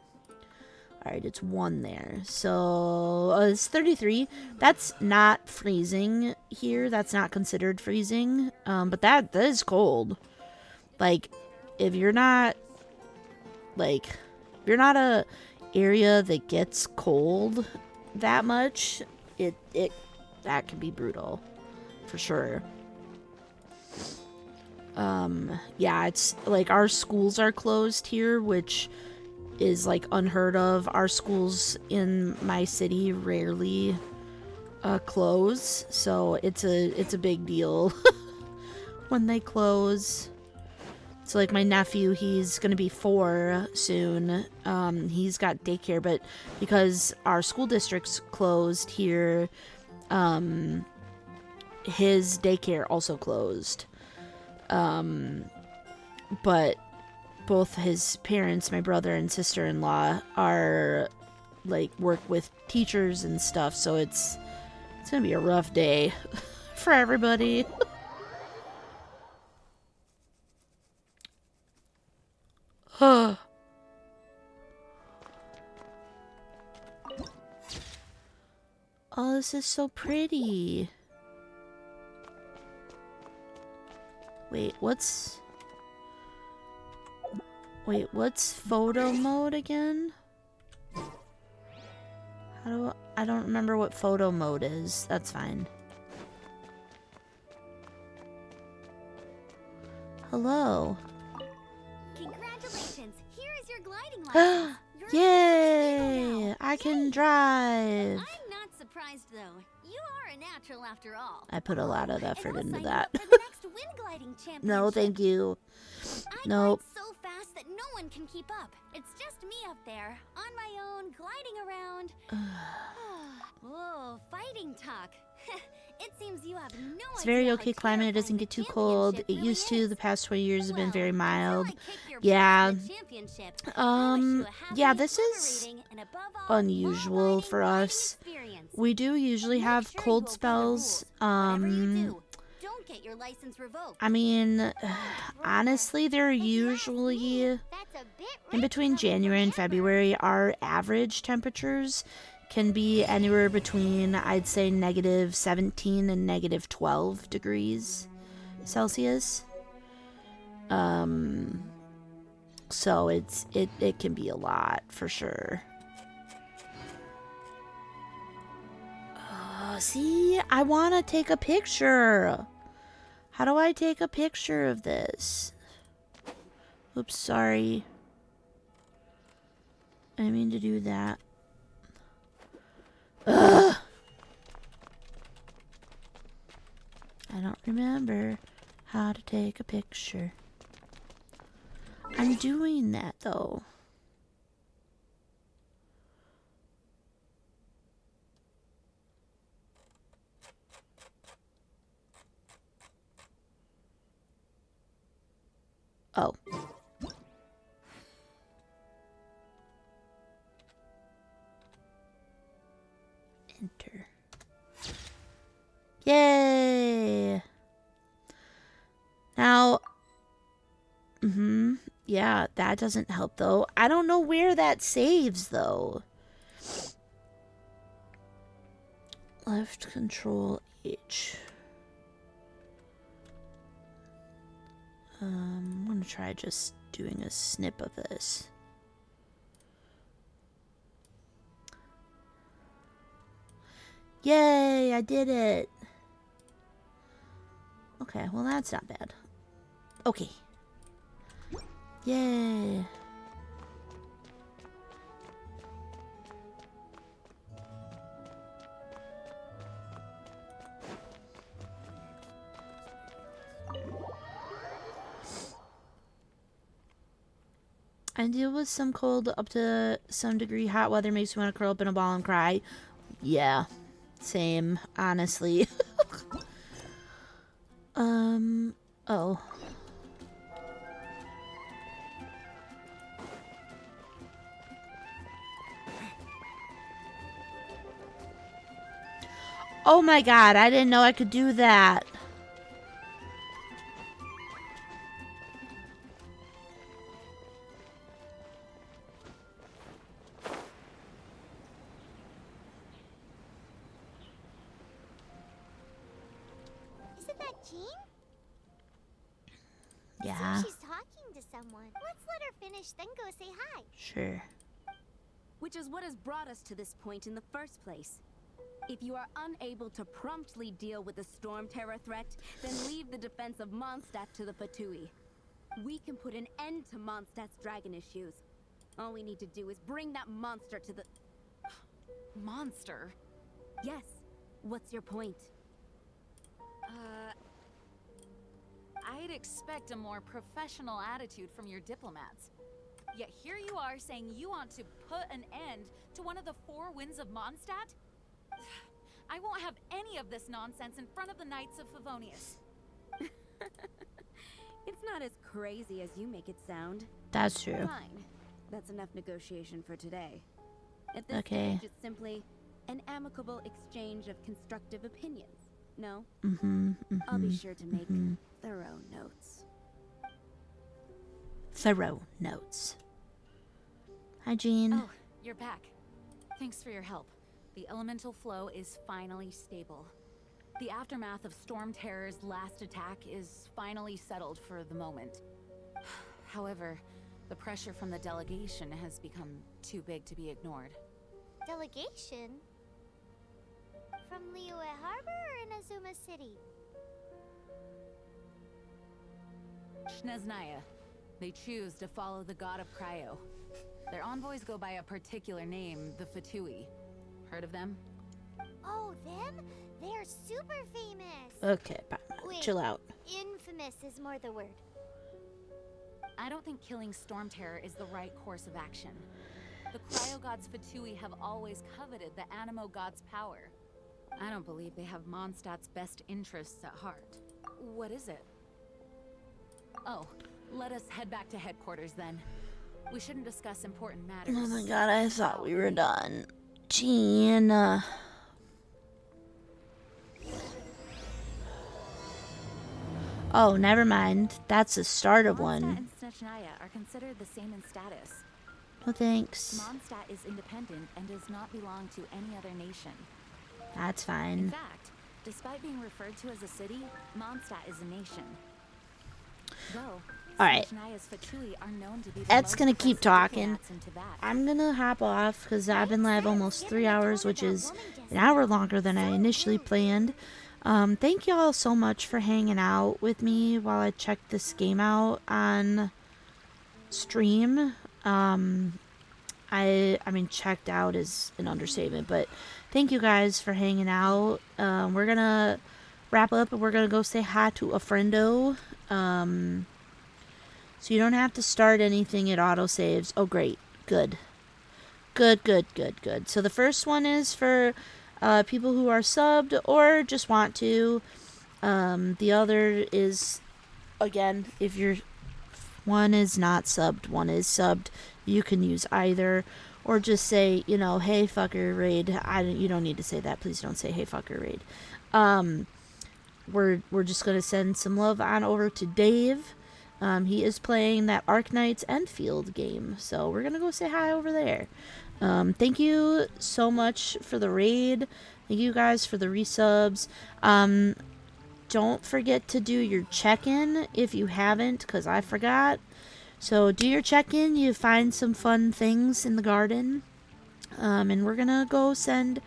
All right, it's 1 there. So it's 33. That's not freezing here. That's not considered freezing. But that is cold. Like, if you're not a area that gets cold that much, that can be brutal for sure. Yeah, it's like our schools are closed here, which is like unheard of. Our schools in my city rarely close, so it's a big deal when they close. So like my nephew, he's gonna be 4 soon. He's got daycare, but because our school district's closed here, his daycare also closed. But both his parents, my brother and sister-in-law, are like work with teachers and stuff, so it's gonna be a rough day for everybody. Oh, this is so pretty. Wait, what's photo mode again? I don't remember what photo mode is. That's fine. Hello. Congratulations! Here is your gliding license. You're Yay! now. I can drive. I'm not surprised though. You are a natural after all. I put a lot of effort And into I'll sign you that. up for the next wind gliding championship. No, thank you. I Nope. glide so fast that no one can keep up. It's just me up there, on my own, gliding around. Whoa, fighting talk. It seems you have no It's idea very how okay climate. It doesn't terrifying get the too cold. championship It really used to. is. The past 20 years have been Well, very until mild. I kick your butt Yeah. in the championship, I wish you a happy, Yeah, this is liberating, and above all, unusual law-abiding for gliding us. experience. We do usually Make have sure you cold obey the spells. rules. Whatever you do, don't get your license revoked. I mean, honestly, they're If you ask usually me, that's a bit in rich between coming from January and Amber. February. Our average temperatures can be anywhere between, I'd say, -17 and -12 degrees Celsius. So it can be a lot for sure. See, I want to take a picture. How do I take a picture of this? Oops, sorry. I didn't mean to do that. Ugh. I don't remember how to take a picture. I'm doing that though. Oh. Enter. Yay! Now, yeah, that doesn't help though. I don't know where that saves though. Left control H. I'm gonna try just doing a snip of this. Yay, I did it. Okay, well that's not bad. Okay. Yay. I deal with some cold up to some degree. Hot weather makes me want to curl up in a ball and cry. Yeah, same, honestly. Oh. Oh my god, I didn't know I could do that. Isn't that Jean? Yeah, Seems she's talking to someone. Let's let her finish, then go say hi. sure. Which is what has brought us to this point in the first place. If you are unable to promptly deal with the Storm Terror threat, then leave the defense of Mondstadt to the Fatui. We can put an end to Mondstadt's dragon issues. All we need to do is bring that monster to the... Monster? Yes. What's your point? I'd expect a more professional attitude from your diplomats. Yet here you are saying you want to put an end to one of the four winds of Mondstadt? I won't have any of this nonsense in front of the Knights of Favonius. It's not as crazy as you make it sound. That's true. Fine. That's enough negotiation for today. At this Okay. stage, it's simply an amicable exchange of constructive opinions. No? I'll be sure to make thorough notes. Thorough notes. Hi, Jean. Oh, you're back. Thanks for your help. The elemental flow is finally stable. The aftermath of Storm Terror's last attack is finally settled for the moment. However, the pressure from the delegation has become too big to be ignored. Delegation? From Liyue Harbor or Inazuma City? Shneznaya. They choose to follow the god of Cryo. Their envoys go by a particular name, the Fatui. Heard of them? Oh, them? They're super famous. Okay, Paimon, Wait. chill out. Infamous is more the word. I don't think killing Storm Terror is the right course of action. The Cryo God's Fatui have always coveted the Animo God's power. I don't believe they have Mondstadt's best interests at heart. What is it? Oh, let us head back to headquarters then. We shouldn't discuss important matters. Oh my god, I thought we were done. Jean. Oh, never mind. That's the start of Mondstadt one. and Snezhnaya are considered the same in status. No thanks. Mondstadt is independent and does not belong to any other nation. That's In fine. fact, despite being referred to as a city, Mondstadt is a nation. Though, Alright. Snezhnaya's Fatui are known to be the Ed's most gonna keep aggressive talking. diplomats in Teyvat. I'm gonna hop off because I've been live almost 3 hours, which is an hour longer than I initially planned. Thank y'all so much for hanging out with me while I checked this game out on stream. I mean, checked out is an understatement, but thank you guys for hanging out. We're gonna wrap up and we're gonna go say hi to a friendo. So you don't have to start anything, it autosaves. Oh, great. Good. Good. So the first one is for people who are subbed or just want to. The other is, again, if you're... One is not subbed, one is subbed. You can use either. Or just say, you know, hey, fucker, raid. You don't need to say that. Please don't say, hey, fucker, raid. We're just going to send some love on over to Dave. He is playing that Arknight's Enfield game, so we're gonna go say hi over there. Thank you so much for the raid. Thank you guys for the resubs. Don't forget to do your check-in if you haven't, because I forgot. So do your check-in. You find some fun things in the garden. And we're gonna go send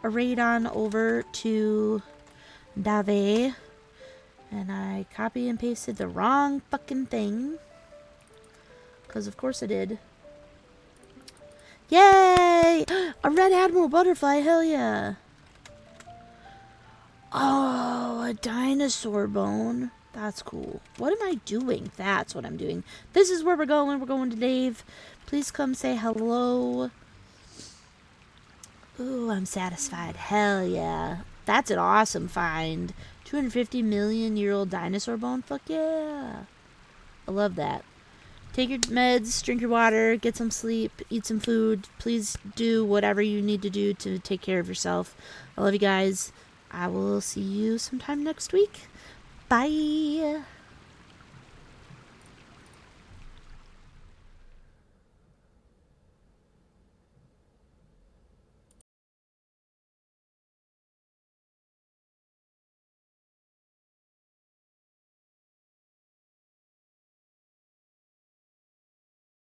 a raid on over to Dave. And I copy and pasted the wrong fucking thing. Because of course I did. Yay! A red admiral butterfly, hell yeah. Oh, a dinosaur bone. That's cool. What am I doing? That's what I'm doing. This is where we're going. We're going to Dave. Please come say hello. Ooh, I'm satisfied. Hell yeah. That's an awesome find. 250 million year old dinosaur bone? Fuck yeah. I love that. Take your meds, drink your water, get some sleep, eat some food. Please do whatever you need to do to take care of yourself. I love you guys. I will see you sometime next week. Bye.